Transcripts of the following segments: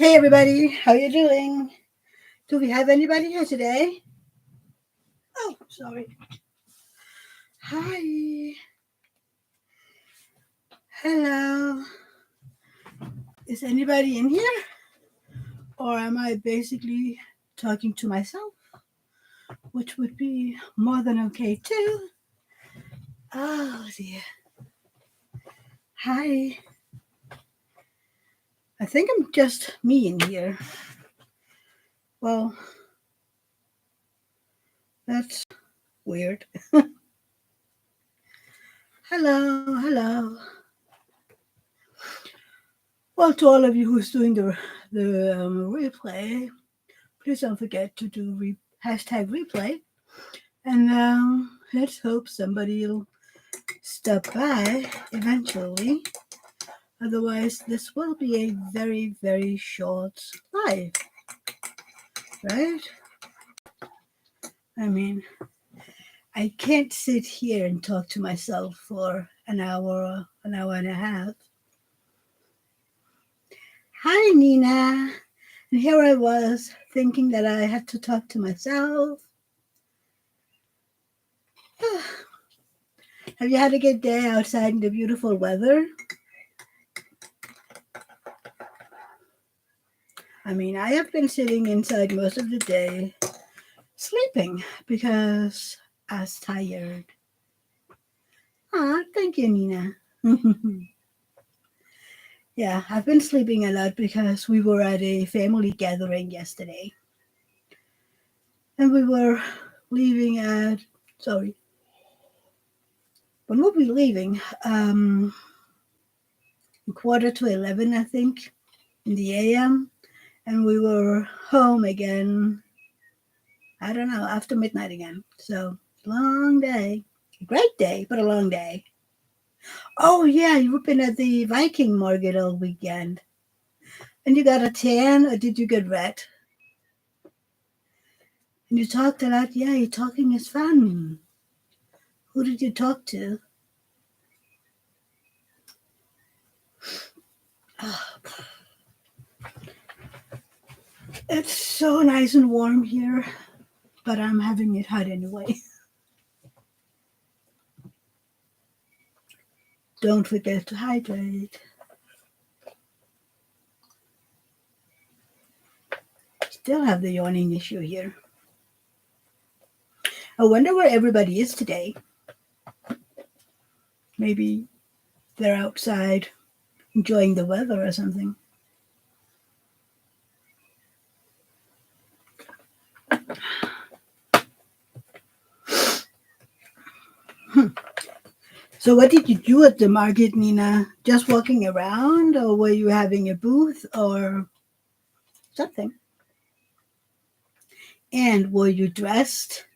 Hey everybody, how you doing? Do we have anybody here today? Oh, sorry. Hi. Hello. Is anybody in here? Or am I basically talking to myself? Which would be more than okay too. Oh dear. Hi. I think I'm just me in here. Well, that's weird. Hello. Well, to all of you who's doing the replay, please don't forget to do hashtag replay. And let's hope somebody will stop by eventually. Otherwise, this will be a very, very short live, right? I mean, I can't sit here and talk to myself for an hour and a half. Hi, Nina. And here I was thinking that I had to talk to myself. Have you had a good day outside in the beautiful weather? I mean, I have been sitting inside most of the day sleeping because I was tired. Ah, thank you, Nina. Yeah, I've been sleeping a lot because we were at a family gathering yesterday. And we were leaving at, sorry, when were we leaving? 11:15, I think, in the AM. And we were home again, I don't know, after midnight again. So, long day. A great day, but a long day. Oh, yeah, you've been at the Viking market all weekend. And you got a tan, or did you get red? And you talked a lot. Yeah, your talking is fun. Who did you talk to? Oh, it's so nice and warm here, but I'm having it hot anyway. Don't forget to hydrate. Still have the yawning issue here. I wonder where everybody is today. Maybe they're outside enjoying the weather or something. So what did you do at the market, Nina? Just walking around, or were you having a booth or something? And were you dressed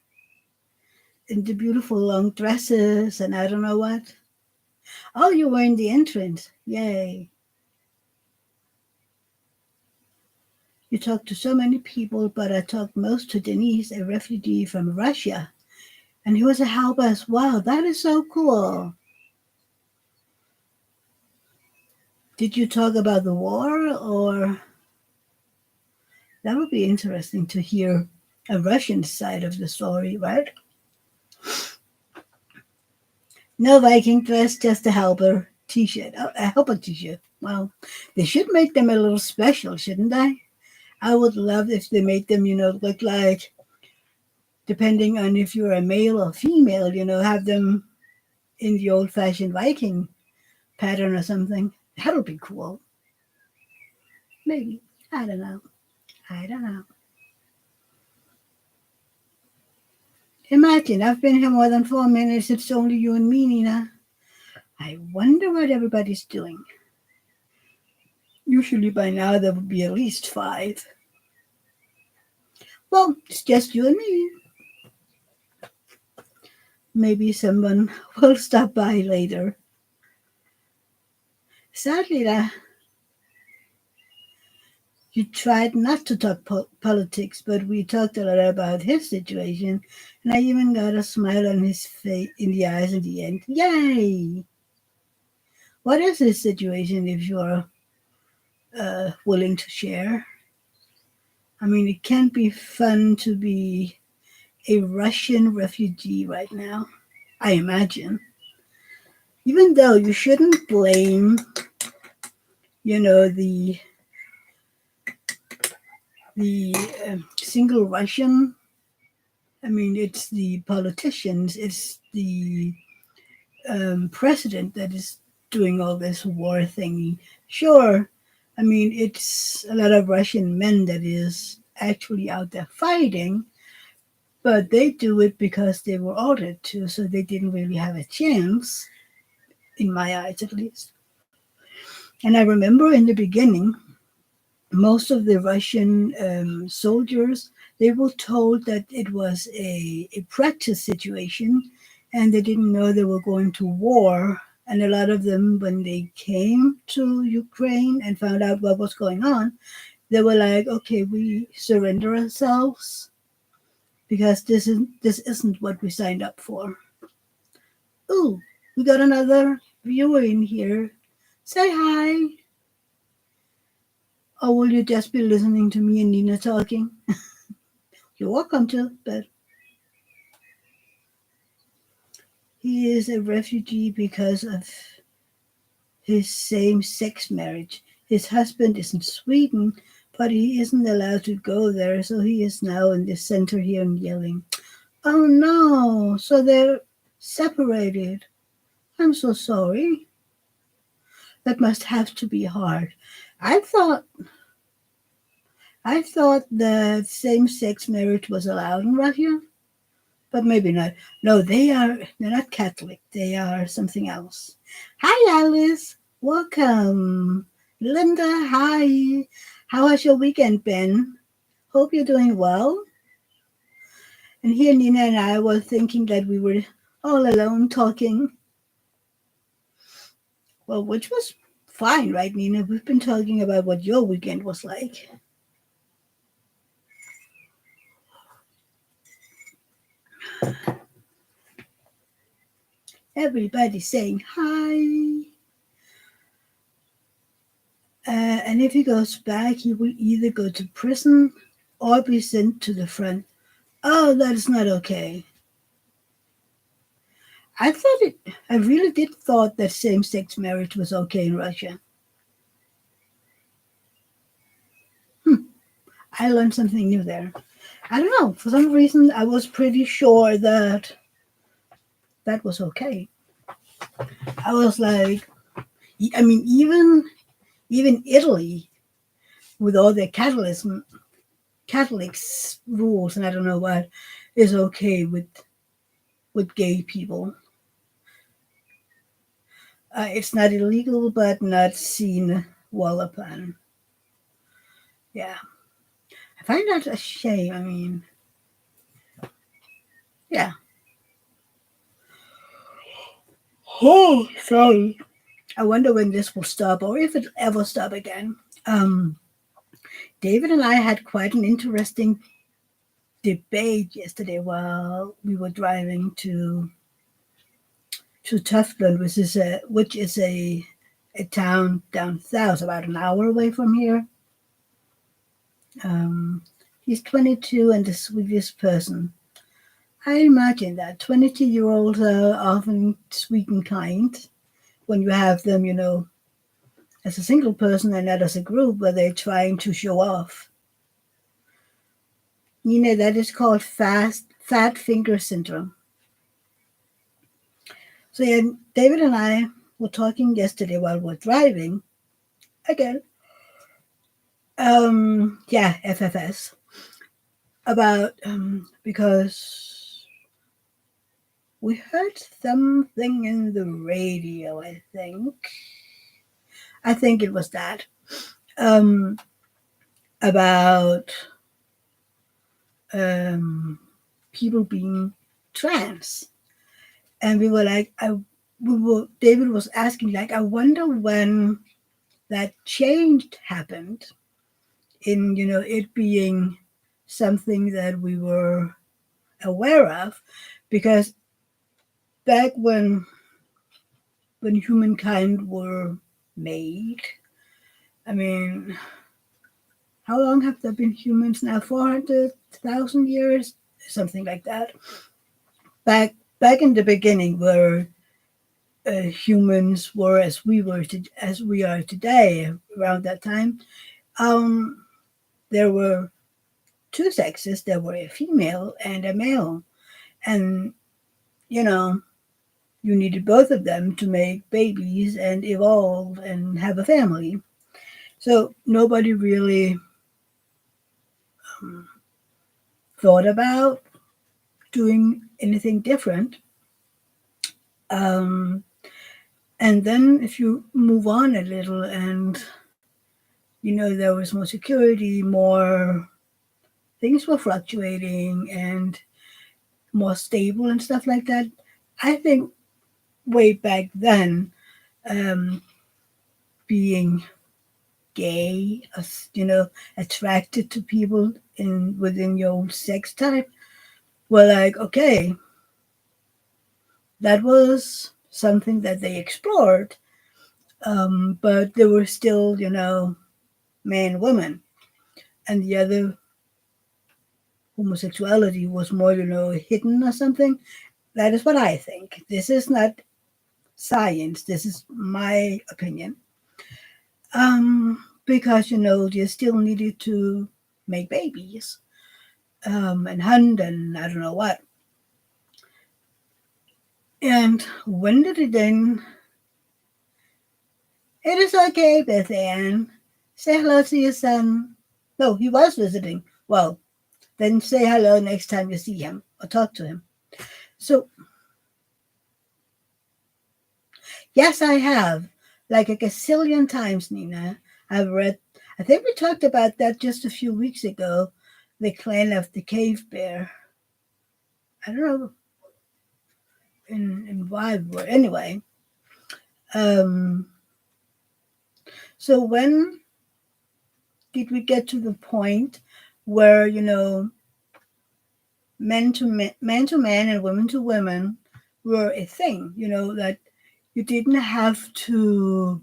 in the beautiful long dresses and I don't know what? Oh, you were in the entrance. Yay. You talked to so many people, but I talked most to Denise, a refugee from Russia. And he was a helper as well. That is so cool. Did you talk about the war, or that would be interesting to hear a Russian side of the story, right? No Viking dress, just a helper t-shirt. Oh, a helper t-shirt. Well, they should make them a little special, shouldn't they? I would love if they made them, look like, depending on if you're a male or female, have them in the old-fashioned Viking pattern or something. That would be cool. Maybe. I don't know. Imagine, I've been here more than 4 minutes. It's only you and me, Nina. I wonder what everybody's doing. Usually by now there would be at least 5. Well, it's just you and me. Maybe someone will stop by later. Sadly, you tried not to talk politics, but we talked a lot about his situation, and I even got a smile on his face, in the eyes in the end. Yay! What is his situation if you're willing to share. I mean, it can't be fun to be a Russian refugee right now, I imagine. Even though you shouldn't blame, you know, the single Russian. I mean, it's the politicians, it's the president that is doing all this war thingy. Sure, I mean, it's a lot of Russian men that is actually out there fighting, but they do it because they were ordered to, so they didn't really have a chance, in my eyes at least. And I remember in the beginning, most of the Russian soldiers, they were told that it was a practice situation and they didn't know they were going to war. And a lot of them, when they came to Ukraine and found out what was going on, they were like, okay, we surrender ourselves because this isn't what we signed up for. Ooh, we got another viewer in here. Say hi. Or will you just be listening to me and Nina talking? You're welcome to, but he is a refugee because of his same-sex marriage. His husband is in Sweden, but he isn't allowed to go there, so he is now in the center here and yelling. Oh no, so they're separated. I'm so sorry. That must have to be hard. I thought I thought that same-sex marriage was allowed in Russia. But maybe not. No, they're not Catholic. They are something else. Hi, Alice. Welcome. Linda, hi. How has your weekend been? Hope you're doing well. And here Nina and I were thinking that we were all alone talking. Well, which was fine, right, Nina? We've been talking about what your weekend was like. Everybody's saying hi. And if he goes back, he will either go to prison or be sent to the front. Oh, that's not okay. I really did thought that same-sex marriage was okay in Russia. I learned something new there. I don't know. For some reason, I was pretty sure that that was okay. I was like, I mean, even Italy, with all their Catholics rules, and I don't know what, is okay with gay people. It's not illegal, but not seen well upon. Yeah, I find that a shame. I mean, yeah. Oh, sorry. I wonder when this will stop, or if it'll ever stop again. Um, David and I had quite an interesting debate yesterday while we were driving to Tufton, which is a town down south, about an hour away from here. Um, he's 22 and the sweetest person. I imagine that 22-year-olds are often sweet and kind when you have them, as a single person and not as a group where they're trying to show off. That is called fat finger syndrome. So yeah, David and I were talking yesterday while we're driving again. Yeah, FFS about because we heard something in the radio. I think it was that um, about people being trans, and we were like, David was asking, like, I wonder when that change happened in, it being something that we were aware of, because back when humankind were made, I mean, how long have there been humans now? 400,000 years? Something like that. Back in the beginning, where humans were as we are today, around that time, um, there were two sexes. There were a female and a male, and you know, you needed both of them to make babies and evolve and have a family. So nobody really um, thought about doing anything different. Um, and then if you move on a little, and there was more security, more things were fluctuating and more stable and stuff like that. I think way back then, um, being gay, attracted to people in within your own sex type, were like, okay, that was something that they explored, but there were still, man, woman, and the other homosexuality was more, hidden or something. That is what I think. This is not science. This is my opinion. Because you still needed to make babies, and hunt and I don't know what. And when did it then? It is okay, Beth Ann. Say hello to your son. No, he was visiting. Well, then say hello next time you see him or talk to him. So, yes, I have. Like a gazillion times, Nina. I've read, I think we talked about that just a few weeks ago. The clan of the cave bear. I don't know in why, but anyway. Um, so when did we get to the point where, man to man and women to women were a thing, that you didn't have to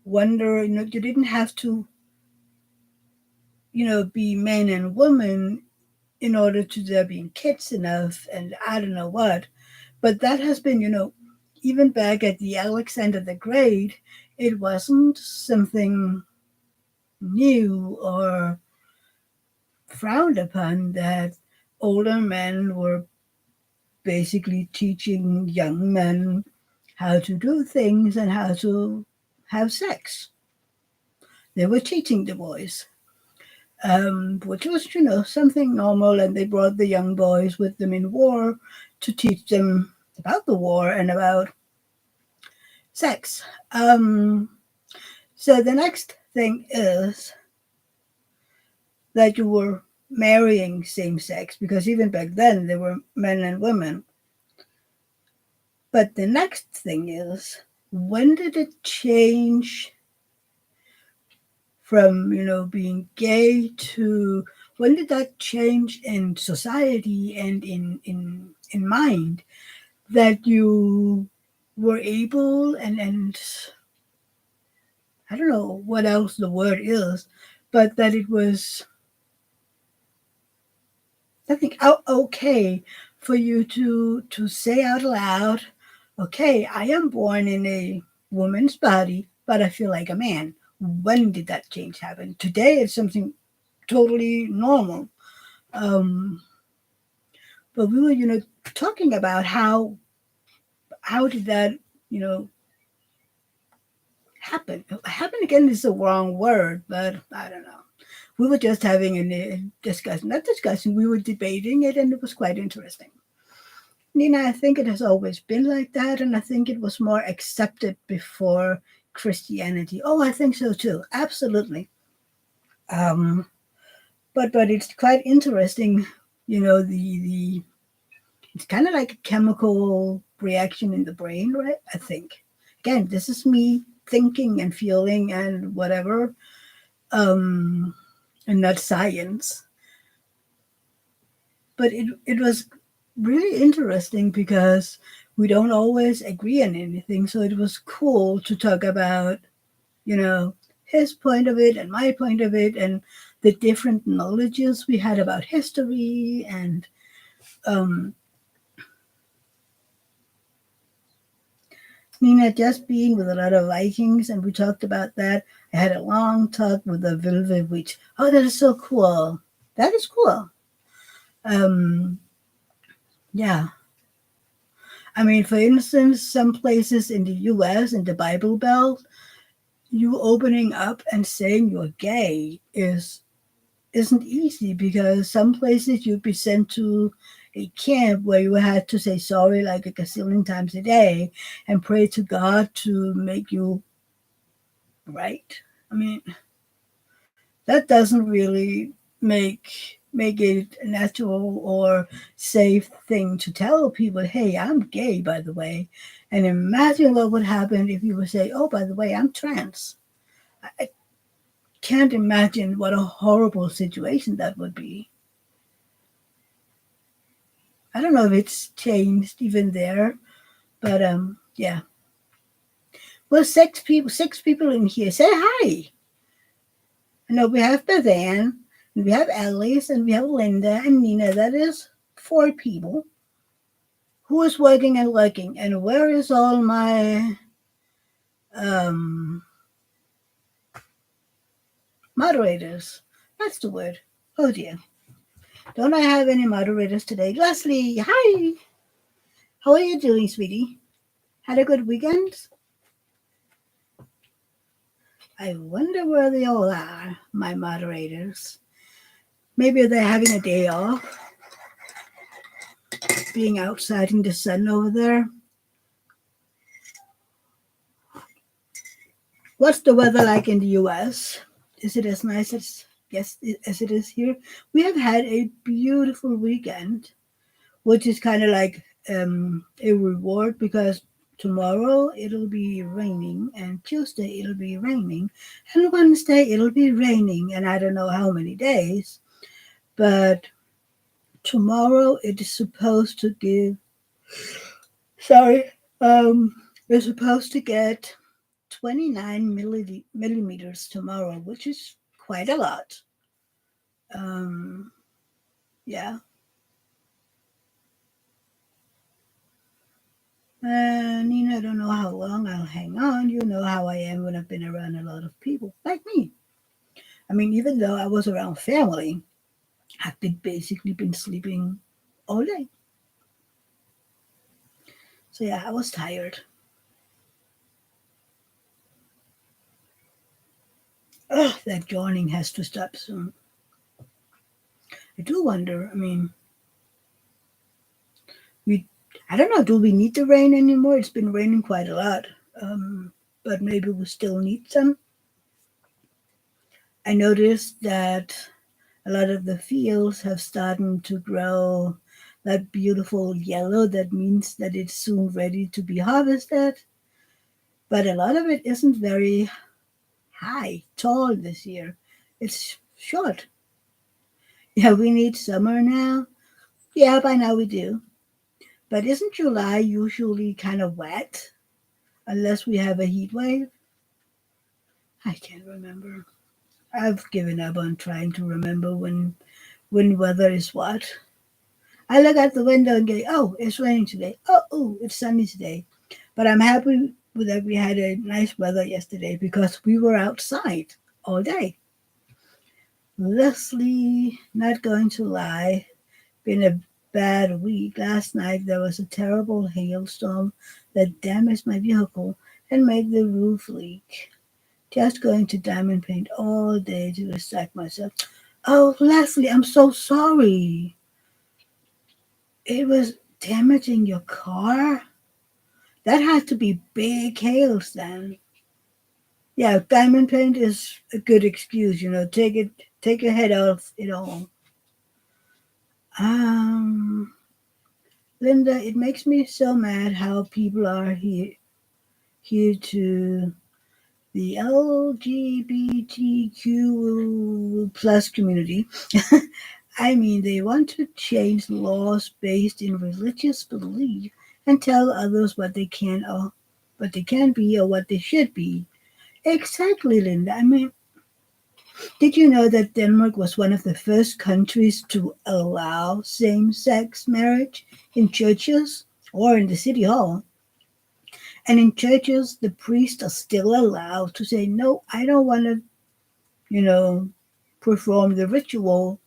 wonder, you didn't have to, be man and woman in order to there being kids enough and I don't know what. But that has been, even back at the Alexander the Great, it wasn't something new or frowned upon that older men were basically teaching young men how to do things and how to have sex. They were teaching the boys, which was, something normal. And they brought the young boys with them in war to teach them about the war and about sex. So the next thing is that you were marrying same sex, because even back then there were men and women. But the next thing is, when did it change from, being gay to, when did that change in society and in mind, that you were able and I don't know what else the word is, but that it was, I think, okay for you to say out loud, okay, I am born in a woman's body, but I feel like a man. When did that change happen? Today, it's something totally normal. Um, but we were, talking about how did that, you know, happen? Happen again is the wrong word, but I don't know. We were just having a discussion, not discussion. We were debating it, and it was quite interesting. Nina, I think it has always been like that, and I think it was more accepted before Christianity. Oh, I think so too. Absolutely. Um, but it's quite interesting. The it's kind of like a chemical reaction in the brain, right? I think. Again, this is me thinking and feeling and whatever, and not science. But it was really interesting because we don't always agree on anything. So it was cool to talk about, you know, his point of it and my point of it, and the different knowledges we had about history and um, Nina just being with a lot of Vikings, and we talked about that. I had a long talk with the Vilve Witch. Oh, that is so cool. That is cool. Um, yeah. I mean, for instance, some places in the US, in the Bible Belt, you opening up and saying you're gay isn't easy because some places you'd be sent to a camp where you had to say sorry like a gazillion times a day and pray to God to make you right. I mean, that doesn't really make it a natural or safe thing to tell people, hey, I'm gay, by the way. And imagine what would happen if you would say, oh, by the way, I'm trans. I can't imagine what a horrible situation that would be. I don't know if it's changed even there, but yeah. Well, six people in here. Say hi. I know we have Bevan, and we have Alice, and we have Linda and Nina. That is four people. Who is working and working? And where is all my um moderators? That's the word. Oh dear. Don't I have any moderators today? Leslie, hi. How are you doing, sweetie? Had a good weekend? I wonder where they all are, my moderators. Maybe they're having a day off, being outside in the sun over there. What's the weather like in the US? Is it as nice as it is here? We have had a beautiful weekend, which is kind of like a reward because tomorrow it'll be raining, and Tuesday it'll be raining, and Wednesday it'll be raining, and I don't know how many days, but tomorrow it is supposed to give, sorry, we're supposed to get 29 millimeters tomorrow, which is quite a lot. Um, yeah. Nina, I don't know how long I'll hang on. You know how I am when I've been around a lot of people, like me. I mean, even though I was around family, I've basically been sleeping all day. So yeah, I was tired. Ugh, that yawning has to stop soon. I do wonder. I mean, we, I don't know. Do we need the rain anymore? It's been raining quite a lot, but maybe we still need some. I noticed that a lot of the fields have started to grow that beautiful yellow. That means that it's soon ready to be harvested. But a lot of it isn't very high, tall this year. It's short. Yeah, we need summer now. Yeah, by now we do. But isn't July usually kind of wet unless we have a heat wave? I can't remember. I've given up on trying to remember when weather is what. I look out the window and go, oh, it's raining today. Oh, ooh, it's sunny today. But I'm happy with that we had a nice weather yesterday because we were outside all day. Leslie, not going to lie, been a bad week. Last night there was a terrible hailstorm that damaged my vehicle and made the roof leak. Just going to diamond paint all day to distract myself. Oh, Leslie, I'm so sorry. It was damaging your car? That had to be big hails then. Yeah, diamond paint is a good excuse, take your head off it all. Um, Linda, it makes me so mad how people are here to the LGBTQ plus community. I mean, they want to change laws based in religious belief and tell others what they can be or what they should be. Exactly, Linda. I mean, did you know that Denmark was one of the first countries to allow same sex marriage in churches or in the city hall? And in churches, the priests are still allowed to say, no, I don't want to, you know, perform the ritual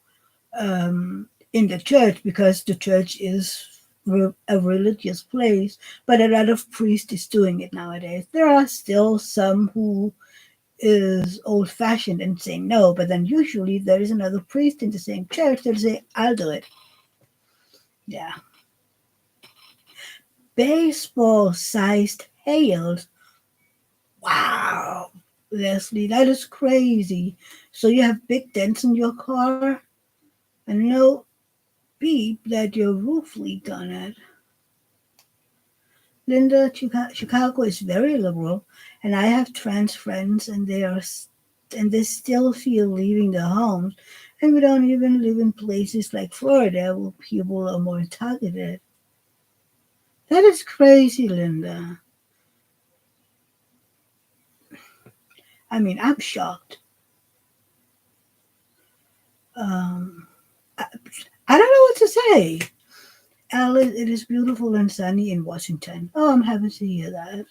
in the church because the church is a religious place. But a lot of priests is doing it nowadays. There are still some who is old fashioned and say no, but then usually there is another priest in the same church that'll say, I'll do it. Yeah. Baseball sized hails. Wow. Leslie, that is crazy. So you have big dents in your car and no beep that your roof leaked on it. Linda, Chicago is very liberal, and I have trans friends, and they still feel leaving their homes, and we don't even live in places like Florida where people are more targeted. That is crazy, Linda. I mean, I'm shocked. Um, I, I don't know what to say. Alice, it is beautiful and sunny in Washington. Oh, I'm happy to hear that.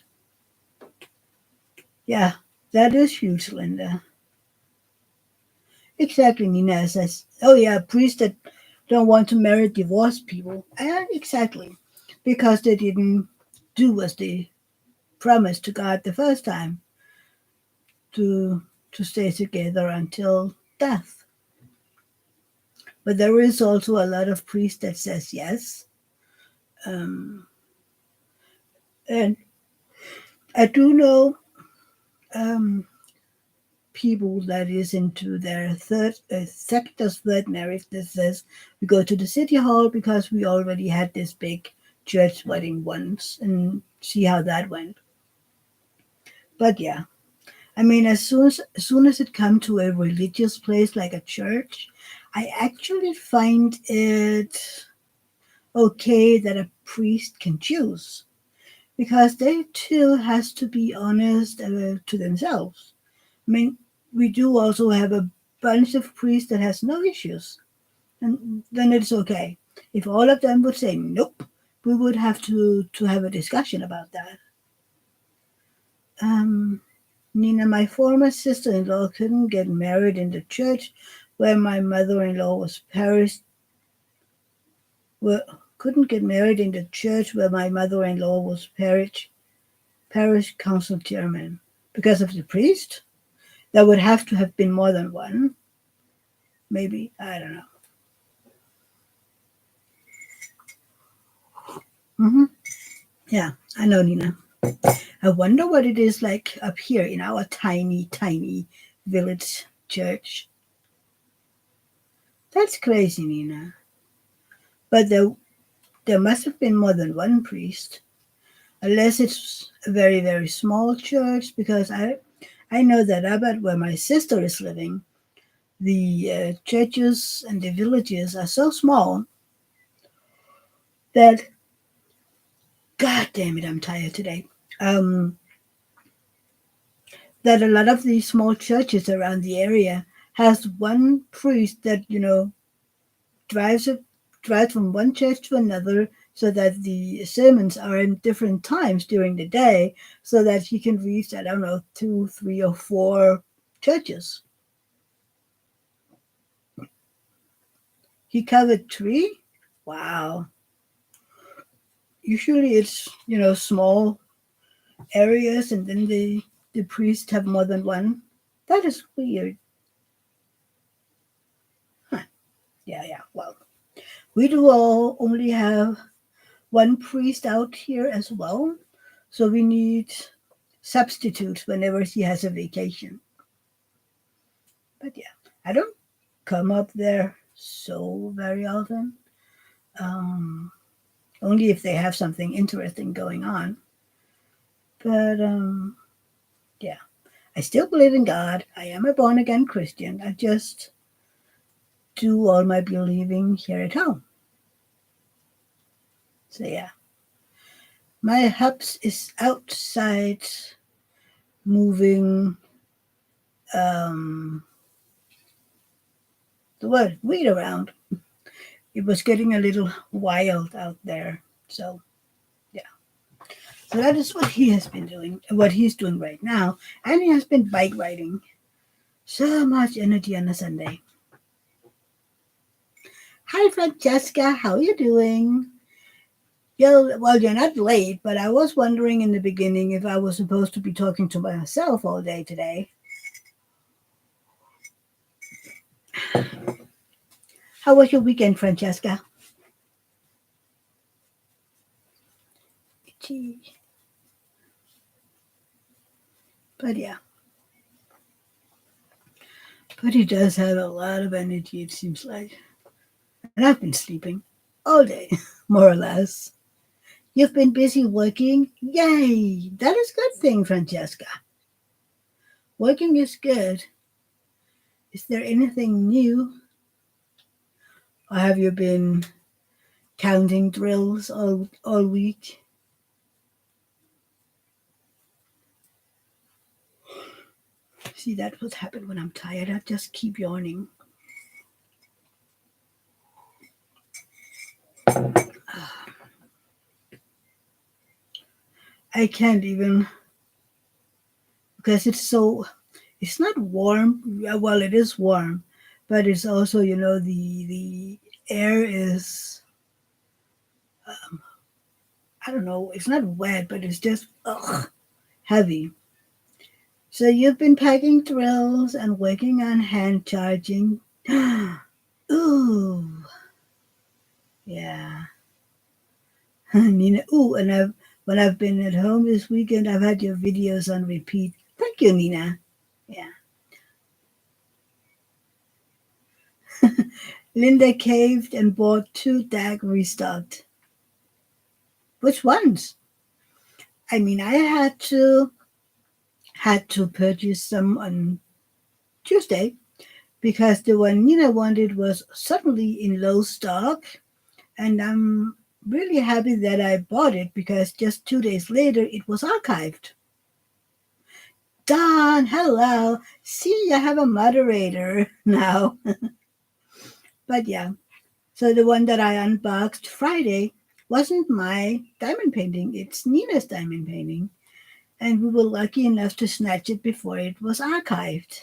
Yeah, that is huge, Linda. Exactly, Nina says. Oh yeah, priests that don't want to marry divorced people. Exactly, because they didn't do as they promised to God the first time to stay together until death. But there is also a lot of priests that says yes. Um, and I do know um, people that is into their sector's third marriage that says we go to the city hall because we already had this big church wedding once and see how that went. But yeah, I mean, as soon as it comes to a religious place like a church, I actually find it okay that a priest can choose because they too has to be honest to themselves. I mean, we do also have a bunch of priests that has no issues, and then it's okay. If all of them would say nope, we would have to have a discussion about that. Um, Nina, my former sister-in-law couldn't get married in the church where my mother-in-law was parish. Well, couldn't get married in the church where my mother-in-law was parish council chairman because of the priest. There would have to have been more than one. Maybe I don't know. Hmm. Yeah, I know, Nina. I wonder what it is like up here in our tiny, tiny village church. That's crazy, Nina. But there must have been more than one priest, unless it's a very, very small church. Because I know that up at where my sister is living, the churches and the villages are so small that, God damn it, I'm tired today. Um, that a lot of these small churches around the area has one priest that drives a, drives from one church to another so that the sermons are in different times during the day so that he can reach, I don't know, two, three, or four churches. He covered three? Wow. Usually it's, small areas and then the priests have more than one. That is weird. Huh. Yeah, yeah. Well, we do all only have one priest out here as well. So we need substitutes whenever he has a vacation. But yeah, I don't come up there so very often. Um, Only if they have something interesting going on. But yeah, I still believe in God. I am a born again Christian. I just do all my believing here at home. So yeah, my hubs is outside moving um, the word weed around. It was getting a little wild out there. So yeah, so that is what he has been doing, what he's doing right now, and he has been bike riding. So much energy on a Sunday. Hi, Francesca. How are you doing? Well, you're not late, but I was wondering in the beginning if I was supposed to be talking to myself all day today. How was your weekend, Francesca? Gee. But yeah, but he does have a lot of energy, it seems like. And I've been sleeping all day, more or less. You've been busy working? Yay! That is a good thing, Francesca. Working is good. Is there anything new? Or have you been counting drills all week? See, that's what happens when I'm tired. I just keep yawning. I can't even, because it's not warm. Well, it is warm, but it's also, the air is, I don't know, it's not wet, but it's just heavy. So you've been packing drills and working on hand charging. Ooh, yeah. Nina, ooh, and when I've been at home this weekend, I've had your videos on repeat. Thank you, Nina. Yeah. Linda caved and bought 2 DAG restocked. Which ones? I mean, I had to purchase some on Tuesday because the one Nina wanted was suddenly in low stock, and I'm really happy that I bought it because just 2 days later it was archived. Don, hello. See, I have a moderator now. But yeah, so the one that I unboxed Friday wasn't my diamond painting, it's Nina's diamond painting. And we were lucky enough to snatch it before it was archived.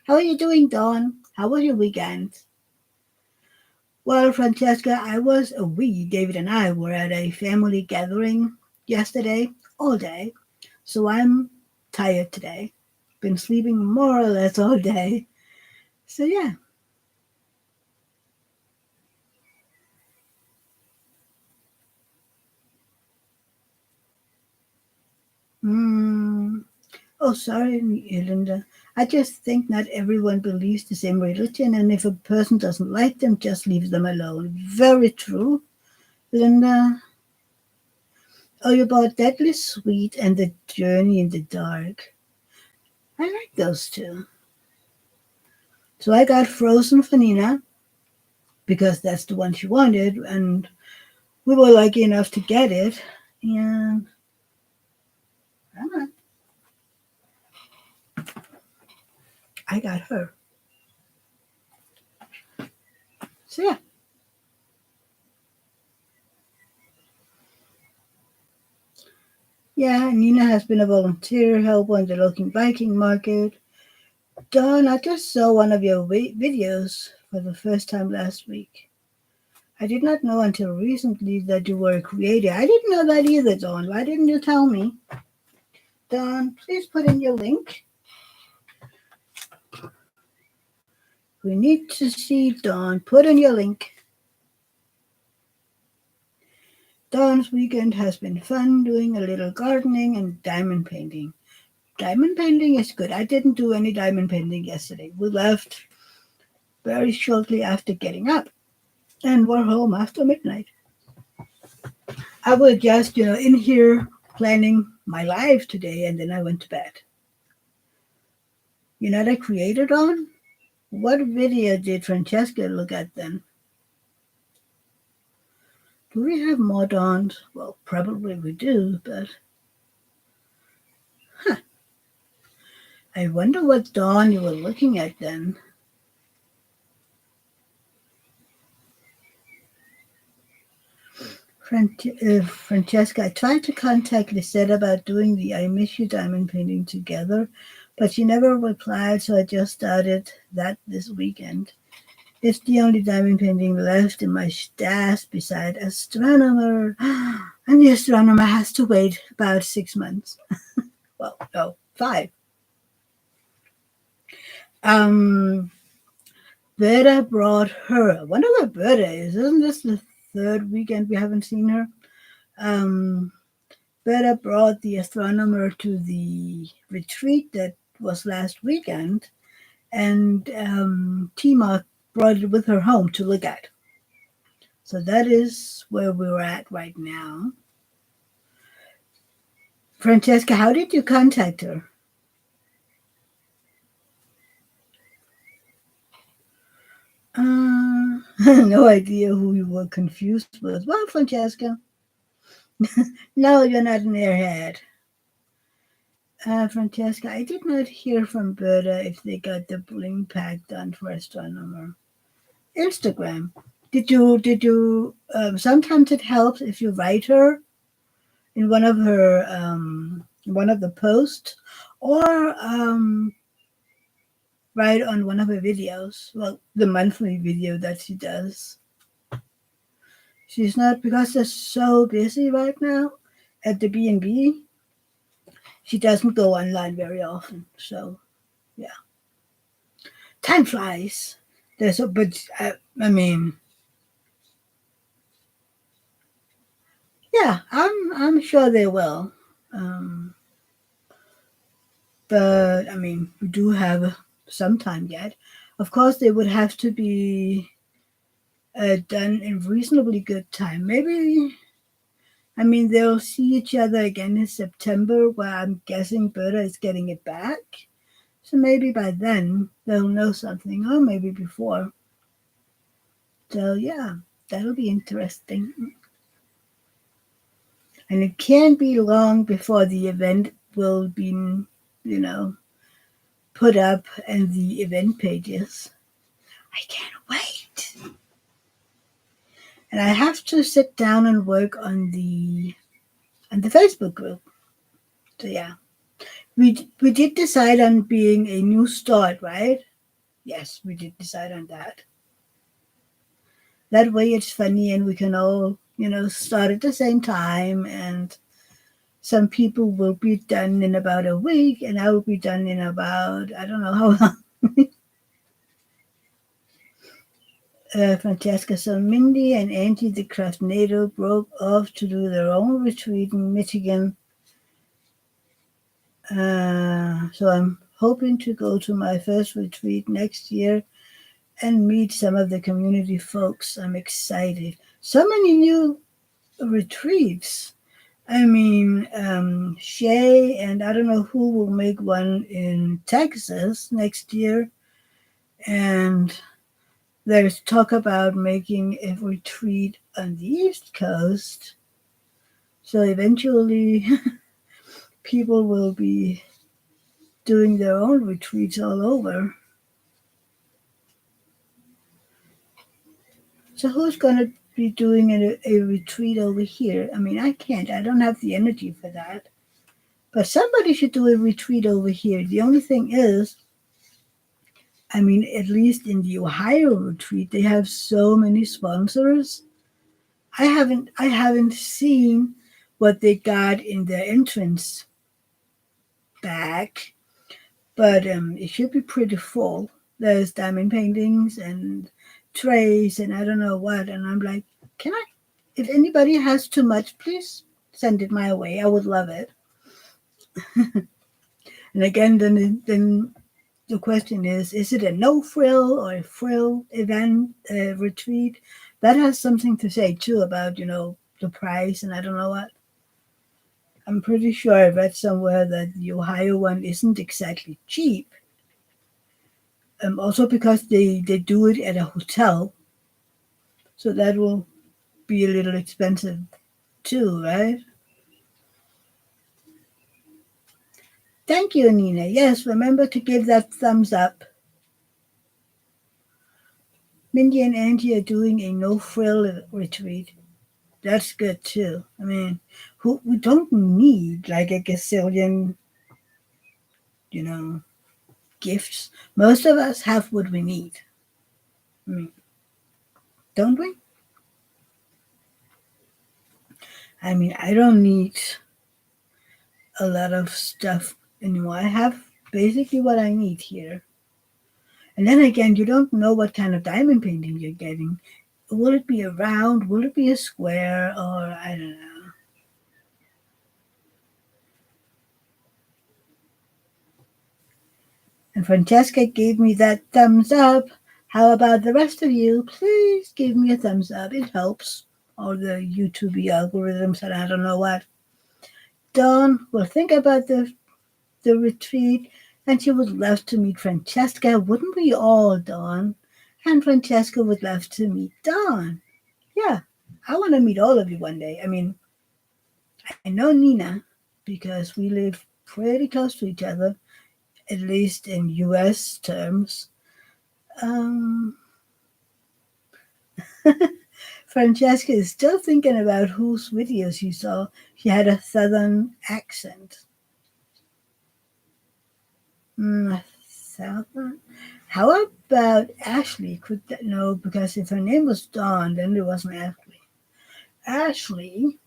How are you doing, Dawn? How was your weekend? Well, Francesca, David and I were at a family gathering yesterday, all day. So I'm tired today. Been sleeping more or less all day. So yeah. Mm. Oh, sorry, Linda. I just think not everyone believes the same religion, and if a person doesn't like them, just leave them alone. Very true, Linda. Oh, you bought Deadly Sweet and The Journey in the Dark. I like those two. So I got Frozen for Nina because that's the one she wanted, and we were lucky enough to get it. And uh, I got her. So yeah. Yeah, Nina has been a volunteer helper in the local biking market. Dawn, I just saw one of your videos for the first time last week. I did not know until recently that you were a creator. I didn't know that either, Dawn. Why didn't you tell me? Dawn, please put in your link. We need to see Dawn. Put in your link. Dawn's weekend has been fun doing a little gardening and diamond painting. Diamond painting is good. I didn't do any diamond painting yesterday. We left very shortly after getting up and were home after midnight. I was just, in here planning my life today, and then I went to bed. You know what I created on? What video did Francesca look at then? Do we have more dawns? Well, probably we do, but I wonder what dawn you were looking at then. Francesca, I tried to contact Lisette about doing the I Miss You diamond painting together, but she never replied, so I just started that this weekend. It's the only diamond painting left in my stash beside Astronomer, and the Astronomer has to wait about 6 months. Well, no, 5. Um, Berta brought her. I wonder where Berta is. Isn't this the third weekend we haven't seen her? Um, Berta brought the Astronomer to the retreat that was last weekend, and Tima brought it with her home to look at. So that is where we're at right now. Francesca, how did you contact her? No idea who you were confused with. Well, Francesca, no, you're not an airhead. Francesca, I did not hear from Berta if they got the bling pack done for Astronomer. Instagram. Did you sometimes it helps if you write her in one of the posts, or write on one of her videos. Well, the monthly video that she does. She's not, because they're so busy right now at the B&B. She doesn't go online very often. So yeah, time flies. But I mean, yeah, I'm sure they will. Um, but I mean, we do have some time yet. Of course, they would have to be done in reasonably good time. Maybe, I mean, they'll see each other again in September, where I'm guessing Berta is getting it back. So maybe by then they'll know something, or maybe before. So yeah, that'll be interesting. And it can't be long before the event will be, put up in the event pages. I can't wait. And I have to sit down and work on the Facebook group. So yeah, we did decide on being a new start, right? Yes, we did decide on that. That way it's funny and we can all, start at the same time, and some people will be done in about a week and I will be done in about, I don't know how long. Francesca, so Mindy and Angie the Craftnado broke off to do their own retreat in Michigan. So I'm hoping to go to my first retreat next year and meet some of the community folks. I'm excited. So many new retreats. I mean, Shay and I don't know who will make one in Texas next year. And there's talk about making a retreat on the East Coast. So eventually, people will be doing their own retreats all over. So who's going to be doing a retreat over here? I mean, I can't. I don't have the energy for that. But somebody should do a retreat over here. The only thing is, I mean, at least in the Ohio retreat, they have so many sponsors. I haven't seen what they got in their entrance bag, but it should be pretty full. There's diamond paintings and trays and I don't know what. And I'm like, can I? If anybody has too much, please send it my way. I would love it. And again, then the question is it a no frill or a frill event retreat? That has something to say too about the price and I don't know what. I'm pretty sure I read somewhere that the Ohio one isn't exactly cheap. Also because they do it at a hotel, so that will be a little expensive too, right? Thank you, Nina. Yes, remember to give that thumbs up. Mindy and Angie are doing a no-frill retreat. That's good too. I mean, we don't need like a gazillion, you know, gifts. Most of us have what we need. I mean, don't we? I mean, I don't need a lot of stuff anymore. I have basically what I need here. And then again, you don't know what kind of diamond painting you're getting. Will it be a round? Will it be a square? Or I don't know. And Francesca gave me that thumbs up. How about the rest of you? Please give me a thumbs up. It helps. All the YouTube algorithms and I don't know what. Dawn will think about the retreat and she would love to meet Francesca. Wouldn't we all, Dawn? And Francesca would love to meet Dawn. Yeah, I want to meet all of you one day. I mean, I know Nina because we live pretty close to each other, at least in US terms. Um, Francesca is still thinking about whose videos she saw. She had a southern accent. Southern? How about Ashley? Could that, no, because if her name was Dawn, then it wasn't Ashley. Ashley?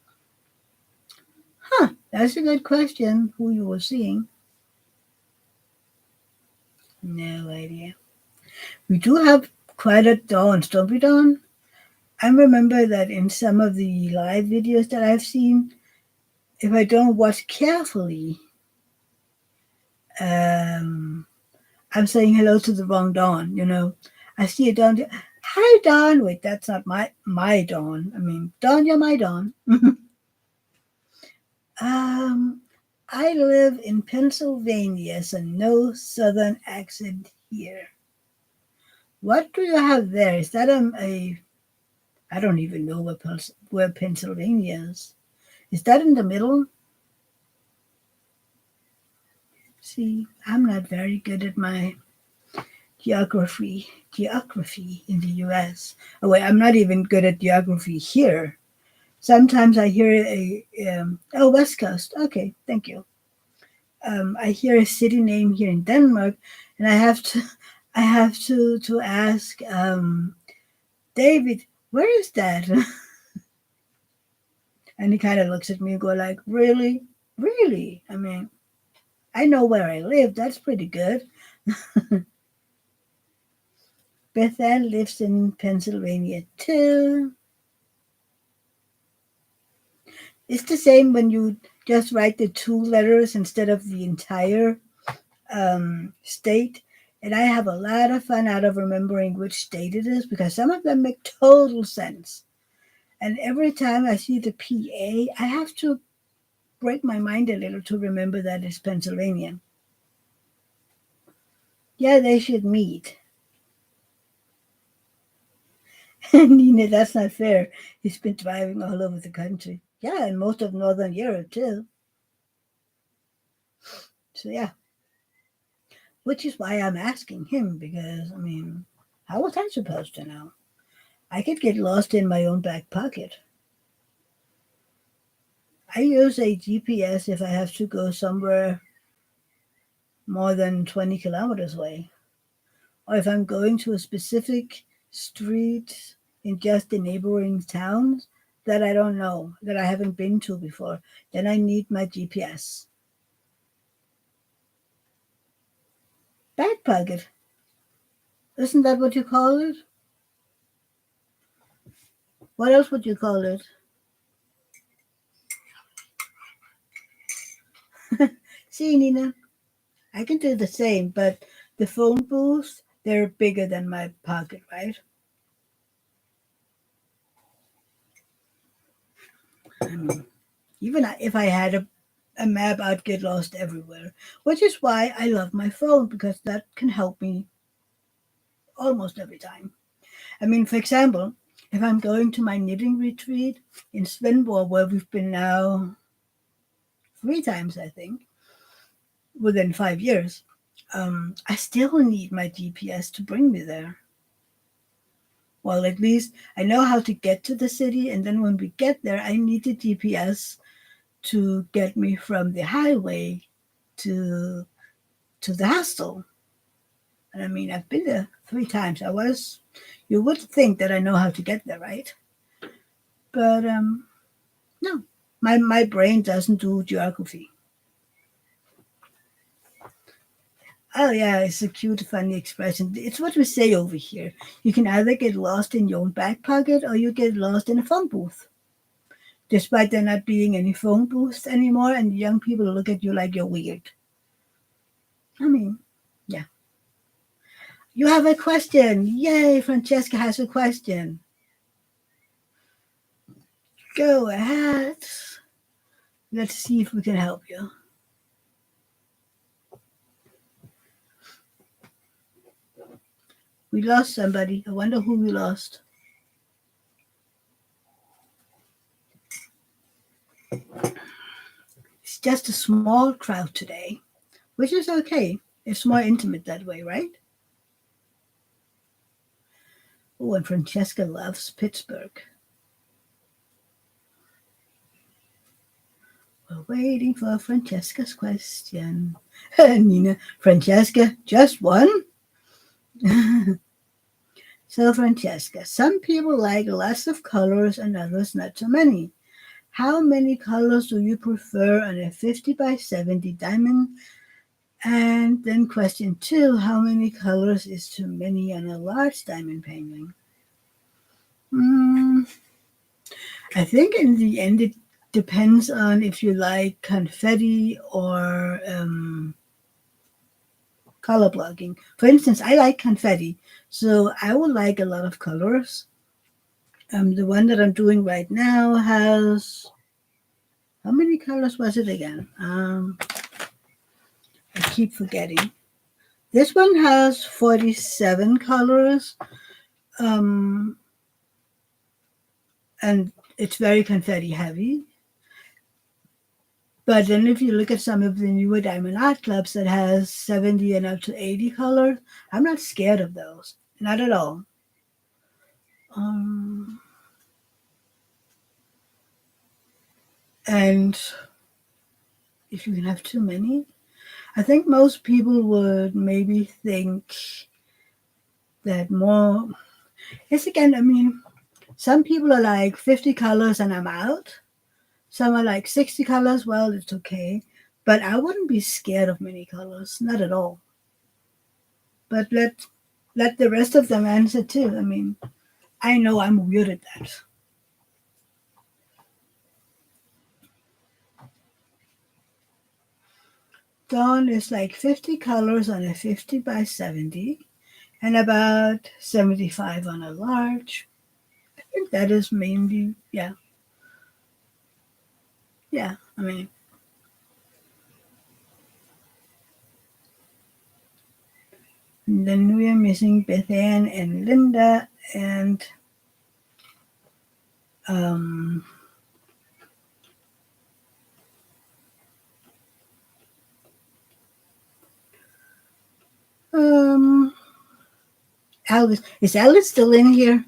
Huh, that's a good question. Who you were seeing? No idea. We do have quite a Dawns, don't we, Dawn? I remember that in some of the live videos that I've seen, if I don't watch carefully, um, I'm saying hello to the wrong Dawn, you know. I see a Dawn. Hi, Dawn. Wait, that's not my Dawn. I mean, Dawn, you're my Dawn. um, I live in Pennsylvania, so no southern accent here. What do you have there? Is that a I don't even know where Pennsylvania is. Is that in the middle? See, I'm not very good at my geography in the US. Oh wait, I'm not even good at geography here. Sometimes I hear West Coast. Okay, thank you. I hear a city name here in Denmark, and I have to ask David, where is that? And he kind of looks at me and go like, really, really? I mean, I know where I live. That's pretty good. Beth Ann lives in Pennsylvania too. It's the same when you just write the two letters instead of the entire state. And I have a lot of fun out of remembering which state it is because some of them make total sense. And every time I see the PA, I have to break my mind a little to remember that it's Pennsylvania. Yeah, they should meet. Nina, that's not fair. He's been driving all over the country. Yeah, and most of Northern Europe too. So yeah, which is why I'm asking him because I mean, how was I supposed to know? I could get lost in my own back pocket. I use a GPS if I have to go somewhere more than 20 kilometers away, or if I'm going to a specific street in just the neighboring towns that I don't know, that I haven't been to before, then I need my GPS. Back pocket. Isn't that what you call it? What else would you call it? See, Nina, I can do the same, but the phone booths, they're bigger than my pocket, right? I mean, even if I had a map, I'd get lost everywhere, which is why I love my phone because that can help me almost every time. I mean, for example, if I'm going to my knitting retreat in Svendborg, where we've been now 3 times, I think, within 5 years. I still need my GPS to bring me there. Well, at least I know how to get to the city, and then when we get there, I need the GPS to get me from the highway to the hostel. And I mean, I've been there 3 times. You would think that I know how to get there, right? But no, my brain doesn't do geography. Oh yeah, it's a cute, funny expression. It's what we say over here. You can either get lost in your own back pocket or you get lost in a phone booth. Despite there not being any phone booths anymore, and the young people look at you like you're weird. I mean, yeah. You have a question. Yay, Francesca has a question. Go ahead. Let's see if we can help you. We lost somebody. I wonder who we lost. It's just a small crowd today, which is okay. It's more intimate that way, right? Oh, and Francesca loves Pittsburgh. We're waiting for Francesca's question. Nina, Francesca, just one? So, Francesca, some people like lots of colors and others not so many. How many colors do you prefer on a 50 by 70 diamond? And then question 2, how many colors is too many on a large diamond painting? Hmm, I think in the end it depends on if you like confetti or color blocking. For instance, I like confetti, so I would like a lot of colors. The one that I'm doing right now has, how many colors was it again? I keep forgetting. This one has 47 colors, um, and it's very confetti heavy. But then if you look at some of the newer diamond art clubs that has 70 and up to 80 colors, I'm not scared of those. Not at all. Um, and if you can have too many, I think most people would maybe think that more. Yes, again, I mean, some people are like 50 colors and I'm out. Some are like 60 colors, well, it's okay. But I wouldn't be scared of many colors, not at all. But let the rest of them answer too. I mean, I know I'm weird at that. Dawn is like 50 colors on a 50 by 70 and about 75 on a large. I think that is mainly, yeah, yeah. I mean, and then we are missing Beth Ann and Linda and um, um, Alice. Is Alice still in here?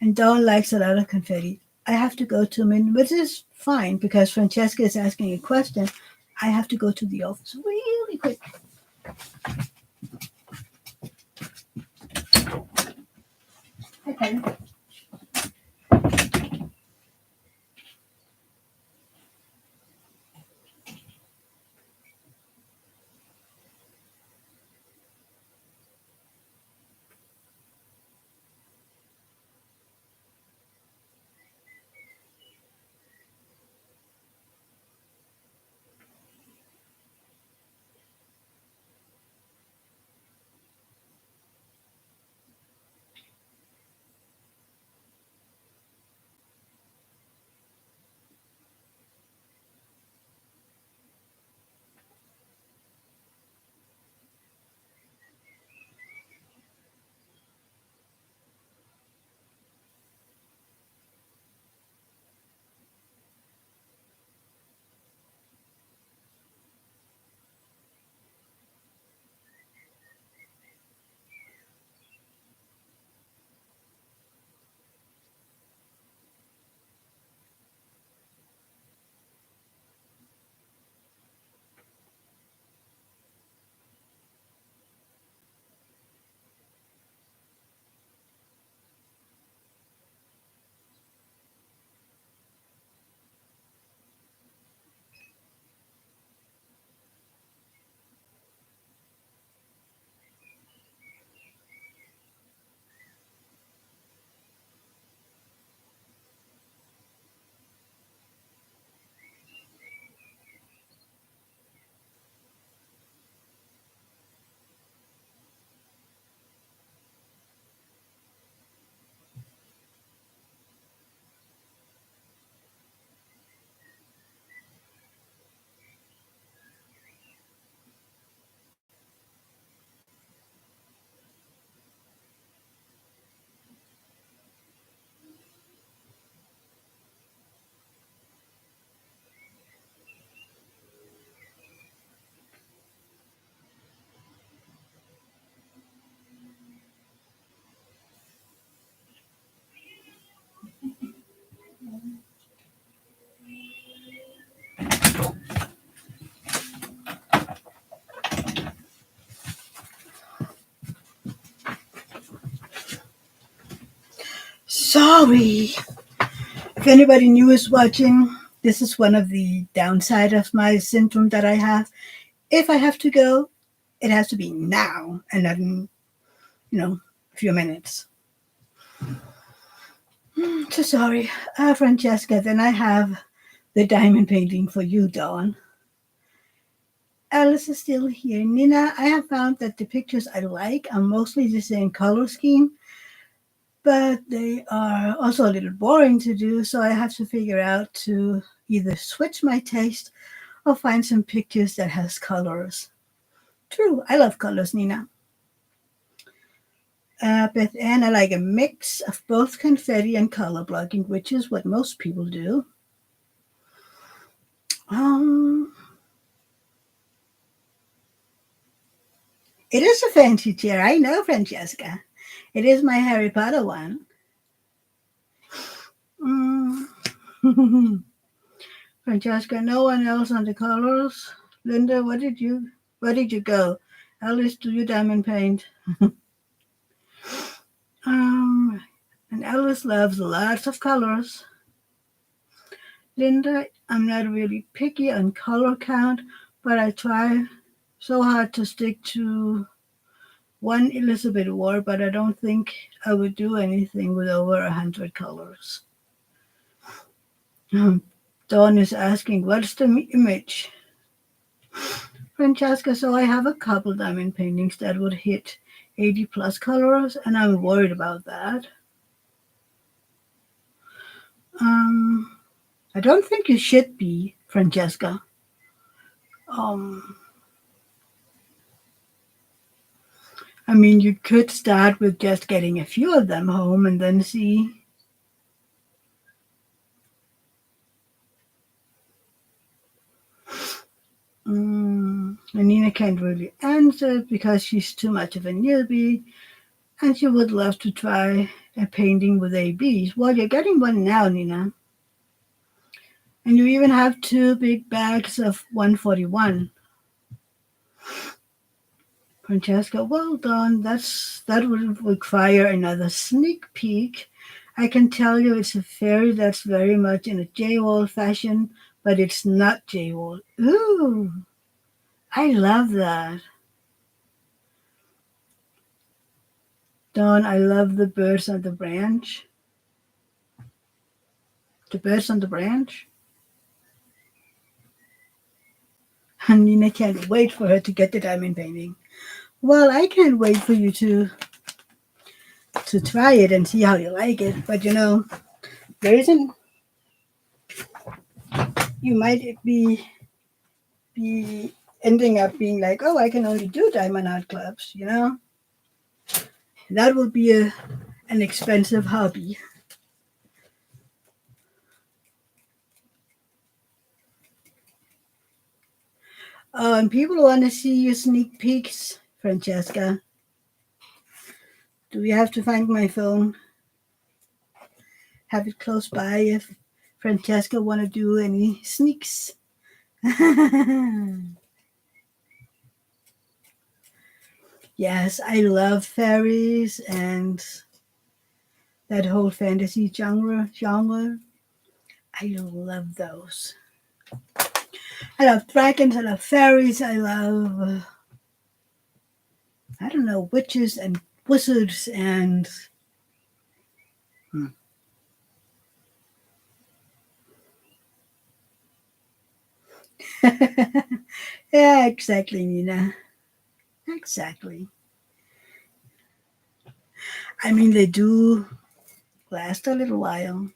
And Dawn likes a lot of confetti. I have to go to a minute, which is fine because Francesca is asking a question. I have to go to the office really quick. Okay. sorry. If anybody new is watching, this is one of the downside of my syndrome that I have. If I have to go, it has to be now and not in, a few minutes. So sorry. Francesca, then I have the diamond painting for you, Dawn. Alice is still here. Nina, I have found that the pictures I like are mostly the same color scheme, but they are also a little boring to do, so I have to figure out to either switch my taste or find some pictures that has colors. True, I love colors, Nina. Beth Ann, I like a mix of both confetti and color blocking, which is what most people do. Um, it is a fancy chair, I know, Francesca. It is my Harry Potter one. Mm. Francesca, no one else on the colors. Linda, where did you go? Alice, do you diamond paint? um, and Alice loves lots of colors. Linda, I'm not really picky on color count, but I try so hard to stick to one Elizabeth Ward, but I don't think I would do anything with over 100 colors. Dawn is asking, what's the image? Francesca, so I have a couple diamond paintings that would hit 80 plus colors, and I'm worried about that. I don't think you should be, Francesca. I mean, you could start with just getting a few of them home and then see. Nina can't really answer because she's too much of a newbie, and she would love to try a painting with ABs. Well, you're getting one now, Nina. And you even have two big bags of 141. Francesca, well done. That would require another sneak peek. I can tell you it's a fairy that's very much in a J-Wall fashion, but it's not J-Wall. Ooh, I love that. Dawn, I love the birds on the branch. The birds on the branch. And Nina can't wait for her to get the diamond painting. Well, I can't wait for you to try it and see how you like it. But there isn't. You might be ending up being like, oh, I can only do diamond art clubs. That would be an expensive hobby. And people want to see your sneak peeks, Francesca. Do we have to find my phone? Have it close by if Francesca want to do any sneaks. Yes, I love fairies and that whole fantasy genre. I love those. I love dragons. I love fairies. I love, I don't know, witches and wizards and. Yeah, exactly, Nina. Exactly. I mean, they do last a little while.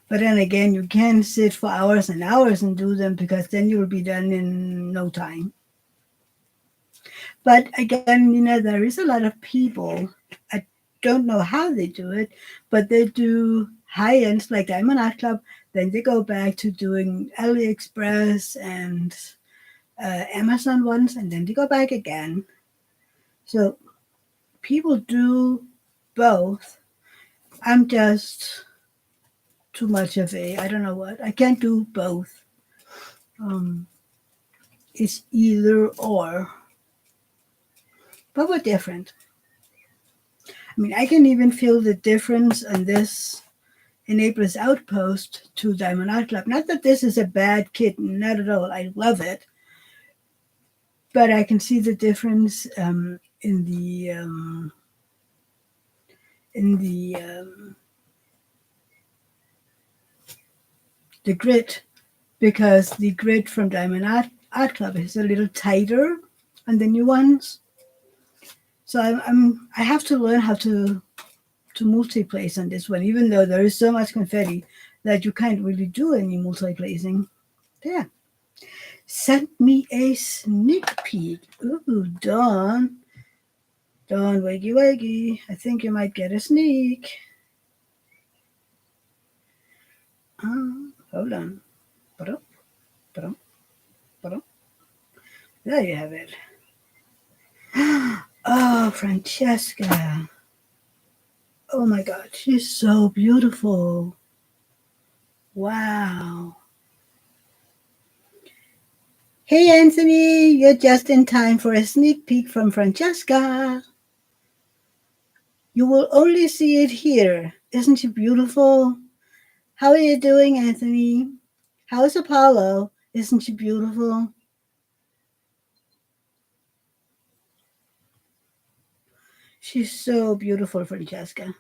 But then again, you can't sit for hours and hours and do them because then you'll be done in no time. But again, there is a lot of people. I don't know how they do it, but they do high ends like Diamond Art Club. Then they go back to doing AliExpress and Amazon ones, and then they go back again. So people do both. I'm just too much of I don't know what. I can't do both. It's either or. But we're different. I mean, I can even feel the difference on this in April's Outpost to Diamond Art Club. Not that this is a bad kitten, not at all. I love it. But I can see the difference in the grit, because the grit from Art Club is a little tighter on the new ones. So I have to learn how to multi-place on this one, even though there is so much confetti that you can't really do any multi-placing. There. Sent me a sneak peek. Ooh, Dawn. Dawn, wakey wakey. I think you might get a sneak. Hold on. Ba-dum, ba-dum, ba-dum. There you have it. Oh, Francesca. Oh my God, she's so beautiful. Wow. Hey, Anthony, you're just in time for a sneak peek from Francesca. You will only see it here. Isn't she beautiful? How are you doing, Anthony? How's Apollo? Isn't she beautiful? She's so beautiful, Francesca.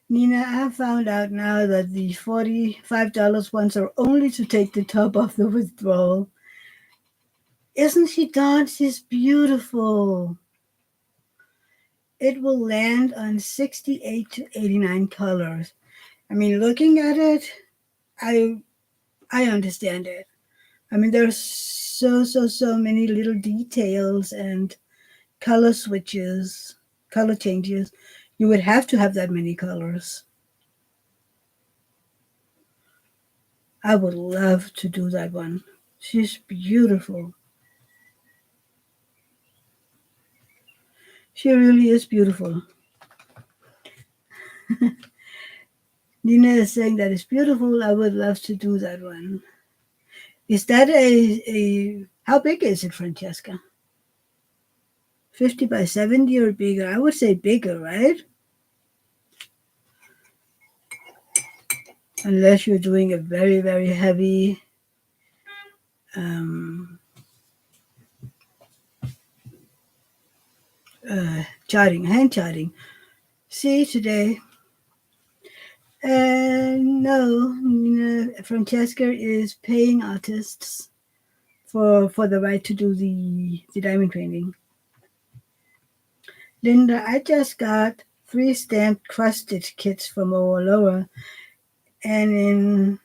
Nina, I have found out now that the $45 ones are only to take the top off the withdrawal. Isn't she, Dawn? She's beautiful. It will land on 68 to 89 colors. I mean, looking at it, I understand it. I mean, there's so many little details and color switches, color changes. You would have to have that many colors. I would love to do that one. She's beautiful. She really is beautiful. Nina is saying that it's beautiful. I would love to do that one. Is that a how big is it, Francesca? 50 by 70 or bigger? I would say bigger, right? Unless you're doing a very heavy charting, hand charting. See today. No, Francesca is paying artists for the right to do the diamond painting. Linda, I just got 3 stamped cross-stitch kits from Owaloa, and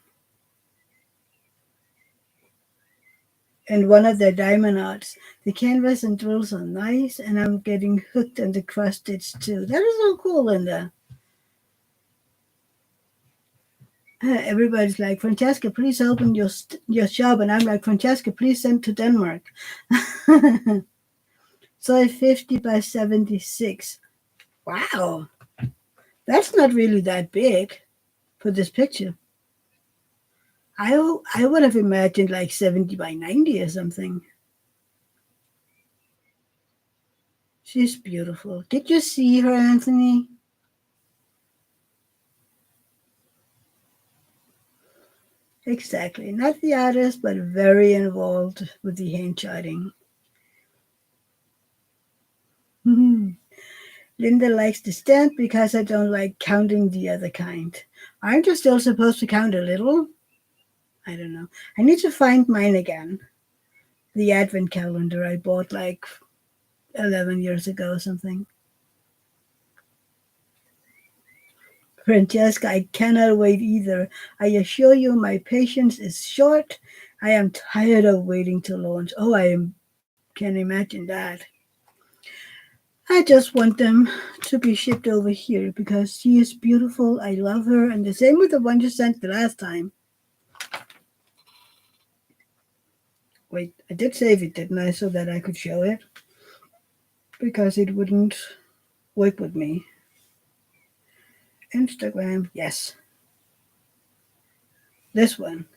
one of their diamond arts. The canvas and drills are nice, and I'm getting hooked on the cross-stitch too. That is so cool, Linda. Everybody's like, Francesca, please open your shop. And I'm like, Francesca, please send to Denmark. So 50 by 76. Wow. That's not really that big for this picture. I would have imagined like 70 by 90 or something. She's beautiful. Did you see her, Anthony? Exactly. Not the artist, but very involved with the hand charting. Linda likes the stamp because I don't like counting the other kind. Aren't you still supposed to count a little? I don't know. I need to find mine again. The advent calendar I bought like 11 years ago or something. Francesca, I cannot wait either. I assure you my patience is short. I am tired of waiting to launch. Oh, can imagine that. I just want them to be shipped over here because she is beautiful. I love her. And the same with the one you sent the last time. Wait, I did save it, didn't I? So that I could show it. Because it wouldn't work with me. Instagram, yes. This one.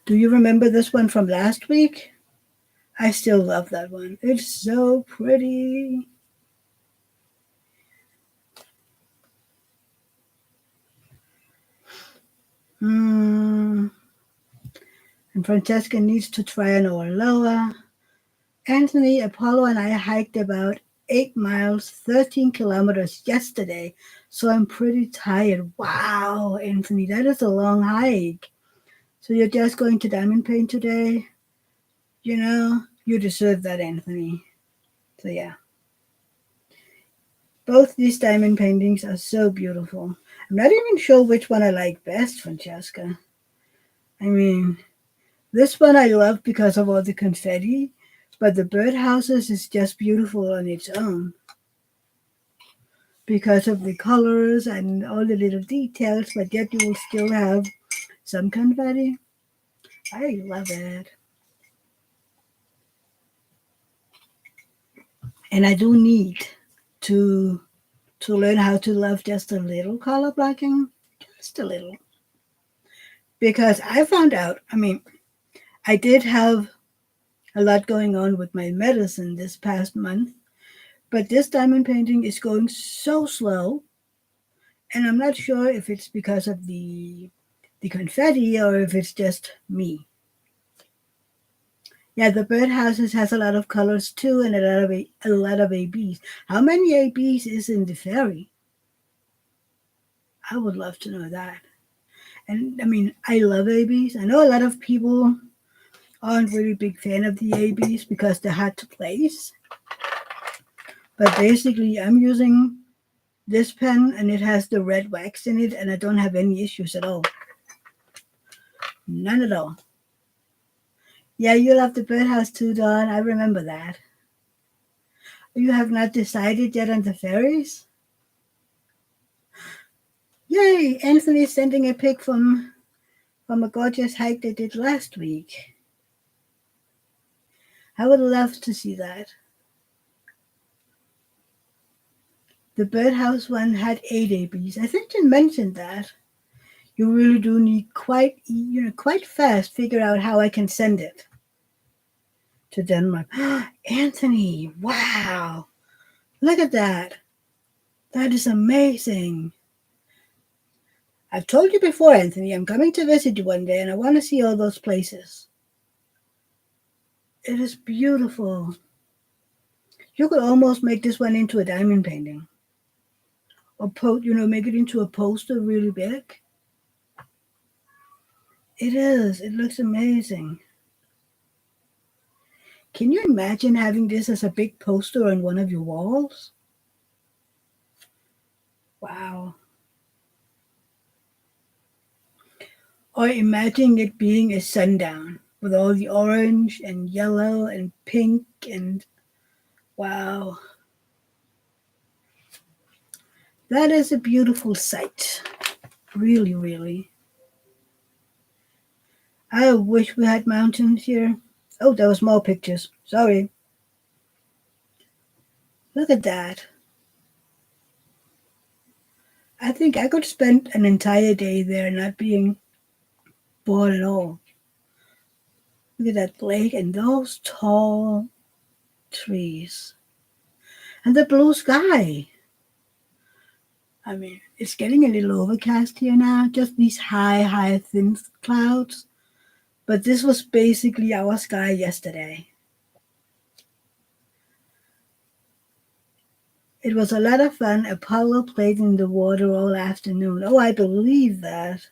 Do you remember this one from last week? I still love that one. It's so pretty. Hmm. And Francesca needs to try an Orloa. Anthony, Apollo, and I hiked about 8 miles, 13 kilometers yesterday, so I'm pretty tired. Wow, Anthony, that is a long hike. So you're just going to Diamond Paint today? You know, you deserve that, Anthony. So yeah, both these diamond paintings are so beautiful. I'm not even sure which one I like best, Francesca. I mean, this one I love because of all the confetti, but the birdhouses is just beautiful on its own because of the colors and all the little details, but yet you will still have some confetti. I love it. And I do need to learn how to love just a little color blocking, just a little. Because I found out, I mean, I did have a lot going on with my medicine this past month, but this diamond painting is going so slow, and I'm not sure if it's because of the confetti or if it's just me. Yeah, the birdhouses has a lot of colors too, and a lot of ABs. How many ABs is in the fairy? I would love to know that. And I mean, I love ABs. I know a lot of people aren't really big fan of the ABs because they're hard to place. But basically, I'm using this pen, and it has the red wax in it, and I don't have any issues at all. None at all. Yeah, you love the birdhouse too, Dawn. I remember that. You have not decided yet on the fairies? Yay! Anthony's sending a pic from a gorgeous hike they did last week. I would love to see that. The birdhouse one had 8 ABs. I think you mentioned that. You really do need quite fast figure out how I can send it to Denmark. Anthony, wow. Look at that. That is amazing. I've told you before, Anthony, I'm coming to visit you one day and I want to see all those places. It is beautiful. You could almost make this one into a diamond painting. Or make it into a poster really big. It is. It looks amazing. Can you imagine having this as a big poster on one of your walls? Wow. Or imagine it being a sundown with all the orange and yellow and pink and wow. That is a beautiful sight. Really, really. I wish we had mountains here. Oh, there was more pictures. Sorry. Look at that. I think I could spend an entire day there not being bored at all. Look at that lake and those tall trees. And the blue sky. I mean, it's getting a little overcast here now, just these high, thin clouds. But this was basically our sky yesterday. It was a lot of fun. Apollo played in the water all afternoon. Oh, I believe that.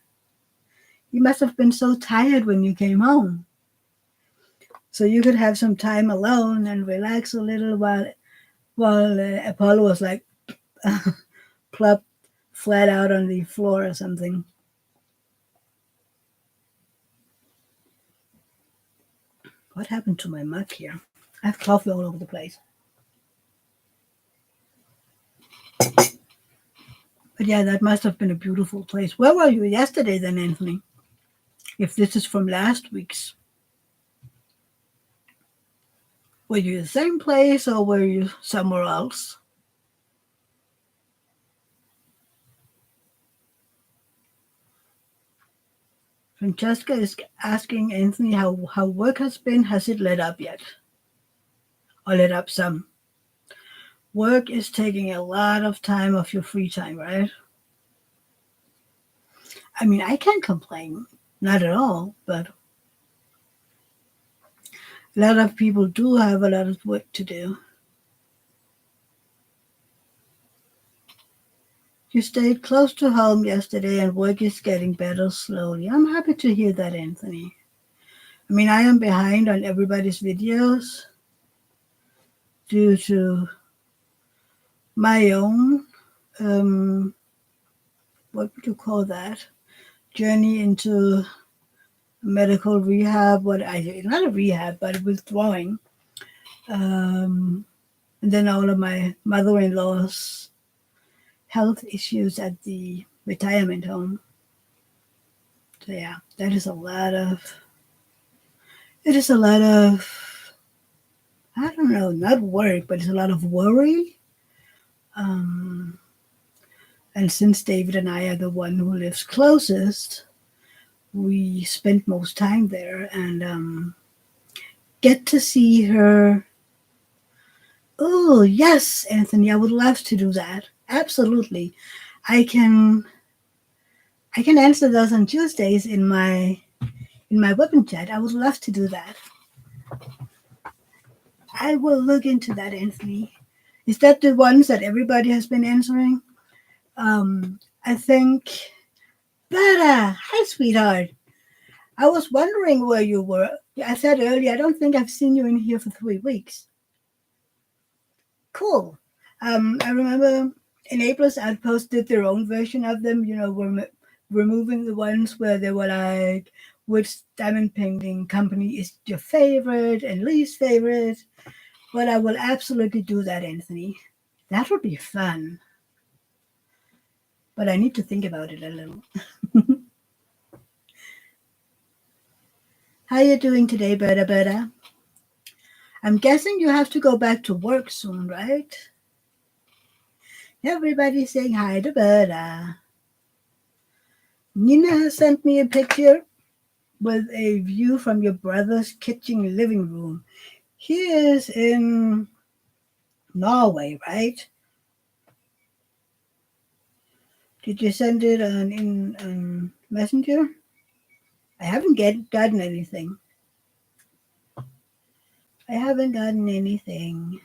You must have been so tired when you came home. So you could have some time alone and relax a little while Apollo was like plopped flat out on the floor or something. What happened to my mug here? I have coffee all over the place. But yeah, that must have been a beautiful place. Where were you yesterday then, Anthony? If this is from last week's. Were you the same place or were you somewhere else? Francesca is asking Anthony how work has been. Has it let up yet? or let up some. Work is taking a lot of time of your free time, right? I mean, I can't complain, not at all, but a lot of people do have a lot of work to do. You stayed close to home yesterday and work is getting better slowly. I'm happy to hear that, Anthony. I mean, I am behind on everybody's videos due to my own, um, what would you call that? Journey into medical rehab. What I not a rehab, but withdrawing. Um, and then all of my mother-in-law's health issues at the retirement home. So yeah, that is a lot of. It is a lot of. I don't know, not work, but it's a lot of worry. Um, and since David and I are the one who lives closest, we spend most time there and get to see her. Oh yes, Anthony, I would love to do that. Absolutely, I can. I can answer those on Tuesdays in my weapon chat. I would love to do that. I will look into that, Anthony. Is that the ones that everybody has been answering? I think. Bella, hi, sweetheart. I was wondering where you were. I said earlier, I don't think I've seen you in here for 3 weeks. Cool. I remember in April, Outpost did their own version of them. You know, removing the ones where they were like, which diamond painting company is your favorite and least favorite. But I will absolutely do that, Anthony. That would be fun. But I need to think about it a little. How you doing today, Berta Berta? I'm guessing you have to go back to work soon, right? Everybody's saying hi to Berta. Nina has sent me a picture with a view from your brother's kitchen living room. He is in Norway, right? Did you send it on Messenger? I haven't gotten anything. I haven't gotten anything.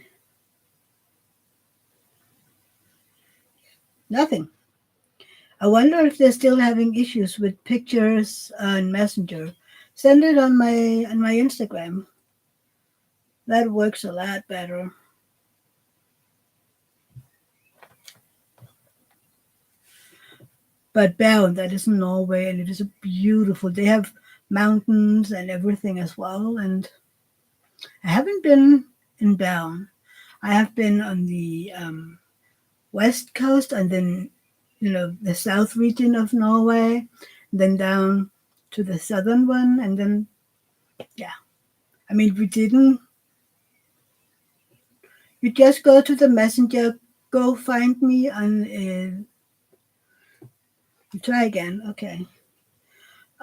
Nothing. I wonder if they're still having issues with pictures on Messenger. Send it on my Instagram. That works a lot better. But Bern, that is in Norway, and it is a beautiful. They have mountains and everything as well. And I haven't been in Bern. I have been on the west coast, and then the south region of Norway, then down to the southern one, and then yeah. I mean, we didn't. You just go to the messenger, go find me on. Try again, okay.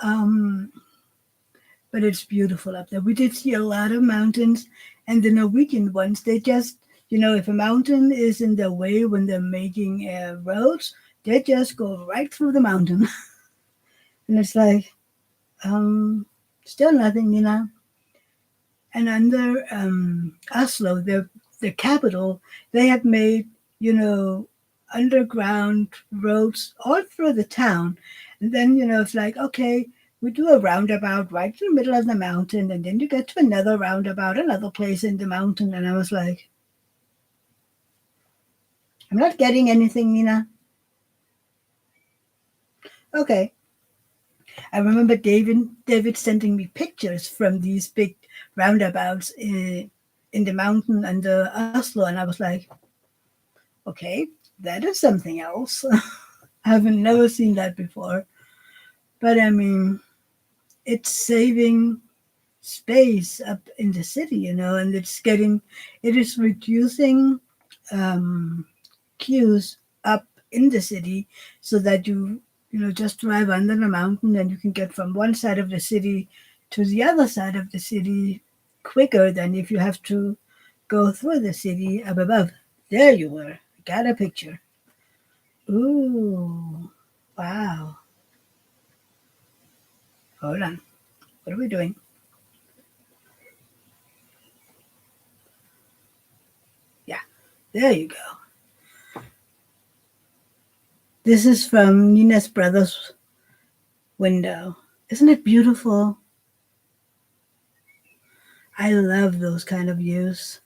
Um, but it's beautiful up there. We did see a lot of mountains, and the Norwegian ones. They just, if a mountain is in their way when they're making roads, they just go right through the mountain, and it's like, still nothing, And under Oslo, the capital, they have made, underground roads all through the town. And then, it's like, okay, we do a roundabout right in the middle of the mountain, and then you get to another roundabout, another place in the mountain. And I was like, I'm not getting anything, Nina. Okay. I remember David sending me pictures from these big roundabouts in the mountain under Oslo, and I was like, okay, that is something else. I haven't never seen that before. But I mean, it's saving space up in the city, and it is reducing queues up in the city so that you just drive under the mountain and you can get from one side of the city to the other side of the city quicker than if you have to go through the city up above. There you were. Got a picture. Ooh, wow. Hold on. What are we doing? Yeah, there you go. This is from Nina's brother's window. Isn't it beautiful? I love those kind of views.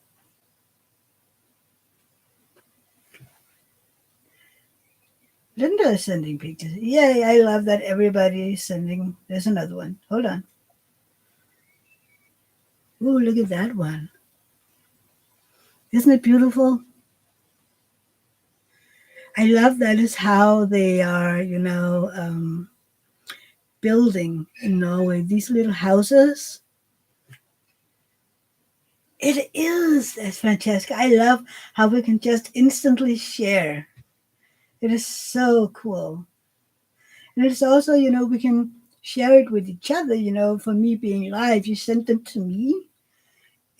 Linda is sending pictures. Yay, I love that everybody is sending. There's another one. Hold on. Ooh, look at that one. Isn't it beautiful? I love that is how they are, building in Norway. These little houses. It is. That's fantastic. I love how we can just instantly share. It is so cool. And it's also, we can share it with each other. For me being live, you send them to me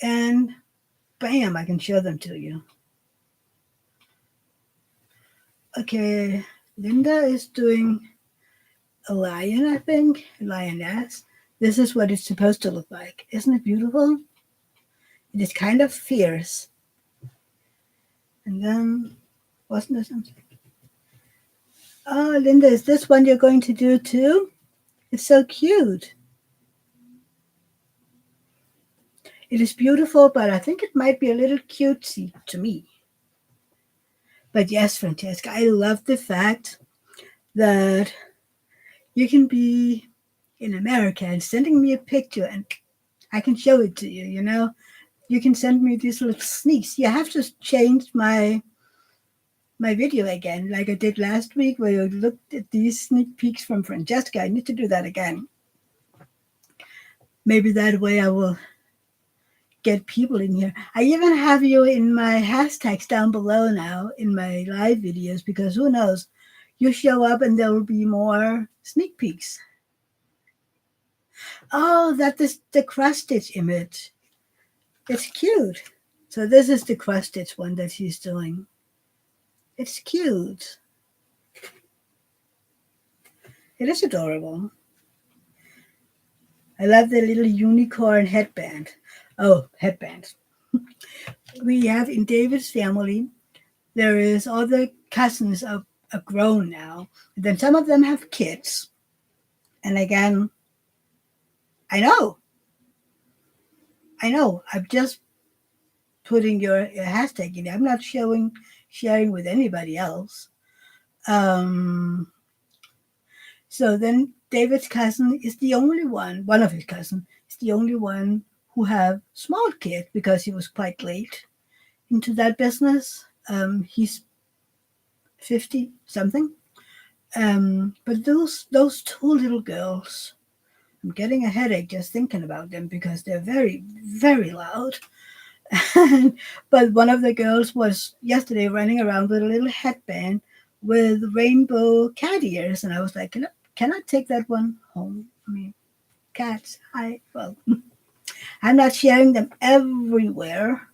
and bam, I can show them to you. Okay, Linda is doing a lion, I think, a lioness. This is what it's supposed to look like. Isn't it beautiful? It is kind of fierce. And then, wasn't there something? Oh, Linda, is this one you're going to do too? It's so cute. It is beautiful, but I think it might be a little cutesy to me. But yes, Francesca, I love the fact that you can be in America and sending me a picture and I can show it to you, You can send me these little sneaks. You have to change my video again, like I did last week, where you looked at these sneak peeks from Francesca. I need to do that again. Maybe that way I will get people in here. I even have you in my hashtags down below now in my live videos because who knows, you show up and there will be more sneak peeks. Oh, that is the cross stitch image. It's cute. So this is the cross stitch one that she's doing. It's cute. It is adorable. I love the little unicorn headband. Oh, headbands. We have in David's family, there is all the cousins are grown now. And then some of them have kids. And again, I know. I'm just putting your hashtag in. I'm not sharing with anybody else. So then David's cousin is the only one of his cousins is the only one who have small kids because he was quite late into that business. He's 50 something. But those two little girls, I'm getting a headache just thinking about them because they're very, very loud. But one of the girls was yesterday running around with a little headband with rainbow cat ears, and I was like, can I take that one home? I mean, cats. I'm not sharing them everywhere.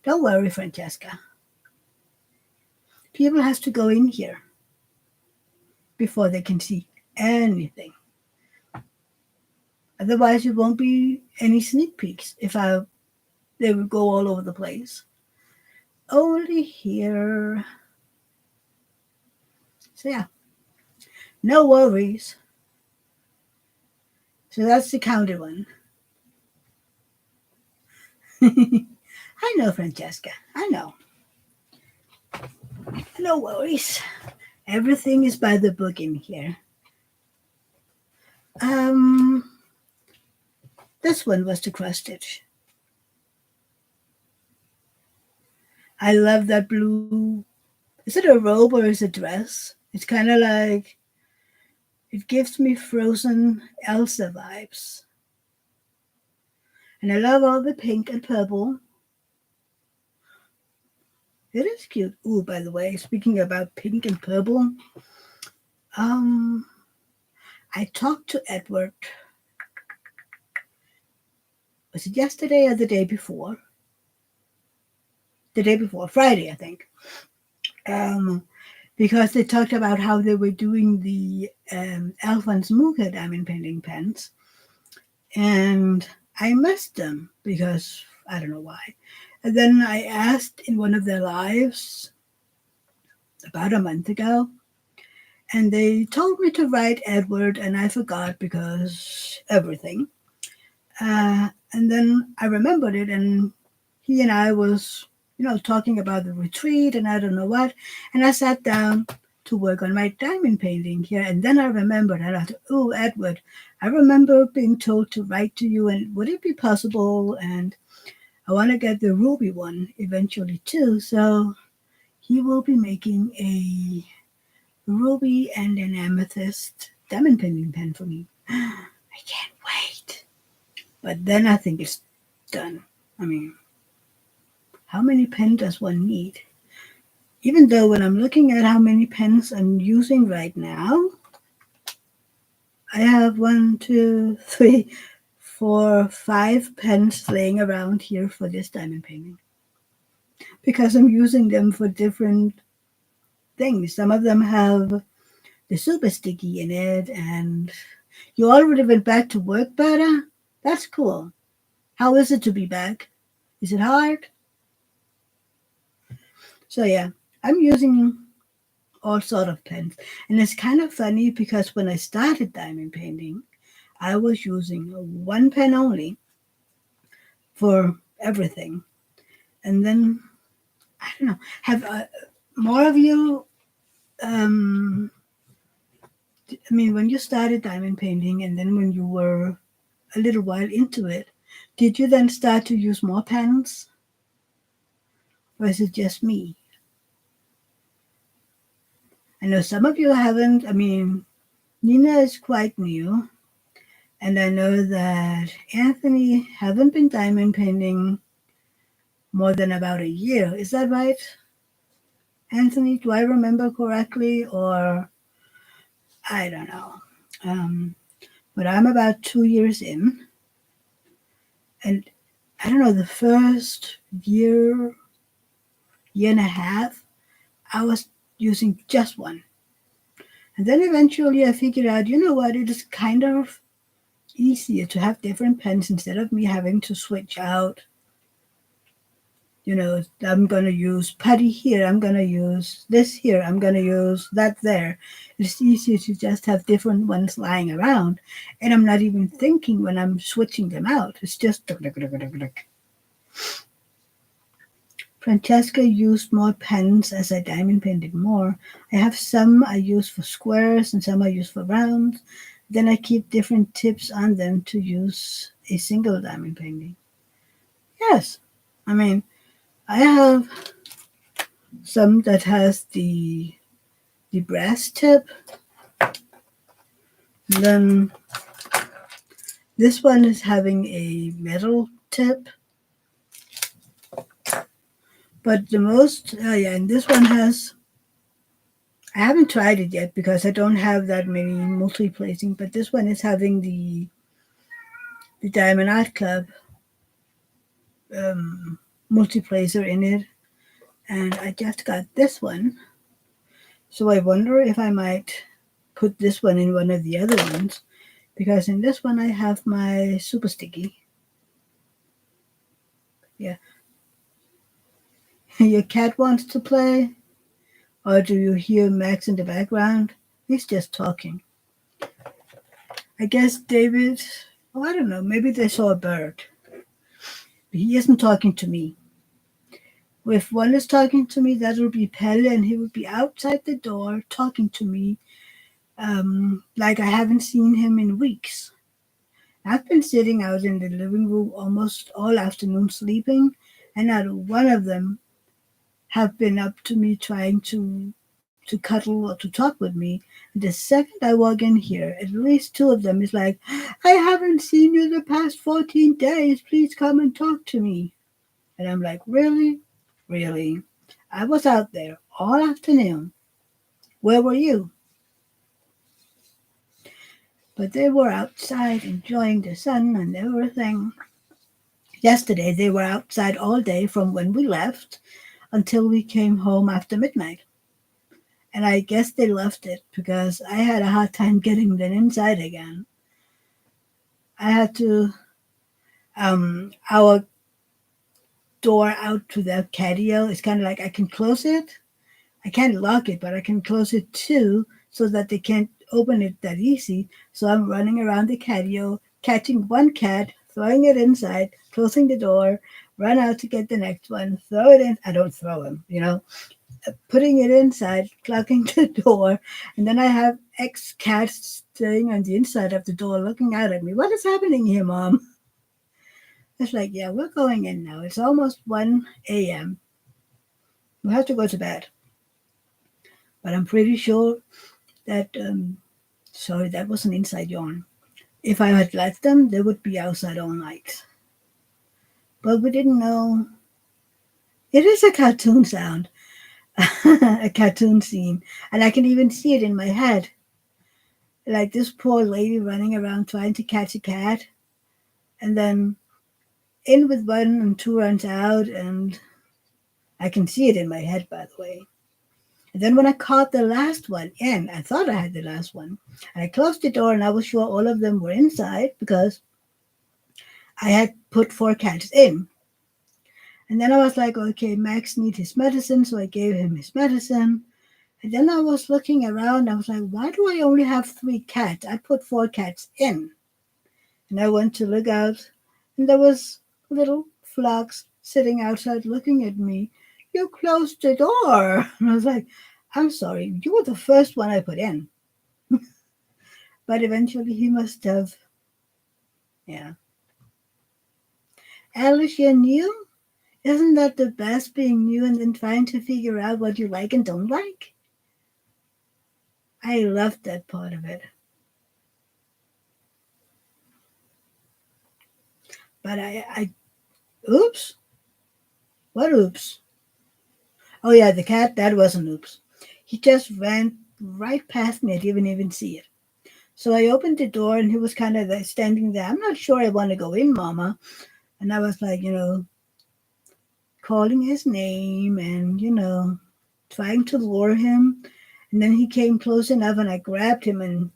Don't worry, Francesca. People have to go in here before they can see anything. Otherwise, it won't be any sneak peeks they would go all over the place. Only here. So yeah, no worries. So that's the counted one. I know, Francesca. I know. No worries. Everything is by the book in here. This one was the cross stitch. I love that blue. Is it a robe or is it a dress? It's kind of like, it gives me Frozen Elsa vibes. And I love all the pink and purple. It is cute. Ooh, by the way, speaking about pink and purple, I talked to Edward. Was it yesterday or the day before? the day before, Friday, I think. Um, because they talked about how they were doing the Alphonse Mucha diamond painting pens. And I missed them because I don't know why. And then I asked in one of their lives about a month ago, and they told me to write Edward, and I forgot because everything. And then I remembered it, and he and I was, talking about the retreat and I don't know what. And I sat down to work on my diamond painting here, and then I remembered, and I thought, oh, Edward, I remember being told to write to you, and would it be possible? And I want to get the ruby one eventually too. So he will be making a ruby and an amethyst diamond painting pen for me. I can't wait. But then I think it's done. I mean, how many pens does one need? Even though when I'm looking at how many pens I'm using right now, I have 5 pens laying around here for this diamond painting. Because I'm using them for different things. Some of them have the super sticky in it, and you already went back to work better? That's cool. How is it to be back? Is it hard? So yeah, I'm using all sort of pens. And it's kind of funny because when I started diamond painting, I was using one pen only for everything. And then, I don't know, have more of you, when you started diamond painting and then when you were a little while into it, did you then start to use more pens? Or is it just me? I know some of you haven't. Nina is quite new. And I know that Anthony haven't been diamond painting more than about a year. Is that right, Anthony? Do I remember correctly? Or I don't know. But I'm about 2 years in. And I don't know, the first year and a half, I was using just one. And then eventually I figured out, you know what, it is kind of easier to have different pens instead of me having to switch out. I'm going to use putty here, I'm going to use this here, I'm going to use that there. It's easier to just have different ones lying around. And I'm not even thinking when I'm switching them out. It's just. Francesca used more pens as I diamond painted more. I have some I use for squares and some I use for rounds. Then I keep different tips on them to use a single diamond painting. Yes. I have some that has the brass tip. Then this one is having a metal tip. But the most, and this one has, I haven't tried it yet because I don't have that many multi-placing, but this one is having the Diamond Art Club multi-placer in it. And I just got this one. So I wonder if I might put this one in one of the other ones, because in this one I have my super sticky. Yeah. Your cat wants to play? Or do you hear Max in the background? He's just talking. I guess David, I don't know, maybe they saw a bird. But he isn't talking to me. If one is talking to me, that will be Pelle, and he will be outside the door talking to me like I haven't seen him in weeks. I've been sitting out in the living room almost all afternoon sleeping, and not one of them have been up to me trying to cuddle or to talk with me. And the second I walk in here, at least 2 of them is like, I haven't seen you the past 14 days. Please come and talk to me. And I'm like, really? Really? I was out there all afternoon. Where were you? But they were outside enjoying the sun and everything. Yesterday, they were outside all day from when we left until we came home after midnight. And I guess they loved it because I had a hard time getting them inside again. I had to, our door out to the patio is kind of like I can close it. I can't lock it, but I can close it too so that they can't open it that easy. So I'm running around the patio, catching one cat, throwing it inside, closing the door, run out to get the next one, throw it in. I don't throw them, putting it inside, clocking the door, and then I have ex cats staying on the inside of the door looking out at me. What is happening here, Mom? It's like, yeah, we're going in now. It's almost 1 a.m. We have to go to bed. But I'm pretty sure that, sorry, that was an inside yawn. If I had let them, they would be outside all night. But we didn't know. It is a cartoon sound, a cartoon scene. And I can even see it in my head. Like this poor lady running around trying to catch a cat. And then in with one and two runs out. And I can see it in my head, by the way. And then when I caught the last one in, I thought I had the last one. And I closed the door and I was sure all of them were inside because I had put four cats in. And then I was like, okay, Max needs his medicine. So I gave him his medicine. And then I was looking around. I was like, why do I only have three cats? I put four cats in. And I went to look out. And there was little flocks sitting outside looking at me. You closed the door. And I was like, I'm sorry. You were the first one I put in. But eventually he must have, yeah. Alice, you're new? Isn't that the best, being new and then trying to figure out what you like and don't like? I loved that part of it. But oops. What oops? Oh yeah, the cat, that was an oops. He just ran right past me. I didn't even see it. So I opened the door and he was kind of standing there. I'm not sure I want to go in, Mama. And I was like, calling his name and, trying to lure him. And then he came close enough and I grabbed him and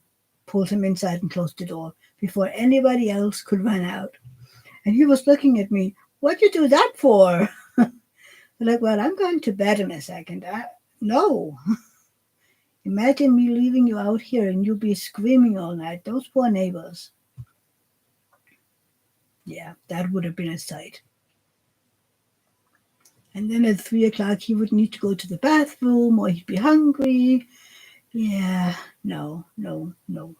pulled him inside and closed the door before anybody else could run out. And he was looking at me, what'd you do that for? Like, well, I'm going to bed in a second. No. Imagine me leaving you out here and you be screaming all night. Those poor neighbors. Yeah, that would have been a sight. And then at 3 o'clock, he would need to go to the bathroom or he'd be hungry. Yeah, no, no, no.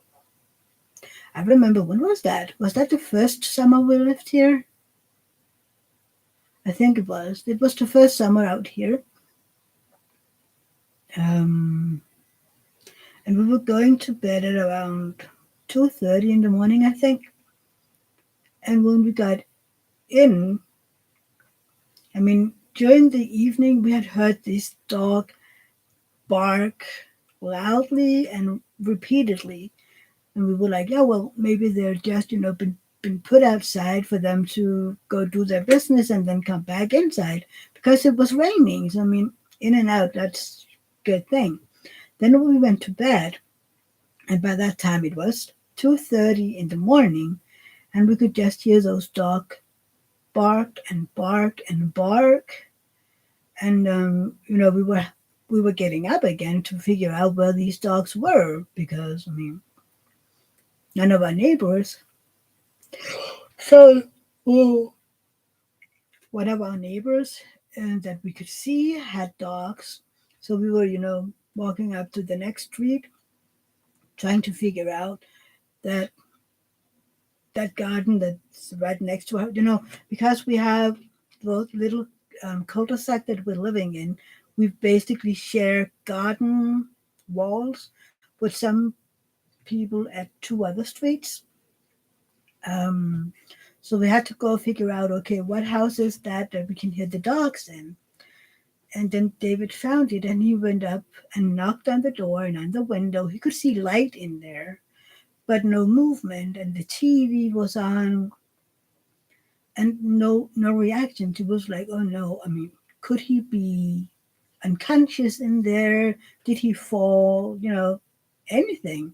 I remember, when was that? Was that the first summer we lived here? I think it was. It was the first summer out here. And we were going to bed at around 2:30 in the morning, I think. And when we got in, I mean, during the evening, we had heard this dog bark loudly and repeatedly. And we were like, yeah, well, maybe they're just, been put outside for them to go do their business and then come back inside because it was raining. So, I mean, in and out, that's a good thing. Then we went to bed. And by that time, it was 2:30 in the morning. And we could just hear those dogs bark and bark and bark. And, we were getting up again to figure out where these dogs were because, I mean, none of our neighbors. So, well, one of our neighbors that we could see had dogs. So we were, walking up to the next street, trying to figure out that garden that's right next to our, because we have those little cul-de-sac that we're living in. We basically share garden walls with some people at two other streets. Um, so we had to go figure out, okay, what house is that we can hear the dogs in? And then David found it and he went up and knocked on the door and on the window. He could see light in there, but no movement. And the TV was on. and no reaction. She was like, oh no, I mean, could he be unconscious in there? Did he fall? Anything.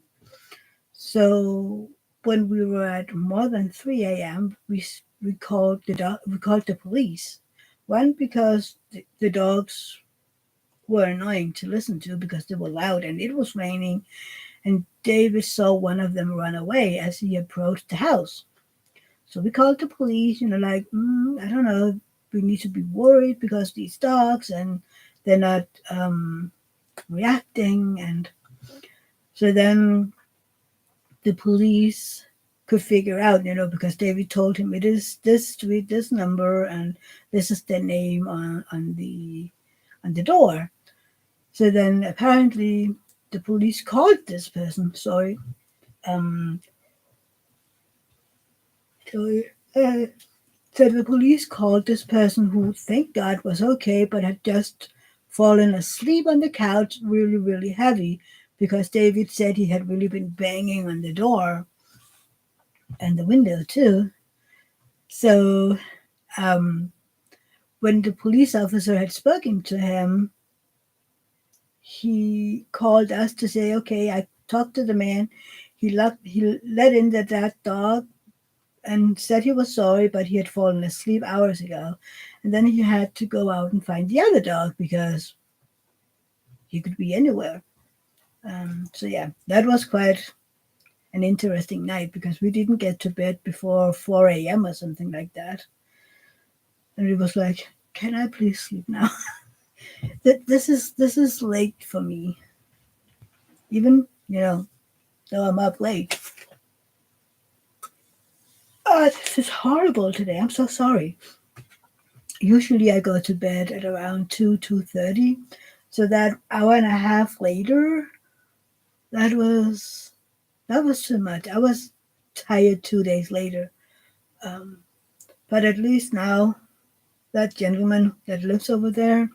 So when we were at more than 3 a.m., we called we called the police. One, because the dogs were annoying to listen to because they were loud and it was raining, and David saw one of them run away as he approached the house. So we called the police, like, I don't know, we need to be worried because these dogs, and they're not reacting. And so then the police could figure out, because David told him it is this street, this number, and this is the name on the door. So then apparently the police called this person. Sorry. Um, so, uh, so the police called this person who, thank God, was okay, but had just fallen asleep on the couch really, really heavy because David said he had really been banging on the door and the window too. So um, when the police officer had spoken to him, he called us to say, okay, I talked to the man. He let in that dog and said he was sorry, but he had fallen asleep hours ago. And then he had to go out and find the other dog because he could be anywhere. So yeah, that was quite an interesting night because we didn't get to bed before 4 a.m. or something like that. And it was like, can I please sleep now? This is late for me. Even, though I'm up late. Oh, this is horrible today. I'm so sorry. Usually I go to bed at around 2:30. So that hour and a half later, that was that was too much. I was tired 2 days later. Um, but at least now that gentleman that lives over there,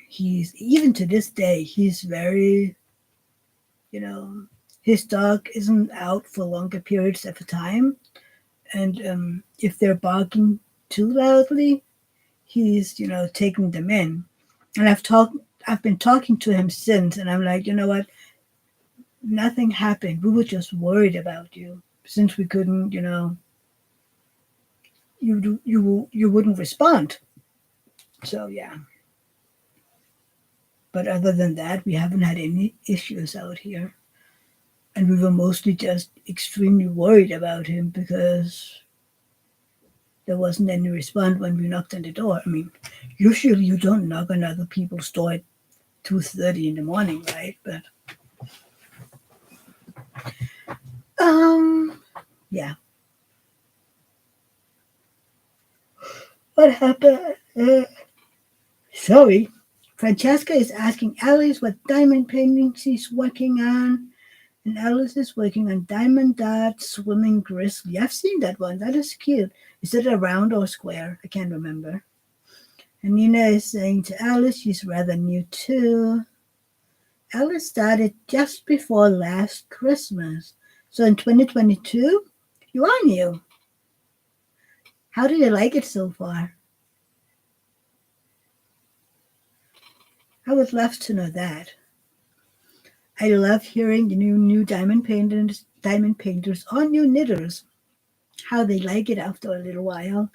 he's even to this day, he's very, you know, his dog isn't out for longer periods of time. And if they're barking too loudly, he's, taking them in. And I've been talking to him since, and I'm like, you know what? Nothing happened. We were just worried about you since we couldn't, you wouldn't respond. So yeah. But other than that, we haven't had any issues out here, and we were mostly just extremely worried about him because there wasn't any response when we knocked on the door. I mean, usually you don't knock on other people's door at 2:30 in the morning, right? But um, yeah. What happened? Sorry. Francesca is asking Alice what diamond painting she's working on, and Alice is working on Diamond Dot Swimming Grizzly. I've seen that one. That is cute. Is it a round or square? I can't remember. And Nina is saying to Alice she's rather new too. Alice started just before last Christmas. So in 2022, you are new. How do you like it so far? I would love to know that. I love hearing the new diamond painters or new knitters how they like it after a little while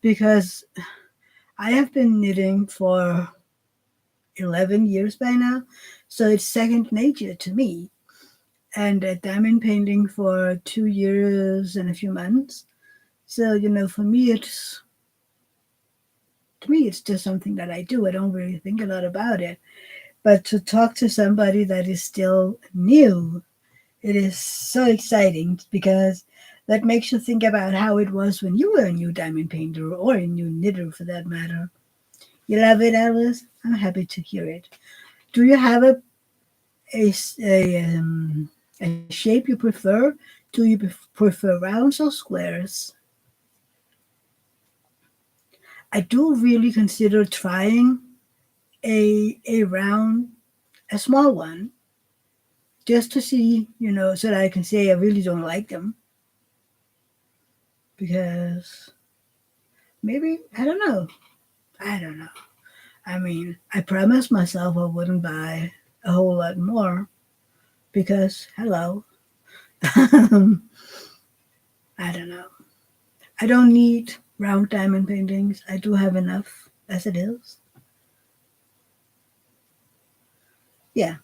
because I have been knitting for 11 years by now, so it's second nature to me. And diamond painting for 2 years and a few months. So for me, it's just something that I do. I don't really think a lot about it. But to talk to somebody that is still new, it is so exciting because that makes you think about how it was when you were a new diamond painter or a new knitter for that matter. You love it, Alice? I'm happy to hear it. Do you have a, a shape you prefer? Do you prefer rounds or squares? I do really consider trying a round, a small one, just to see, so that I can say I really don't like them because maybe, I don't know. I don't know. I mean, I promised myself I wouldn't buy a whole lot more because, hello, I don't know. I don't need round diamond paintings. I do have enough as it is. Yeah.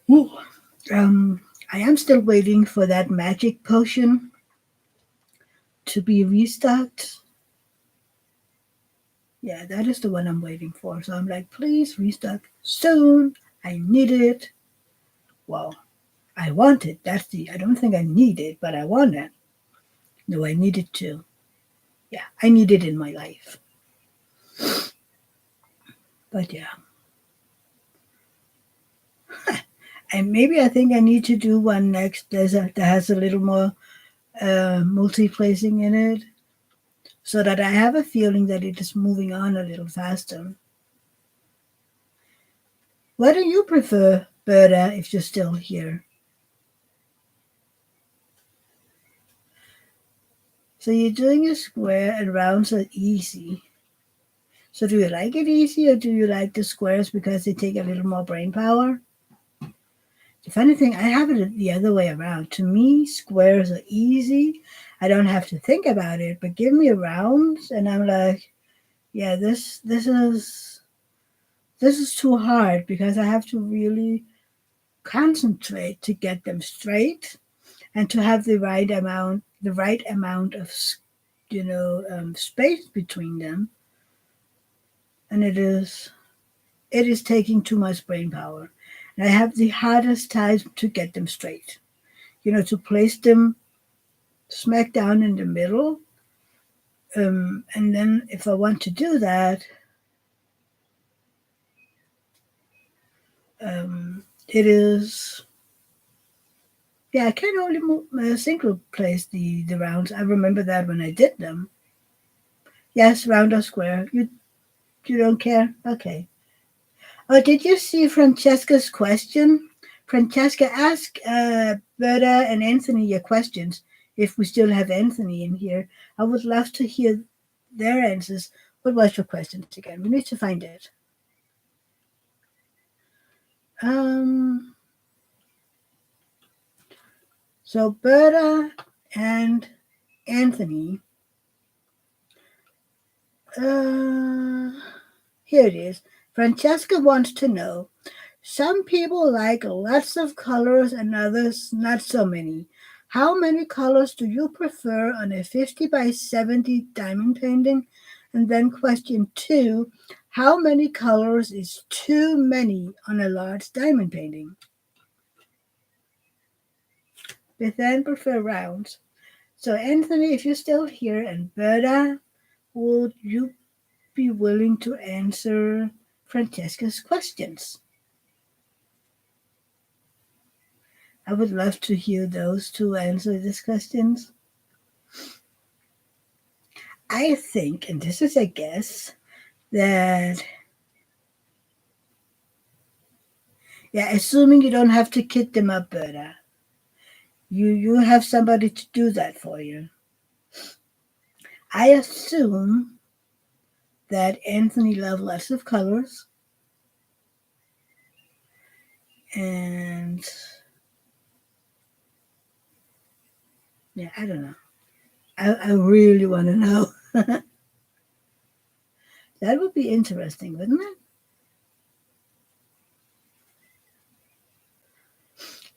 Ooh. Um, I am still waiting for that magic potion to be restocked. Yeah, that is the one I'm waiting for. So I'm like, please restock soon. I need it. Well, I want it. I don't think I need it, but I want it. No, I need it too. Yeah, I need it in my life. But yeah. And maybe I think I need to do one next that has a little more multi-placing in it so that I have a feeling that it is moving on a little faster. What do you prefer, Berta, if you're still here? So you're doing a square and rounds are easy. So do you like it easy or do you like the squares because they take a little more brain power? The funny thing, I have it the other way around. To me, squares are easy. I don't have to think about it, but give me rounds and I'm like, yeah, this is too hard because I have to really concentrate to get them straight and to have the right amount of space between them, and it is taking too much brain power, and I have the hardest time to get them straight. To place them smack down in the middle, and then if I want to do that, it is. Yeah, I can only single place the rounds. I remember that when I did them. Yes, round or square. You don't care? Okay. Oh, did you see Francesca's question? Francesca, ask Berta and Anthony your questions. If we still have Anthony in here, I would love to hear their answers. What was your questions again? We need to find it. Um. So Berta and Anthony. Uh. Here it is. Francesca wants to know. Some people like lots of colors and others not so many. How many colors do you prefer on a 50 by 70 diamond painting? And then question two, how many colors is too many on a large diamond painting? They then prefer rounds. So Anthony, if you're still here, and Berta, would you be willing to answer Francesca's questions? I would love to hear those two answer these questions. I think, and this is a guess, that, yeah, assuming you don't have to kit them up, Berta, you have somebody to do that for you. I assume that Anthony loves lots of colors, and yeah, I don't know. I really want to know. That would be interesting, wouldn't it?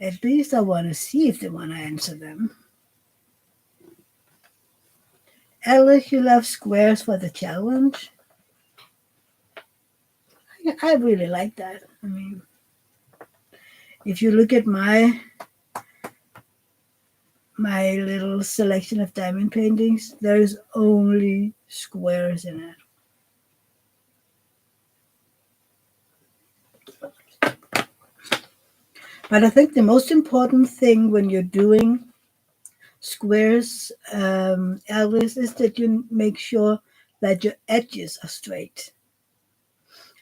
At least I want to see if they want to answer them. Alice, you love squares for the challenge. I really like that. I mean, if you look at my little selection of diamond paintings, there's only squares in it. But I think the most important thing when you're doing squares, Alice, is that you make sure that your edges are straight.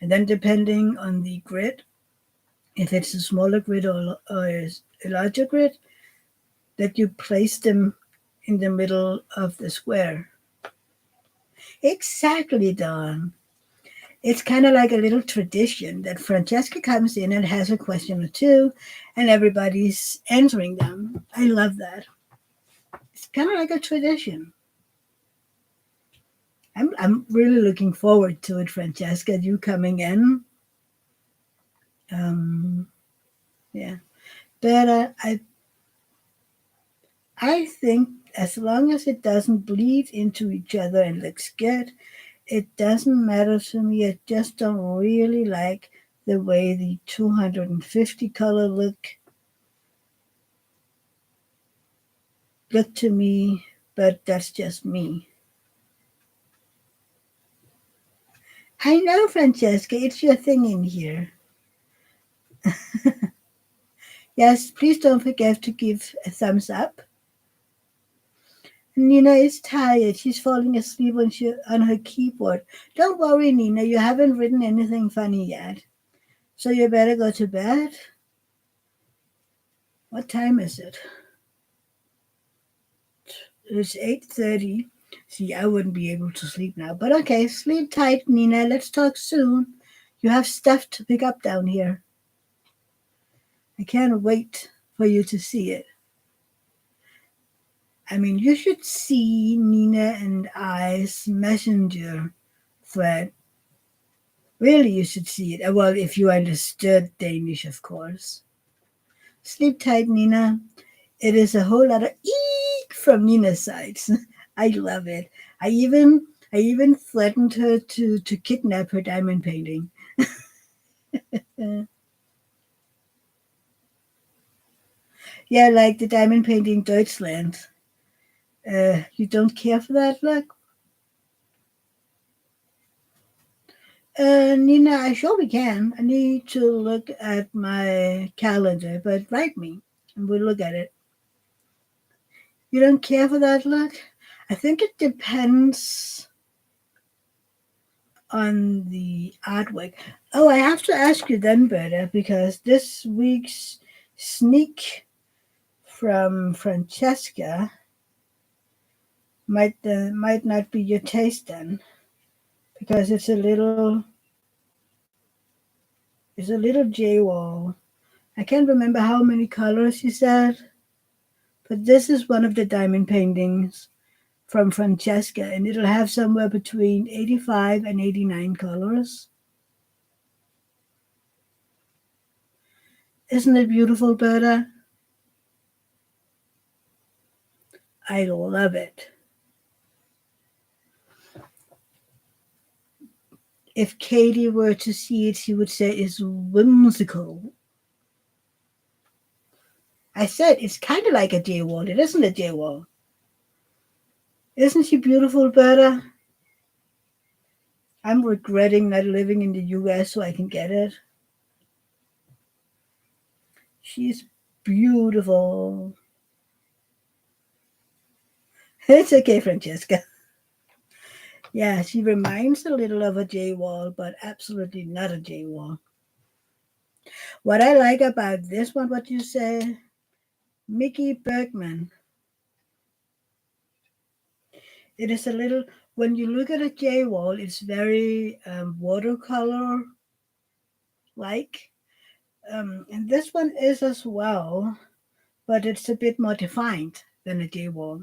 And then depending on the grid, if it's a smaller grid or a larger grid, that you place them in the middle of the square. Exactly, Don. It's kind of like a little tradition that Francesca comes in and has a question or two, and everybody's answering them. I love that. It's kind of like a tradition. I'm really looking forward to it, Francesca. You coming in. Um, yeah, but I think as long as it doesn't bleed into each other and looks good, it doesn't matter to me. I just don't really like the way the 250 color look to me, but that's just me. I know, Francesca, it's your thing in here. Yes, please don't forget to give a thumbs up. Nina is tired. She's falling asleep on her keyboard. Don't worry, Nina, you haven't written anything funny yet. So you better go to bed. What time is it? It's 8:30. See, I wouldn't be able to sleep now. But okay, sleep tight, Nina. Let's talk soon. You have stuff to pick up down here. I can't wait for you to see it. I mean, you should see Nina and I's messenger thread. Really, you should see it. Well, if you understood Danish, of course. Sleep tight, Nina. It is a whole lot of eek from Nina's side. I love it. I even threatened her to kidnap her diamond painting. Uh, yeah, like the diamond painting Deutschland. You don't care for that, look? Nina, I sure we can. I need to look at my calendar, but write me and we'll look at it. You don't care for that, look? I think it depends on the artwork. Oh, I have to ask you then, Berta, because this week's sneak from Francesca might not be your taste then, because it's a little J wall. I can't remember how many colors she said, but this is one of the diamond paintings from Francesca, and it'll have somewhere between 85 and 89 colors. Isn't it beautiful, Berta? I love it. If Katie were to see it, she would say it's whimsical. I said it's kind of like a J wall. It isn't a J wall. Isn't she beautiful, Berta? I'm regretting not living in the US so I can get it. She's beautiful. It's okay, Francesca. Yeah, she reminds a little of a J wall, but absolutely not a J wall. What I like about this one, what you say, Mickey Bergman, it is a little, when you look at a J wall, it's very watercolor like. And this one is as well, but it's a bit more defined than a J wall.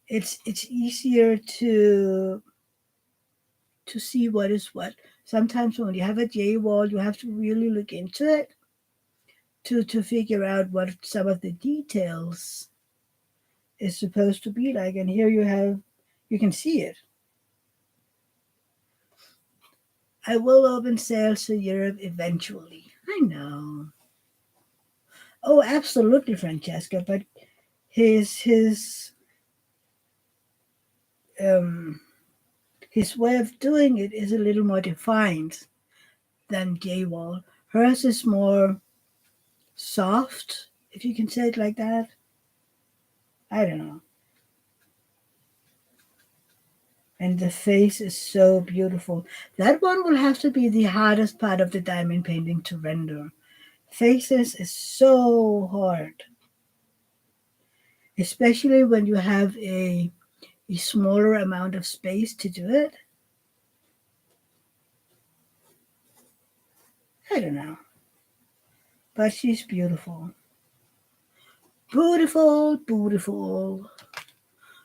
It's easier to see what is what. Sometimes when you have a J wall, you have to really look into it to figure out what some of the details is supposed to be like. And here you can see it. I will open sales to Europe eventually. I know. Oh, absolutely, Francesca. But his um his way of doing it is a little more defined than J wall. Hers is more soft, if you can say it like that. I don't know. And the face is so beautiful. That one will have to be the hardest part of the diamond painting to render. Faces is so hard. especially when you have a smaller amount of space to do it. I don't know, but she's beautiful. Beautiful, beautiful.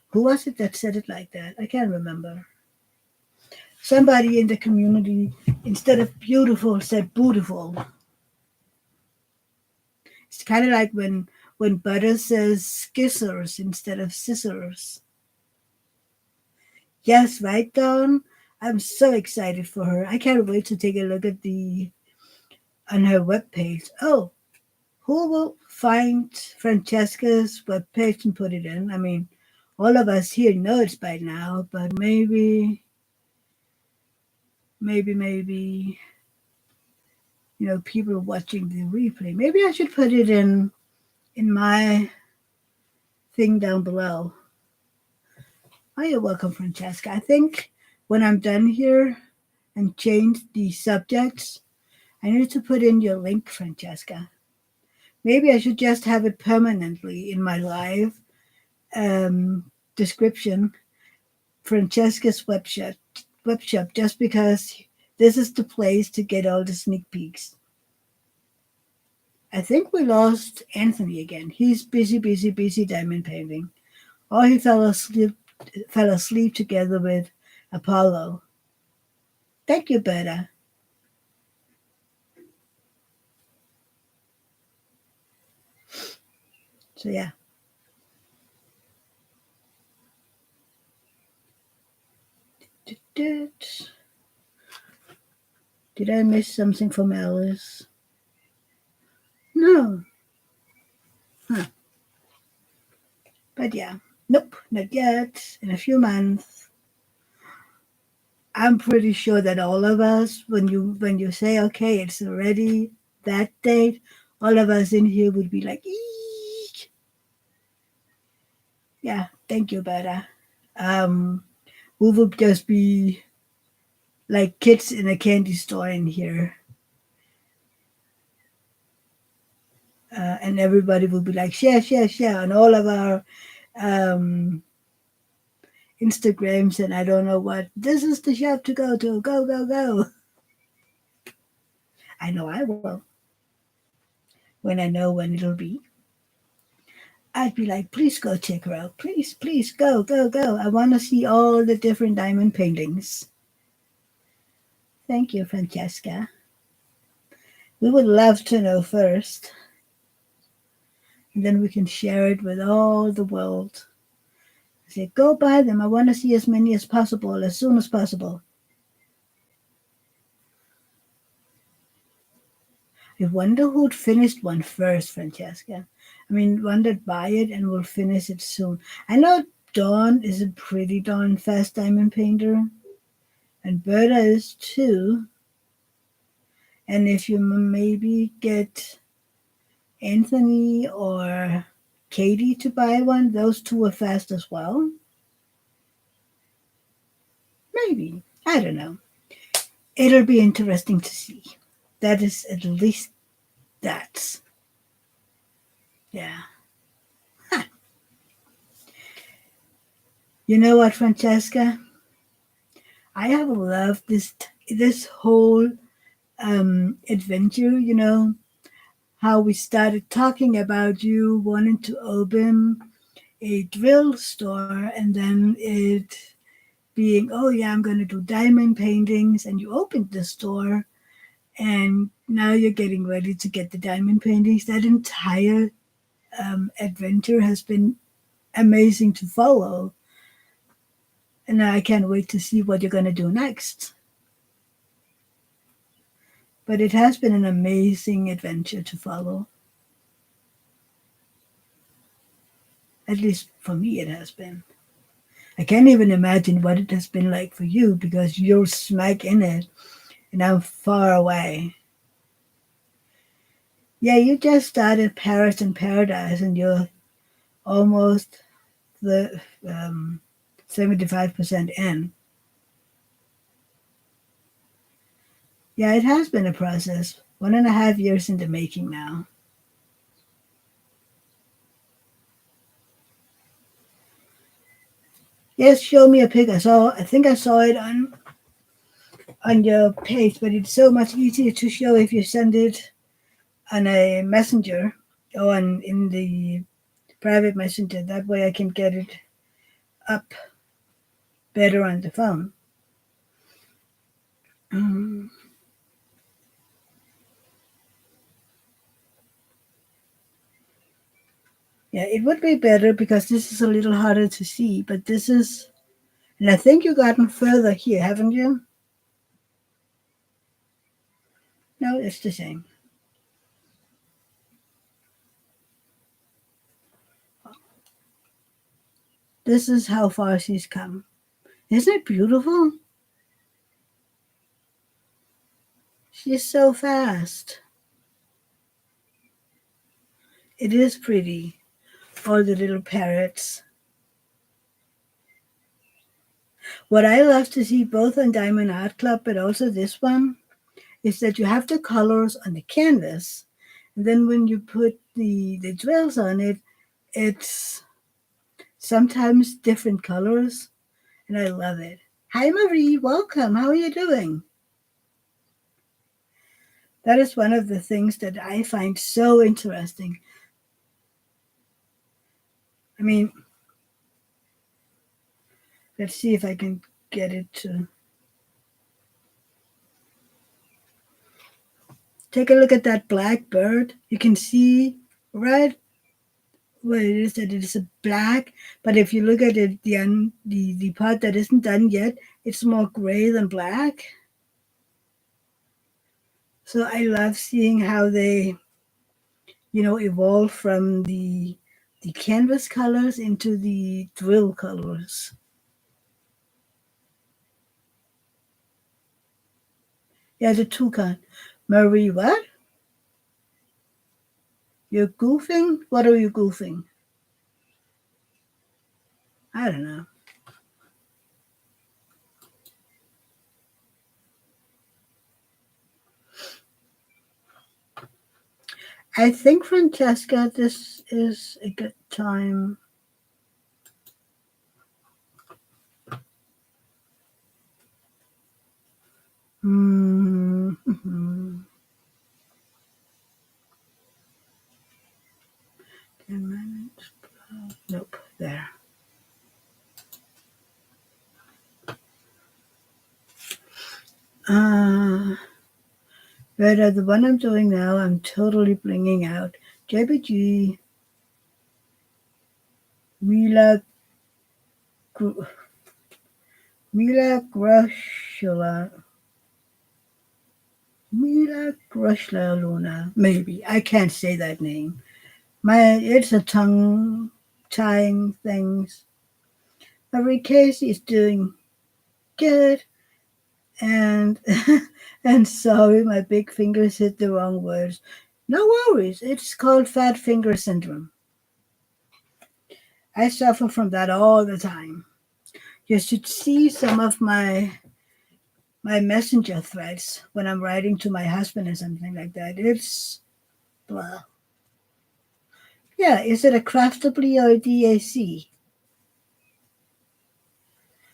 Who was it that said it like that? I can't remember. Somebody in the community, instead of beautiful, said beautiful. It's kind of like when Butter says scissors instead of scissors. Yes, right, Dawn? I'm so excited for her. I can't wait to take a look at the on her webpage. Oh, who will find Francesca's webpage and put it in? I mean, all of us here know it by now, but maybe, people watching the replay. Maybe I should put it in my thing down below. Oh, you're welcome, Francesca. I think when I'm done here and change the subjects, I need to put in your link, Francesca. Maybe I should just have it permanently in my live description, Francesca's web shop, just because this is the place to get all the sneak peeks. I think we lost Anthony again. He's busy, busy, busy diamond painting. Or he fell asleep together with Apollo. Thank you, Berta. So yeah. Did I miss something from Alice? No. Huh. But yeah. Nope, not yet. In a few months. I'm pretty sure that all of us, when you say, okay, it's already that date, all of us in here would be like, eek. Yeah, thank you, Berta. Um, we would just be like kids in a candy store in here. And everybody would be like, share, share, share on all of our um, Instagrams and I don't know what. This is the shop to go to. Go, go, go. I know I will when I know when it'll be. I'd be like, please go check her out. Please, please go, go, go. I want to see all the different diamond paintings. Thank you, Francesca. We would love to know first. And then we can share it with all the world. I say, go buy them. I want to see as many as possible, as soon as possible. I wonder who'd finished one first, Francesca. I mean, one that buy it and will finish it soon. I know Dawn is a pretty darn fast diamond painter, and Berta is too. And if you maybe get Anthony or Katie to buy one, those two are fast as well. Maybe. I don't know. It'll be interesting to see. That is at least that. Yeah. Huh. You know what, Francesca? I have loved this whole adventure. How we started talking about you wanting to open a drill store, and then it being, oh yeah, I'm going to do diamond paintings, and you opened the store, and now you're getting ready to get the diamond paintings. That entire adventure has been amazing to follow, and I can't wait to see what you're going to do next. But it has been an amazing adventure to follow. At least for me, it has been. I can't even imagine what it has been like for you because you're smack in it and I'm far away. Yeah, you just started Paris in Paradise and you're almost the 75% in. Yeah, it has been a process. 1.5 years in the making now. Yes, show me a pic. I think I saw it on your page, but it's so much easier to show if you send it on a messenger or in the private messenger. That way I can get it up better on the phone. Um, yeah, it would be better because this is a little harder to see, but this is, and I think you've gotten further here, haven't you? No, it's the same. This is how far she's come. Isn't it beautiful? She's so fast. It is pretty. All the little parrots. What I love to see both on Diamond Art Club, but also this one, is that you have the colors on the canvas. And then when you put the drills on it, it's sometimes different colors. And I love it. Hi, Marie. Welcome. How are you doing? That is one of the things that I find so interesting. I mean, let's see if I can get it to take a look at that black bird. You can see right where it is that it is a black, but if you look at it, the part that isn't done yet, it's more gray than black. So I love seeing how they, evolve from the canvas colors into the drill colors. Yeah, the toucan. Marie, what? You're goofing? What are you goofing? I don't know. I think, Francesca, this is a good time. Mm-hmm. 10 minutes. Nope, there. But the one I'm doing now, I'm totally blinging out. JPG Mila Mila Grushla Mila Grushla Luna. Maybe I can't say that name. It's a tongue tying things. Marie Casey is doing good, and and sorry, my big fingers hit the wrong words. No worries. It's called fat finger syndrome. I suffer from that all the time. You should see some of my messenger threads when I'm writing to my husband or something like that. It's blah. Yeah, is it a craftably or a DAC?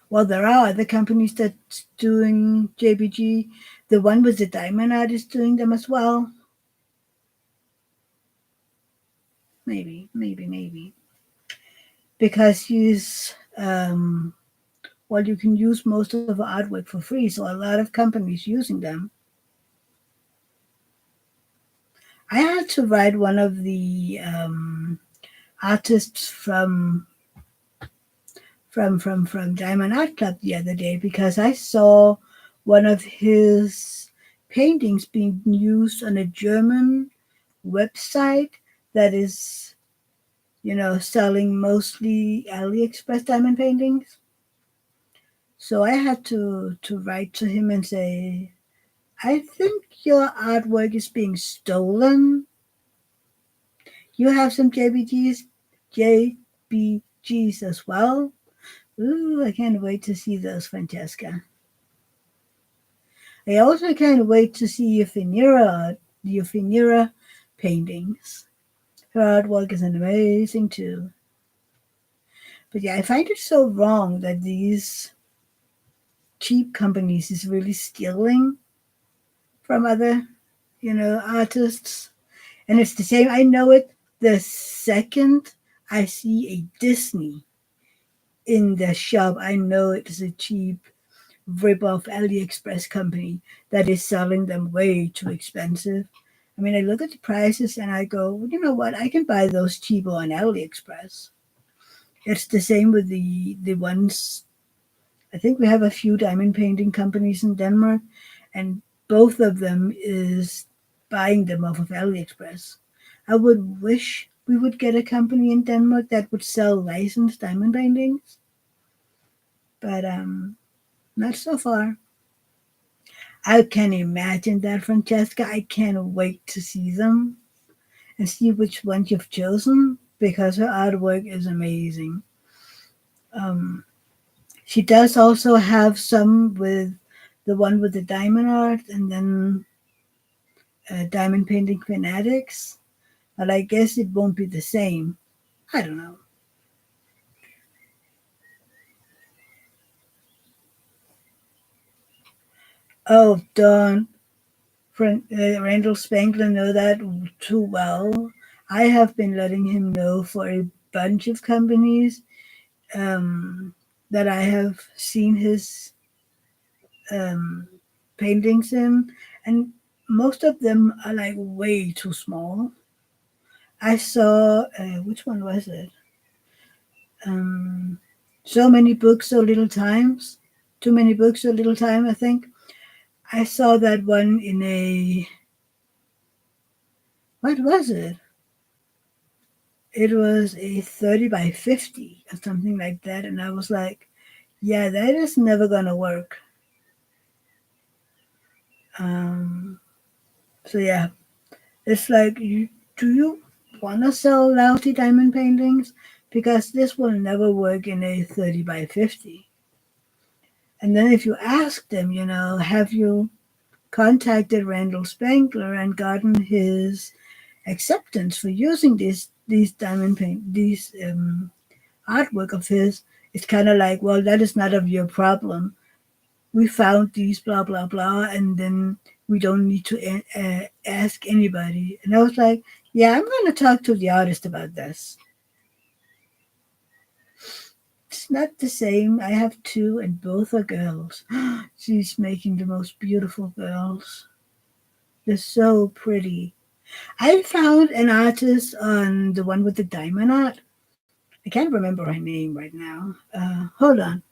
Well, there are other companies that's doing JPG. The one with the diamond art is doing them as well. Maybe. Because you can use most of the artwork for free, so a lot of companies using them. I had to write one of the artists from Diamond Art Club the other day because I saw one of his paintings being used on a German website that is, selling mostly AliExpress diamond paintings. So I had to write to him and say, I think your artwork is being stolen. You have some JPGs as well. Ooh, I can't wait to see those, Francesca. I also can't wait to see your Finira paintings. Her artwork is amazing too. But yeah, I find it so wrong that these cheap companies is really stealing from other, artists. And it's the same. I know it the second I see a Disney in the shop. I know it's a cheap rip-off AliExpress company that is selling them way too expensive. I mean, I look at the prices and I go, well, you know what? I can buy those cheaper on AliExpress. It's the same with the ones. I think we have a few diamond painting companies in Denmark, and both of them is buying them off of AliExpress. I would wish we would get a company in Denmark that would sell licensed diamond paintings, but not so far. I can imagine that, Francesca. I can't wait to see them and see which ones you've chosen because her artwork is amazing. Um, she does also have some with the one with the diamond art and then diamond painting fanatics, but I guess it won't be the same. I don't know. Oh, Don, Randall Spangler know that too well. I have been letting him know for a bunch of companies that I have seen his um, paintings in, and most of them are like way too small. I saw which one was it? Um, so many books, so little times. Too many books, so little time. I think I saw that one in a what was it? It was a 30 by 50 or something like that, and I was like, yeah, that is never gonna work. Um, so yeah, it's like, do you want to sell lousy diamond paintings? Because this will never work in a 30 by 50. And then if you ask them, have you contacted Randall Spangler and gotten his acceptance for using these diamond paint, these artwork of his, it's kind of like, well, that is not of your problem. We found these blah blah blah, and then we don't need to ask anybody. And I was like, yeah, I'm going to talk to the artist about this. It's not the same. I have two, and both are girls. She's making the most beautiful girls. They're so pretty. I found an artist on the one with the diamond art. I can't remember her name right now. Hold on.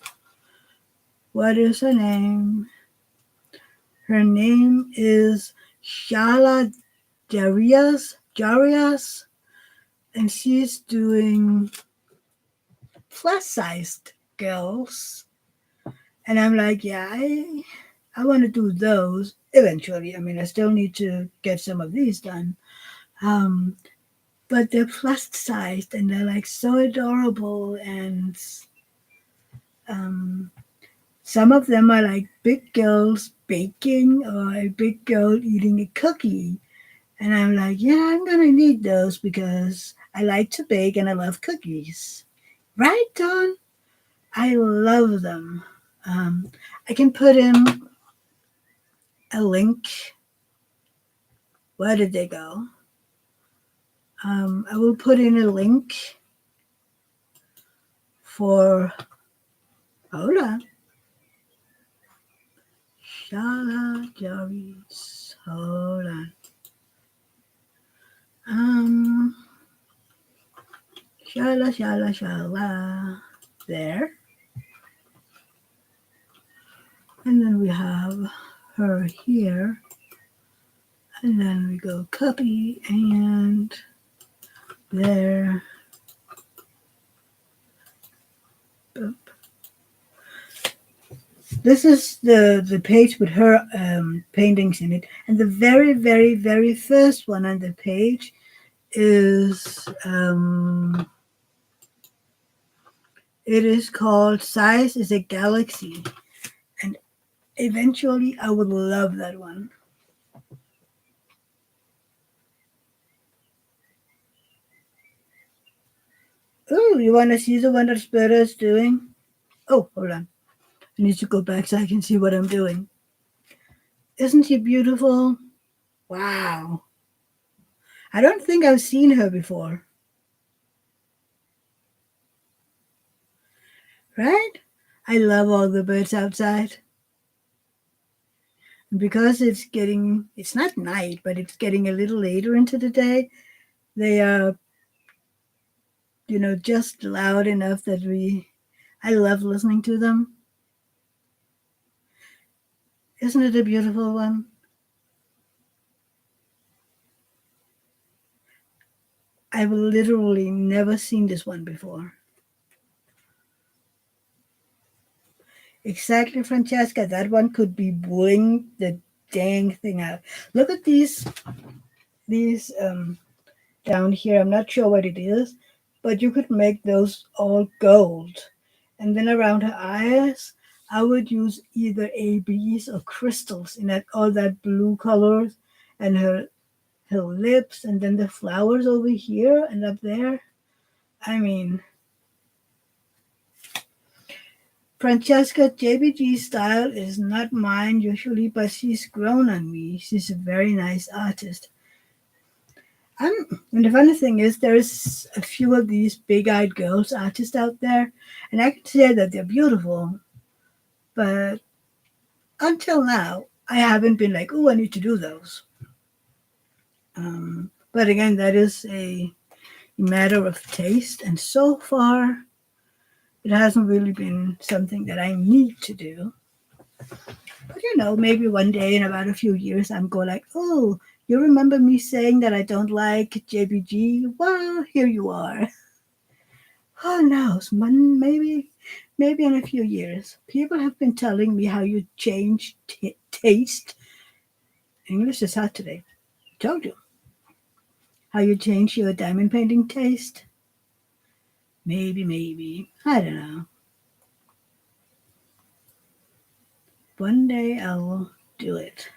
What is her name? Her name is Shala Jarias, and she's doing plus sized girls. And I'm like, yeah, I want to do those eventually. I mean, I still need to get some of these done. Um, but they're plus sized and they're like so adorable. And um, some of them are like big girls baking or a big girl eating a cookie. And I'm like, yeah, I'm going to need those because I like to bake and I love cookies. Right, Dawn? I love them. I can put in a link. Where did they go? I will put in a link for, hold on, Shala Jarvis. Hold on. Um, Shala. There. And then we have her here. And then we go copy and there. Boop. This is the page with her paintings in it. And the very, very, very first one on the page is it is called Size is a Galaxy. And eventually I would love that one. Oh, you want to see the one that Sperta is doing? Oh, hold on. I need to go back so I can see what I'm doing. Isn't she beautiful? Wow. I don't think I've seen her before. Right? I love all the birds outside. And because it's not night, but it's getting a little later into the day, they are, just loud enough that I love listening to them. Isn't it a beautiful one? I've literally never seen this one before. Exactly, Francesca. That one could be blowing the dang thing out. Look at these down here. I'm not sure what it is, but you could make those all gold. And then around her eyes, I would use either ABs or crystals in that all that blue colors, and her lips, and then the flowers over here and up there. I mean, Francesca JBG style is not mine usually, but she's grown on me. She's a very nice artist. And the funny thing is, there's a few of these big-eyed girls artists out there, and I can say that they're beautiful. But until now, I haven't been like, oh, I need to do those. But again, that is a matter of taste, and so far, it hasn't really been something that I need to do. But maybe one day in about a few years, I'm going like, oh, you remember me saying that I don't like JBG? Well, here you are. Who knows? Maybe in a few years. People have been telling me how you change taste. English is hard today. Told you. How you change your diamond painting taste. Maybe. I don't know. One day I'll do it.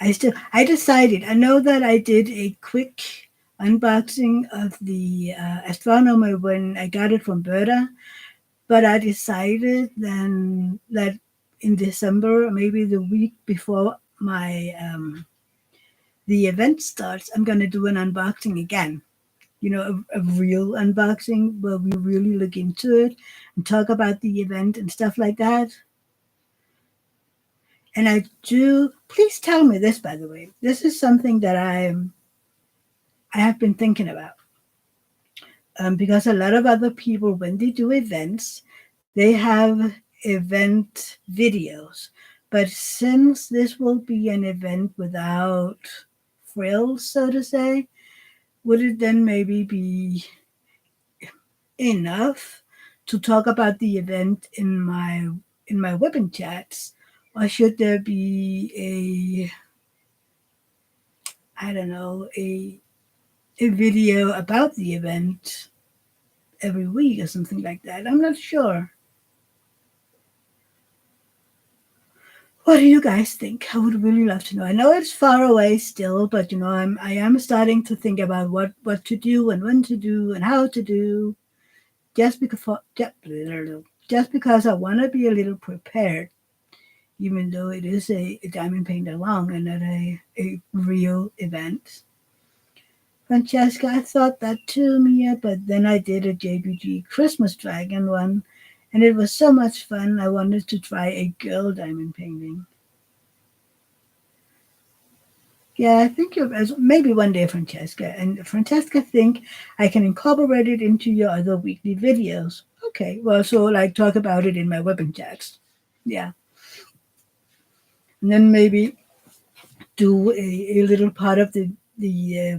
I decided. I know that I did a quick unboxing of the astronomer when I got it from Berta, but I decided then that in December, maybe the week before my the event starts, I'm gonna do an unboxing again. A real unboxing where we really look into it and talk about the event and stuff like that. And I do. Please tell me this, by the way. This is something that I have been thinking about, because a lot of other people, when they do events, they have event videos. But since this will be an event without frills, so to say, would it then maybe be enough to talk about the event in my weapon chats, or should there be I don't know, a video about the event every week or something like that? I'm not sure. What do you guys think? I would really love to know. I know it's far away still, but I am starting to think about what to do and when to do and how to do, just because I want to be a little prepared, even though it is a diamond paint along and not a real event. Francesca, I thought that too, Mia, but then I did a JPG Christmas Dragon one, and it was so much fun. I wanted to try a girl diamond painting. Yeah, I think maybe one day, Francesca. And Francesca, think I can incorporate it into your other weekly videos. Okay, well, so like talk about it in my weapon chats. Yeah, and then maybe do a little part of the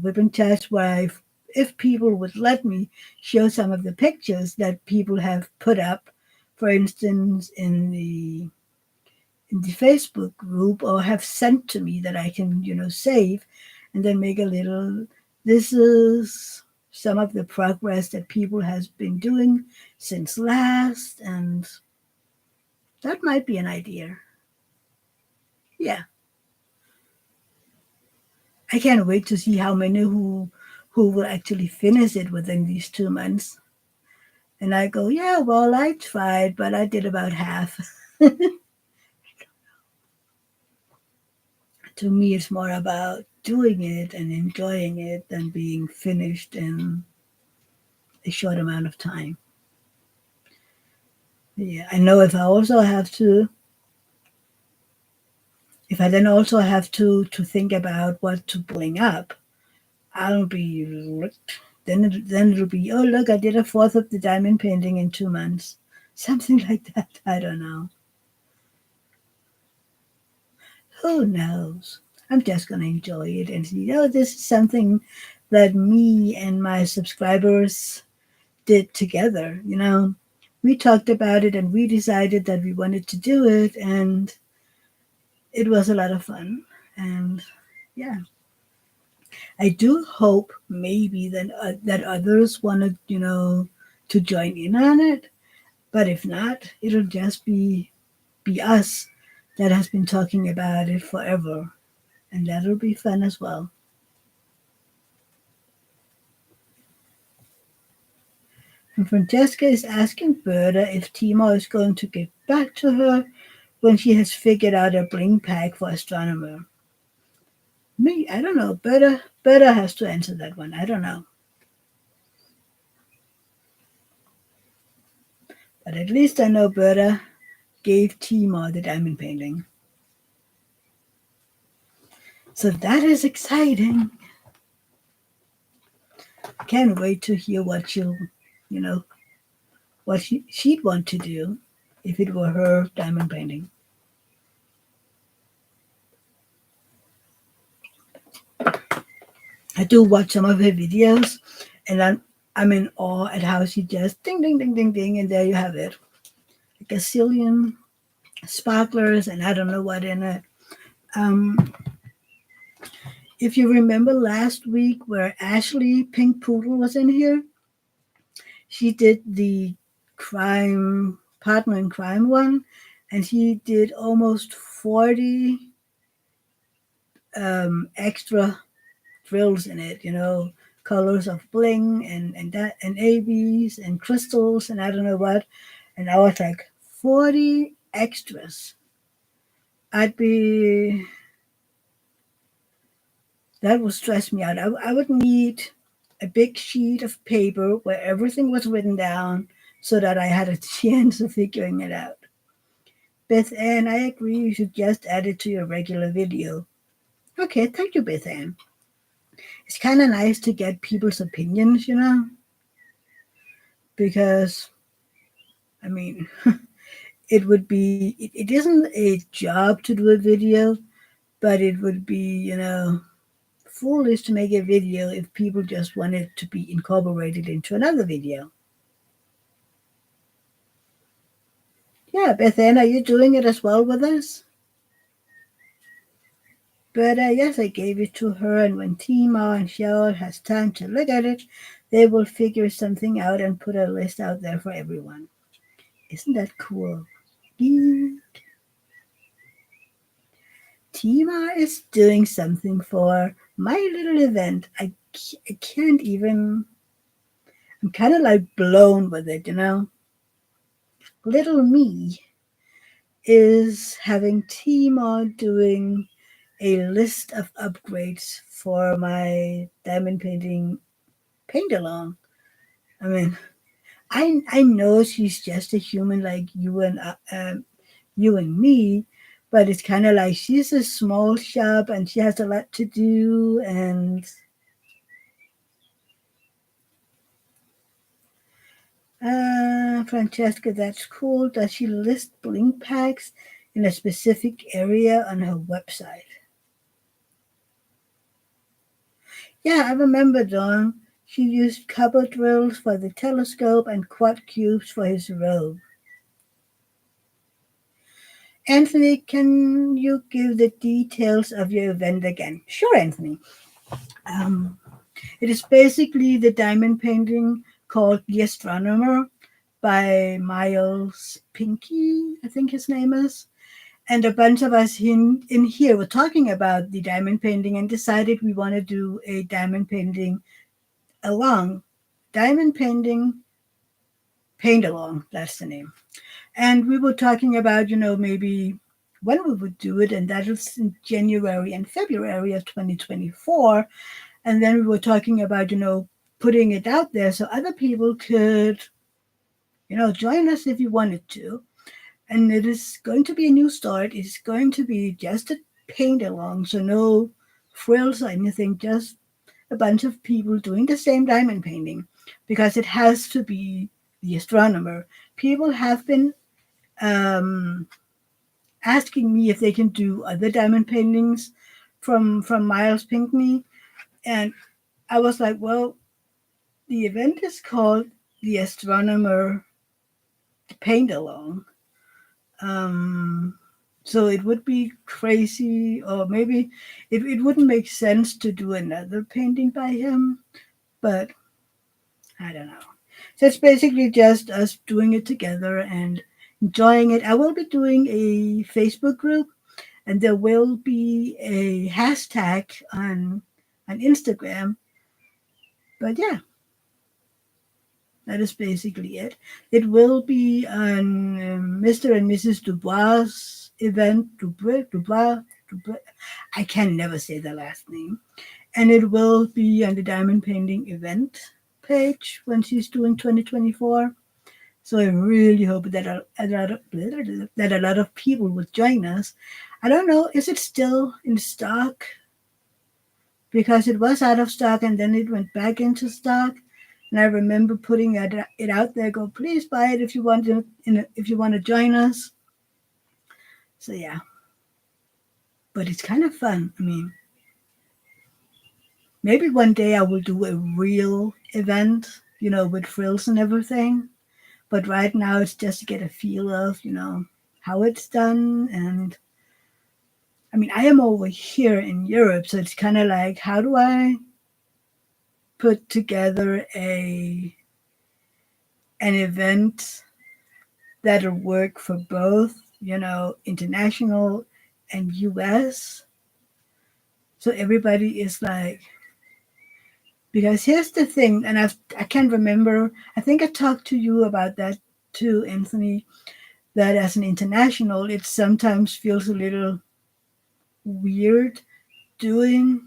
weapon chats where if people would let me show some of the pictures that people have put up, for instance, in the Facebook group, or have sent to me that I can, save, and then make a little. This is some of the progress that people has been doing since last, and that might be an idea. Yeah, I can't wait to see how many who who will actually finish it within these 2 months. And I go, yeah, well, I tried, but I did about half. To me, it's more about doing it and enjoying it than being finished in a short amount of time. Yeah, I know if I then also have to think about what to bring up, I'll be then it'll be, oh look, I did a fourth of the diamond painting in 2 months, something like that. I don't know. Who knows? I'm just gonna enjoy it and see. Oh, this is something that me and my subscribers did together. We talked about it and we decided that we wanted to do it, and it was a lot of fun. And yeah, I do hope maybe that others wanted, to join in on it. But if not, it'll just be us that has been talking about it forever, and that'll be fun as well. And Francesca is asking Berta if Timor is going to get back to her when she has figured out a bling pack for astronomer. Me, I don't know. Berta has to answer that one. I don't know. But at least I know Berta gave Timor the diamond painting. So that is exciting. Can't wait to hear what you know, what she'd want to do if it were her diamond painting. I do watch some of her videos, and I'm in awe at how she just ding ding ding ding ding, and there you have it, a gazillion sparklers, and I don't know what in it. Um, if you remember last week where Ashley Pink Poodle was in here, she did the crime partner in crime one, and she did almost 40 extra drills in it, colors of bling and ABs and crystals and I don't know what. And I was like, 40 extras. I'd be That would stress me out. I would need a big sheet of paper where everything was written down so that I had a chance of figuring it out. Beth Ann, I agree you should just add it to your regular video. Okay, thank you, Beth Ann. It's kind of nice to get people's opinions, because, I mean, it isn't a job to do a video, but it would be, foolish to make a video if people just want it to be incorporated into another video. Yeah, Beth Ann, are you doing it as well with us? But yes, I gave it to her, and when Tima and Cheryl has time to look at it, they will figure something out and put a list out there for everyone. Isn't that cool? Tima is doing something for my little event. I can't even. I'm kind of like blown with it, Little me is having Tima doing a list of upgrades for my diamond painting paint along. I mean, I know she's just a human like you and me, but it's kind of like she's a small shop and she has a lot to do. And Francesca, that's cool. Does she list bling packs in a specific area on her website? Yeah, I remember Dawn. She used copper drills for the telescope and quad cubes for his robe. Anthony, can you give the details of your event again? Sure, Anthony. Um, it is basically the diamond painting called The Astronomer by Miles Pinky, I think his name is. And a bunch of us in here were talking about the diamond painting and decided we want to do a diamond painting along, diamond painting, paint along. That's the name. And we were talking about, maybe when we would do it, and that was in January and February of 2024. And then we were talking about, putting it out there so other people could, join us if you wanted to. And it is going to be a new start. It's going to be just a paint along, so no frills or anything, just a bunch of people doing the same diamond painting because it has to be the astronomer. People have been um, asking me if they can do other diamond paintings from Miles Pinckney, and I was like, well, the event is called the Astronomer Paint Along. Um, so it would be crazy, or maybe it wouldn't make sense to do another painting by him, but I don't know. So it's basically just us doing it together and enjoying it. I will be doing a Facebook group, and there will be a hashtag on Instagram. But yeah, that is basically it. It will be on Mr. and Mrs. Dubois event. Dubois. I can never say the last name. And it will be on the diamond painting event page when she's doing 2024. So I really hope that a lot of people would join us. I don't know, is it still in stock? Because it was out of stock and then it went back into stock. And I remember putting it out there, go, please buy it if you want to, if you want to join us. So yeah, but it's kind of fun. I mean, maybe one day I will do a real event, with frills and everything. But right now it's just to get a feel of, how it's done. And I mean, I am over here in Europe, so it's kind of like, how do I put together an event that'll work for both, international and US. So everybody is like, because here's the thing, and I can't remember, I think I talked to you about that too, Anthony, that as an international, it sometimes feels a little weird doing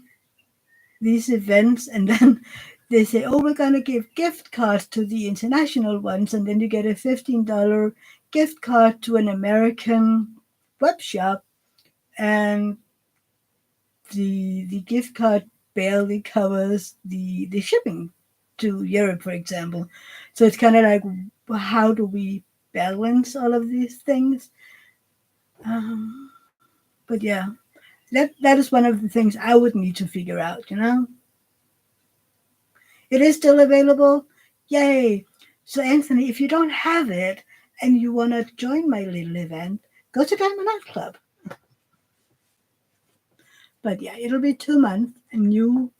these events and then they say, oh, we're going to give gift cards to the international ones, and then you get a $15 gift card to an American web shop, and the gift card barely covers the shipping to Europe, for example. So it's kind of like, how do we balance all of these things? But yeah, that is one of the things I would need to figure out. It is still available. Yay. So Anthony, if you don't have it and you want to join my little event, go to Diamond Art Club. But yeah, it'll be 2 months, a new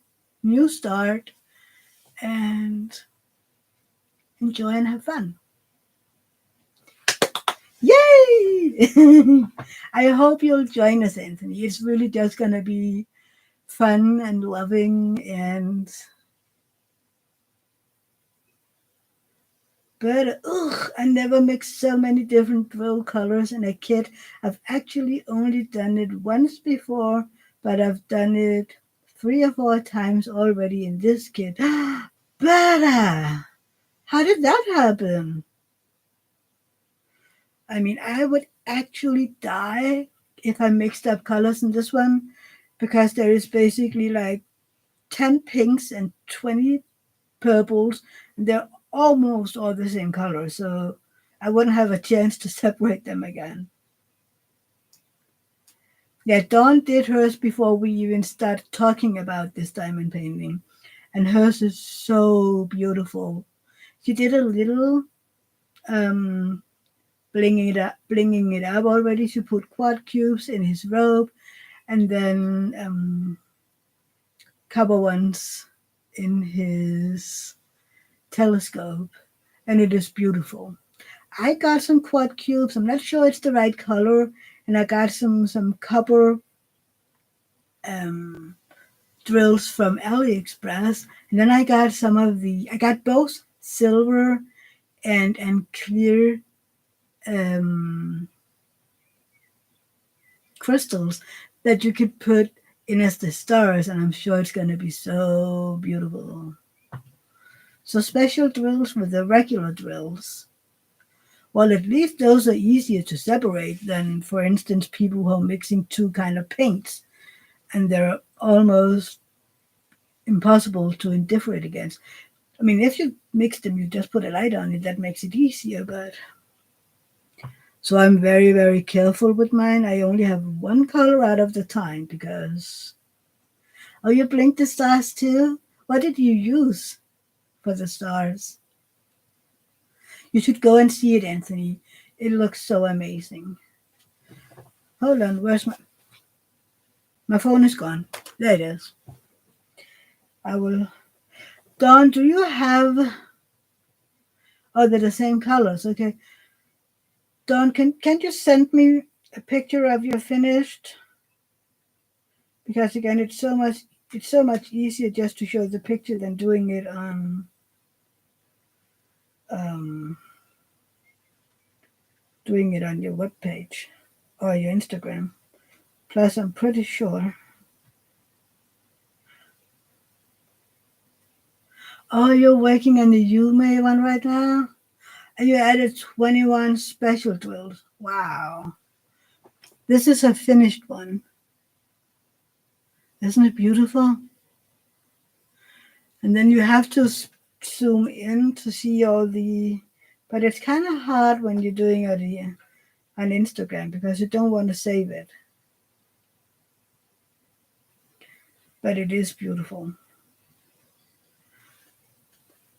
start, and enjoy and have fun. Yay! I hope you'll join us, Anthony. It's really just gonna be fun and loving, and but I never mixed so many different drill colors in a kit. I've actually only done it once before, but I've done it 3 or 4 times already in this kit. Better! How did that happen? I mean, I would actually die if I mixed up colors in this one because there is basically like 10 pinks and 20 purples. And they're almost all the same color, so I wouldn't have a chance to separate them again. Yeah, Dawn did hers before we even started talking about this diamond painting, and hers is so beautiful. She did a little um, blinging it up already. She put quad cubes in his robe, and then copper ones in his telescope, and it is beautiful. I got some quad cubes. I'm not sure it's the right color, and I got some copper um, drills from AliExpress, and then I got both silver and clear um, crystals that you could put in as the stars, and I'm sure it's going to be so beautiful. So special drills with the regular drills. Well, at least those are easier to separate than, for instance, people who are mixing two kind of paints, and they're almost impossible to differentiate against. I mean, if you mix them, you just put a light on it. That makes it easier. But so I'm very, very careful with mine. I only have one color out of the time because. Oh, you blinked the stars too? What did you use for the stars? You should go and see it, Anthony. It looks so amazing. Hold on, where's my phone is gone. There it is. I will. Dawn, do you have? Oh, they're the same colors. Okay. Dawn, can you send me a picture of your finished? Because again, it's so much easier just to show the picture than doing it on um, your web page or your Instagram. Plus, I'm pretty sure. Oh, you're working on the Yume one right now? And you added 21 special drills. Wow. This is a finished one. Isn't it beautiful? And then you have to zoom in to see all the. But it's kind of hard when you're doing it on Instagram because you don't want to save it. But it is beautiful.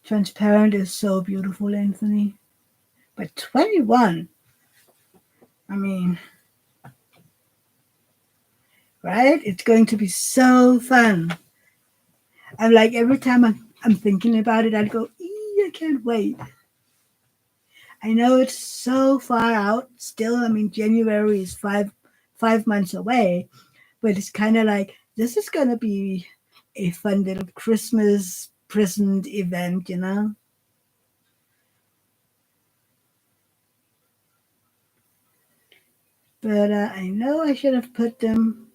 Transparent is so beautiful, Anthony. But 21, I mean, right? It's going to be so fun. I'm like, every time I'm thinking about it, I'd go, I can't wait. I know it's so far out still. I mean, January is five months away, but it's kind of like, this is going to be a fun little Christmas present event, you know? But I know I should have put them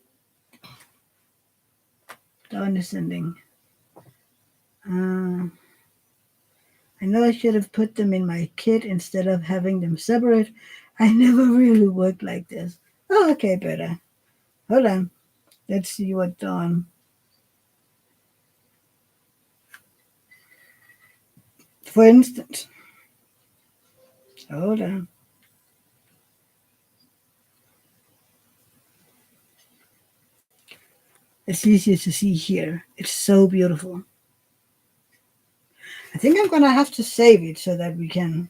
down ascending. I know I should have put them in my kit instead of having them separate. I never really worked like this. Oh, okay, better. Hold on. Let's see what Dawn. For instance, hold on. It's easier to see here. It's so beautiful. I think I'm going to have to save it so that we can.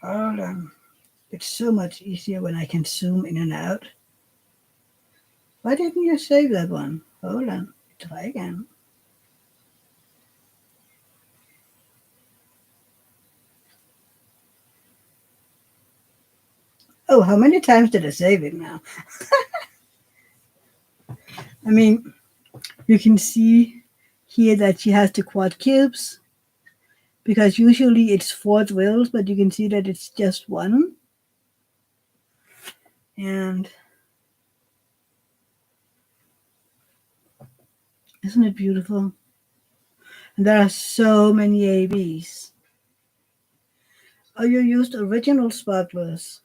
Hold on. It's so much easier when I can zoom in and out. Why didn't you save that one? Hold on. Try again. Oh, how many times did I save it now? I mean, you can see here that she has the quad cubes because usually it's 4 drills, but you can see that it's just one. And isn't it beautiful? And there are so many ABs. Oh, you used original sparklers.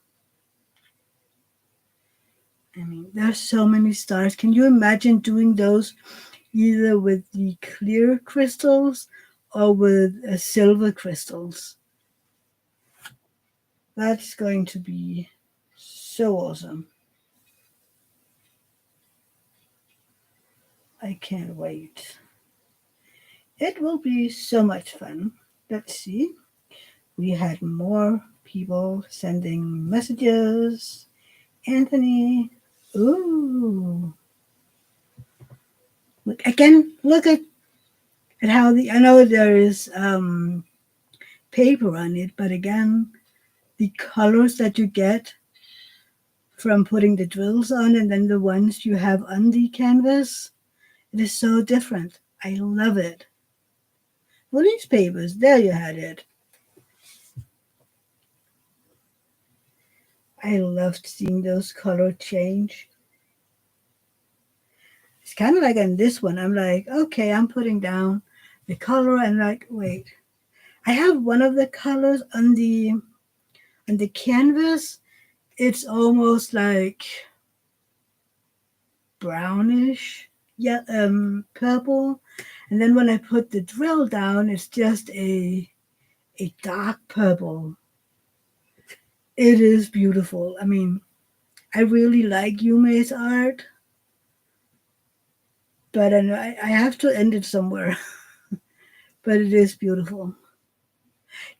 I mean, there's so many stars. Can you imagine doing those either with the clear crystals or with silver crystals? That's going to be so awesome. I can't wait. It will be so much fun. Let's see. We had more people sending messages. Anthony. Ooh. Look again, look at how I know there is paper on it, but again, the colors that you get from putting the drills on and then the ones you have on the canvas. It is so different. I love it. Well, these papers, there you had it. I loved seeing those color change. It's kind of like on this one. I'm like, okay, I'm putting down the color and like, wait, I have one of the colors on the canvas. It's almost like brownish, yeah, purple. And then when I put the drill down, it's just a dark purple. It is beautiful. I mean, I really like Yume's art, but I have to end it somewhere. But it is beautiful.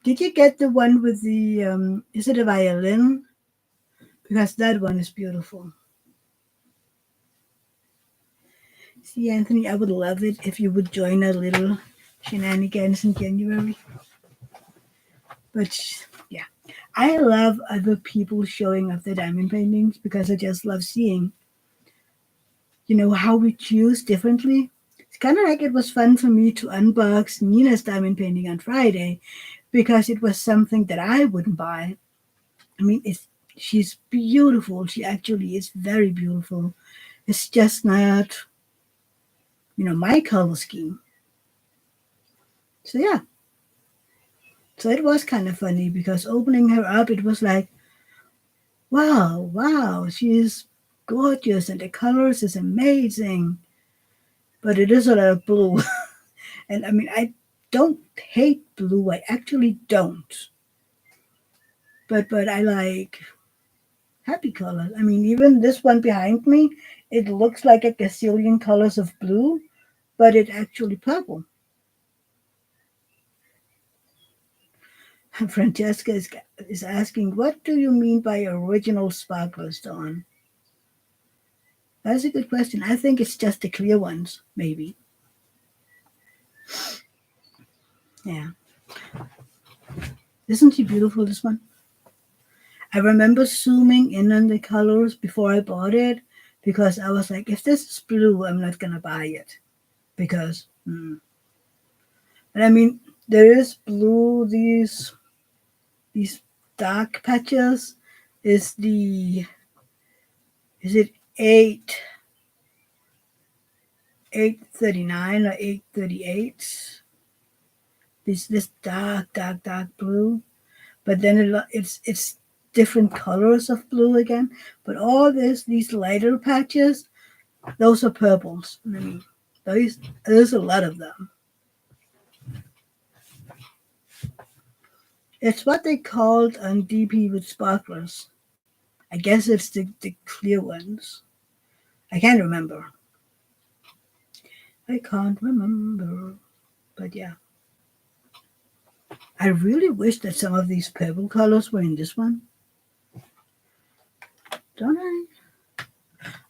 Did you get the one with the, is it a violin? Because that one is beautiful. See, Anthony, I would love it if you would join our little shenanigans in January. But yeah, I love other people showing off their diamond paintings because I just love seeing, how we choose differently. It's kind of like it was fun for me to unbox Nina's diamond painting on Friday because it was something that I wouldn't buy. I mean, she's beautiful. She actually is very beautiful. It's just not, my color scheme. So yeah. So it was kind of funny because opening her up, it was like, wow, she is gorgeous and the colors is amazing. But it is a lot of blue. And I mean, I don't hate blue. I actually don't. But I like happy colors. I mean, even this one behind me, it looks like a gazillion colors of blue, but it's actually purple. Francesca is asking, what do you mean by original sparklers, Dawn? That's a good question. I think it's just the clear ones, maybe. Yeah. Isn't she beautiful, this one? I remember zooming in on the colors before I bought it because I was like, if this is blue, I'm not going to buy it. Because, but I mean, there is blue, these dark patches is it 839 or 838? This dark blue. But then it's different colors of blue again. But all these lighter patches, those are purples. I mean, there's a lot of them. It's what they called on DP with sparklers. I guess it's the clear ones. I can't remember. I can't remember. But yeah. I really wish that some of these purple colors were in this one. Don't I?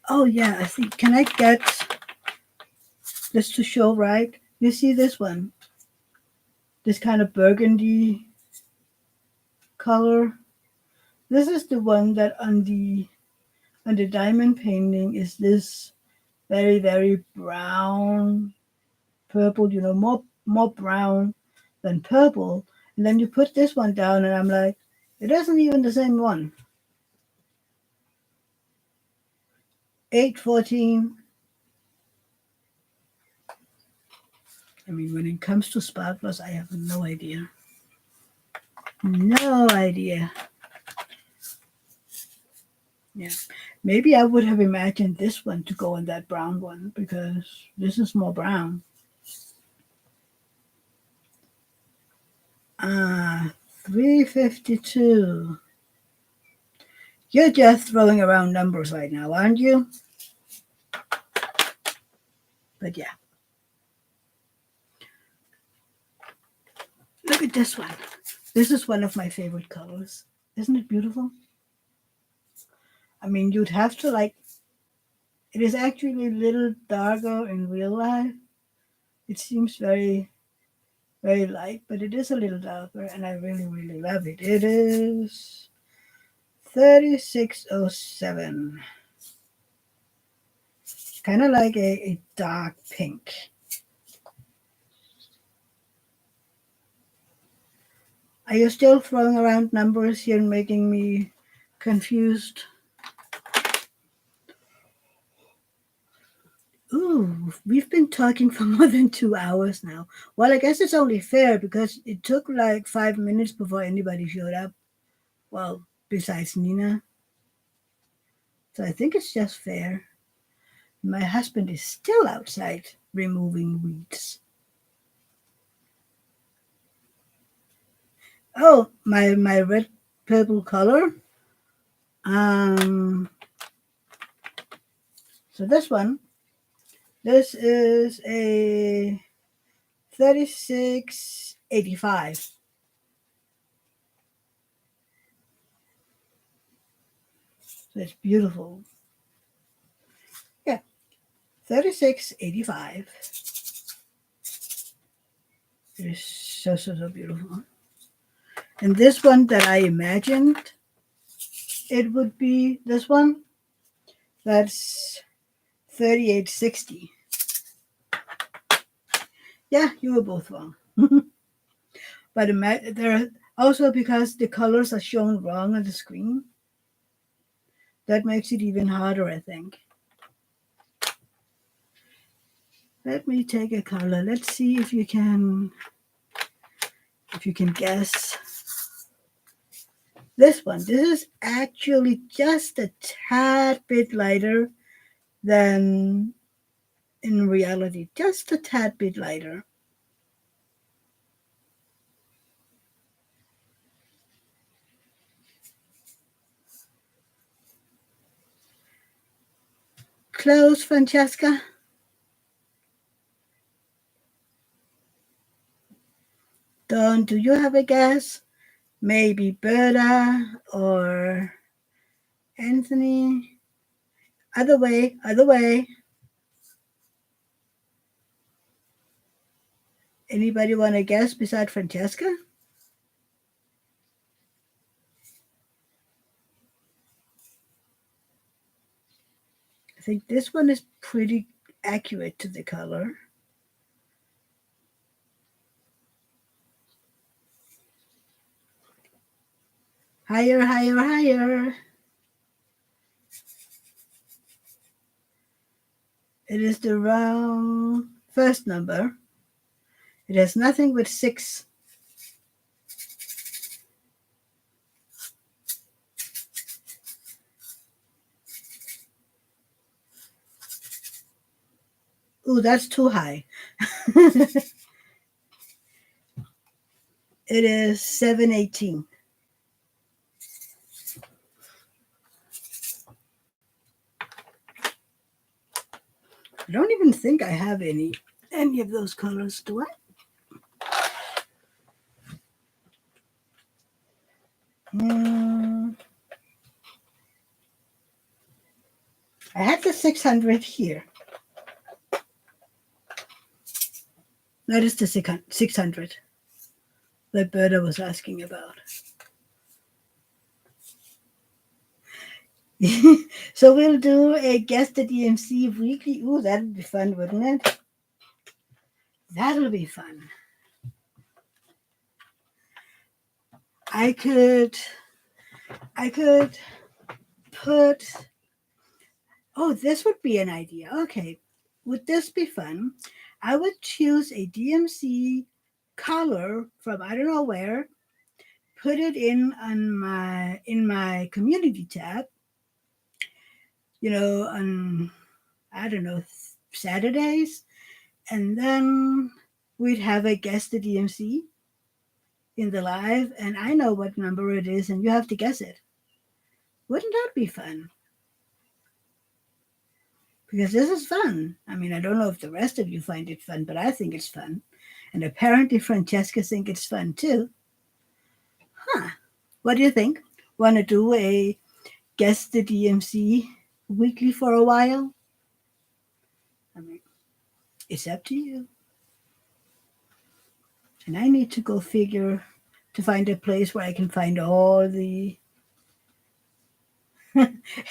Oh yeah, I think. Can I get this to show right? You see this one? This kind of burgundy color. This is the one that on the diamond painting is this very, very brown purple, more brown than purple. And then you put this one down and I'm like, it isn't even the same one. 814. I mean, when it comes to sparklers, I have no idea. No idea. Yeah. Maybe I would have imagined this one to go in that brown one because this is more brown. 352. You're just throwing around numbers right now, aren't you? But yeah. Look at this one. This is one of my favorite colors. Isn't it beautiful? I mean, you'd have to it is actually a little darker in real life. It seems very, very light, but it is a little darker and I really, really love it. It is 3607. Kind of like a dark pink. Are you still throwing around numbers here and making me confused? Ooh, we've been talking for more than 2 hours now. Well, I guess it's only fair because it took like 5 minutes before anybody showed up. Well, besides Nina. So I think it's just fair. My husband is still outside removing weeds. Oh, my red purple color. Um, so this is a 3685. So it's beautiful. Yeah, 3685. It is so beautiful. And this one that I imagined, it would be this one. That's 3860. Yeah, you were both wrong. But there also because the colors are shown wrong on the screen, that makes it even harder, I think. Let me take a color. Let's see if you can guess. This one. This is actually just a tad bit lighter than in reality. Just a tad bit lighter. Close, Francesca. Dawn, do you have a guess? Maybe Berta or Anthony? Other way, other way. Anybody want to guess beside Francesca? I think this one is pretty accurate to the color. Higher, higher, higher. It is the wrong first number. It has nothing with 6. Ooh, that's too high. It is 718. I don't even think I have any of those colors, do I? I had the 600 here. That is the 600 that Berta was asking about. So we'll do a Guess the DMC weekly. Ooh, that'd be fun, wouldn't it? That'll be fun. I could put. Oh, this would be an idea. Okay, would this be fun? I would choose a DMC color from I don't know where, put it in my community tab. On I don't know Saturdays, and then we'd have a Guess the DMC in the live, and I know what number it is, and you have to guess it. Wouldn't that be fun? Because this is fun. I mean, I don't know if the rest of you find it fun, but I think it's fun. And apparently Francesca thinks it's fun too. Huh. What do you think? Want to do a Guess the DMC weekly for a while? I mean, it's up to you. And I need to go figure to find a place where I can find all the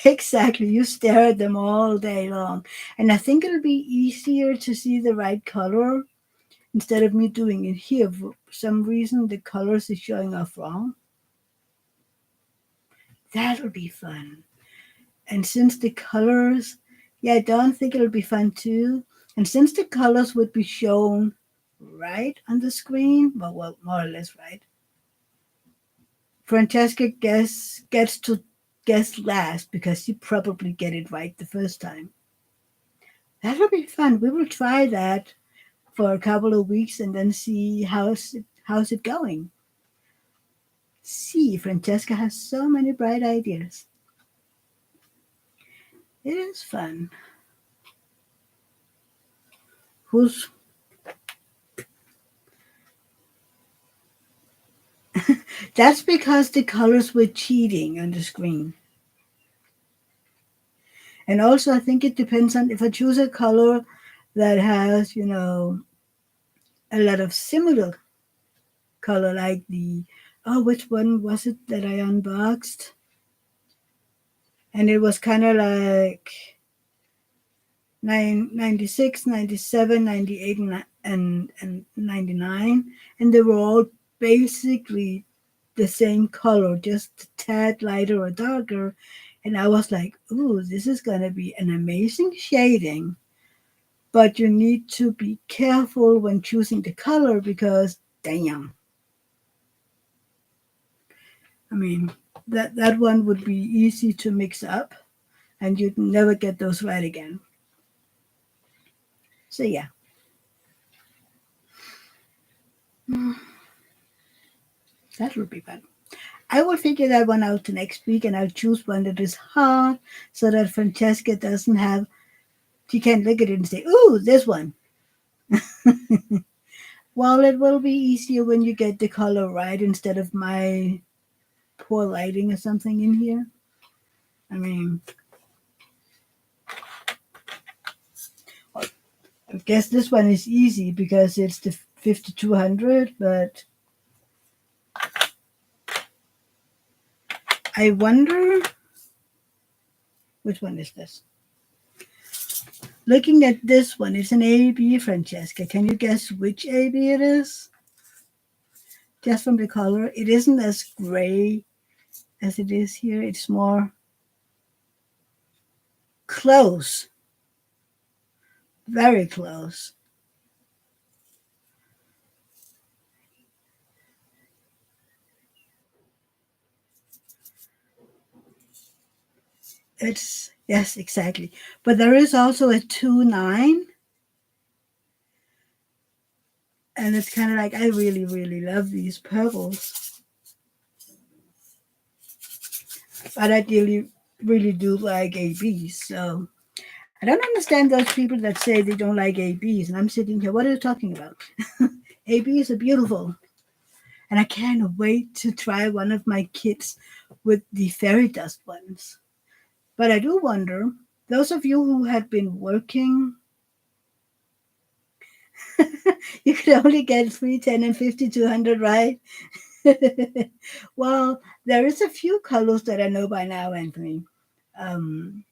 Exactly. You stare at them all day long. And I think it'll be easier to see the right color instead of me doing it here. For some reason, the colors is showing off wrong. That'll be fun. And since the colors, yeah, I don't think it'll be fun too. And since the colors would be shown right on the screen, well, more or less right, Francesca gets to guess last because she probably get it right the first time. That'll be fun. We will try that for a couple of weeks and then see how's it going. See, Francesca has so many bright ideas. It is fun. Who's That's because the colors were cheating on the screen. And also, I think it depends on if I choose a color that has, a lot of similar color, like which one was it that I unboxed? And it was kind of like 96, 97, 98, and 99. And they were all basically the same color, just a tad lighter or darker. And I was like, ooh, this is going to be an amazing shading. But you need to be careful when choosing the color because, damn, I mean, that one would be easy to mix up and you'd never get those right again. So, yeah, that would be fun. I will figure that one out next week and I'll choose one that is hard so that Francesca doesn't have, she can't look at it and say, ooh, this one. Well, it will be easier when you get the color right instead of my poor lighting or something in here. I mean, I guess this one is easy because it's the 5200, but I wonder which one is this? Looking at this one, it's an AB, Francesca. Can you guess which AB it is? Just from the color, it isn't as gray as it is here. It's more close, very close. It's, yes, exactly. But there is also a 2.9, and it's kind of like I really, really love these purples. But I really do like ABs. So I don't understand those people that say they don't like ABs. And I'm sitting here, what are you talking about? ABs are beautiful. And I can't wait to try one of my kits with the fairy dust ones. But I do wonder, those of you who have been working, you could only get 310 and 5200, right? Well, there is a few colors that I know by now, Anthony. Um,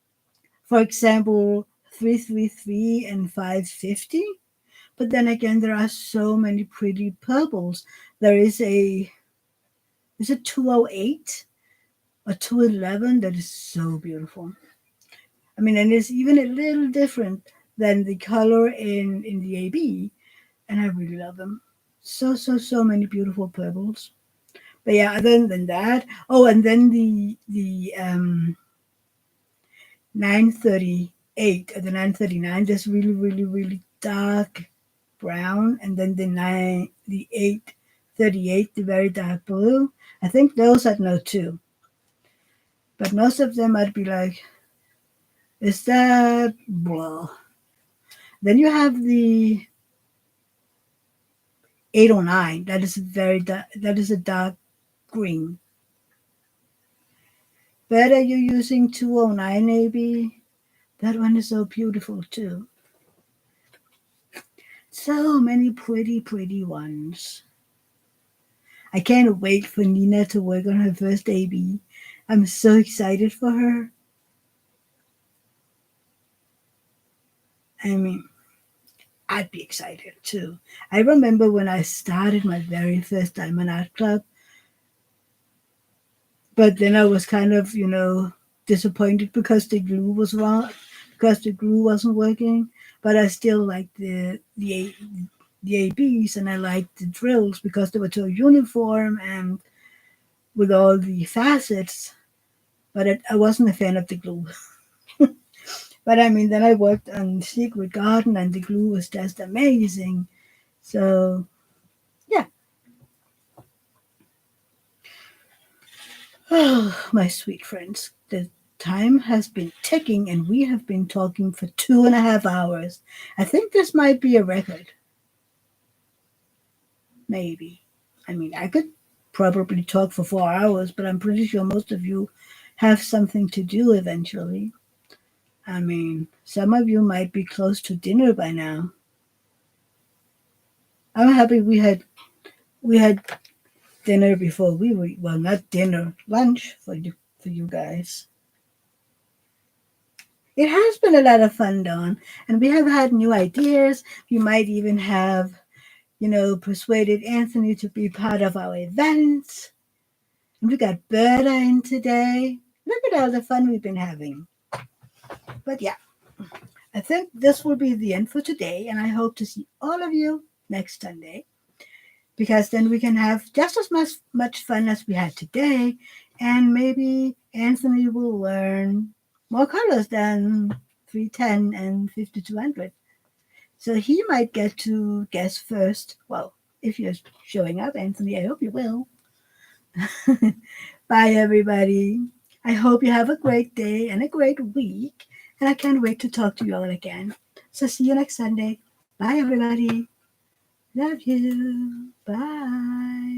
for example, 333 and 550. But then again, there are so many pretty purples. There is a 208 or 211 that is so beautiful. I mean, and it's even a little different than the color in the AB, and I really love them. So many beautiful purples. But yeah, other than that, oh, and then the 938 or the 939, that's really dark brown, and then the 838, the very dark blue. I think those I'd know too. But most of them I'd be like, is that blah? Then you have the 809. That is very that is a dark green. But are you using 209 maybe? That one is so beautiful too. So many pretty ones. I can't wait for Nina to work on her first AB. I'm so excited for her. I mean, I'd be excited too. I remember when I started my very first Diamond Art Club, but then I was kind of, disappointed because the glue was wrong, because the glue wasn't working. But I still liked the ABs, and I liked the drills because they were so uniform and with all the facets. But I wasn't a fan of the glue. But I mean, then I worked on Secret Garden, and the glue was just amazing. So yeah. Oh, my sweet friends, the time has been ticking, and we have been talking for 2.5 hours. I think this might be a record. Maybe. I mean, I could probably talk for 4 hours, but I'm pretty sure most of you have something to do eventually. I mean, some of you might be close to dinner by now. I'm happy we had dinner before we were, well, not dinner, lunch for you guys. It has been a lot of fun, Dawn, and we have had new ideas. We might even have, persuaded Anthony to be part of our events. And we got Berta in today. Look at all the fun we've been having. But yeah, I think this will be the end for today, and I hope to see all of you next Sunday, because then we can have just as much fun as we had today, and maybe Anthony will learn more colors than 310 and 5200. So he might get to guess first. Well, if you're showing up, Anthony, I hope you will. Bye, everybody. I hope you have a great day and a great week, and I can't wait to talk to you all again. So see you next Sunday. Bye, everybody. Love you. Bye.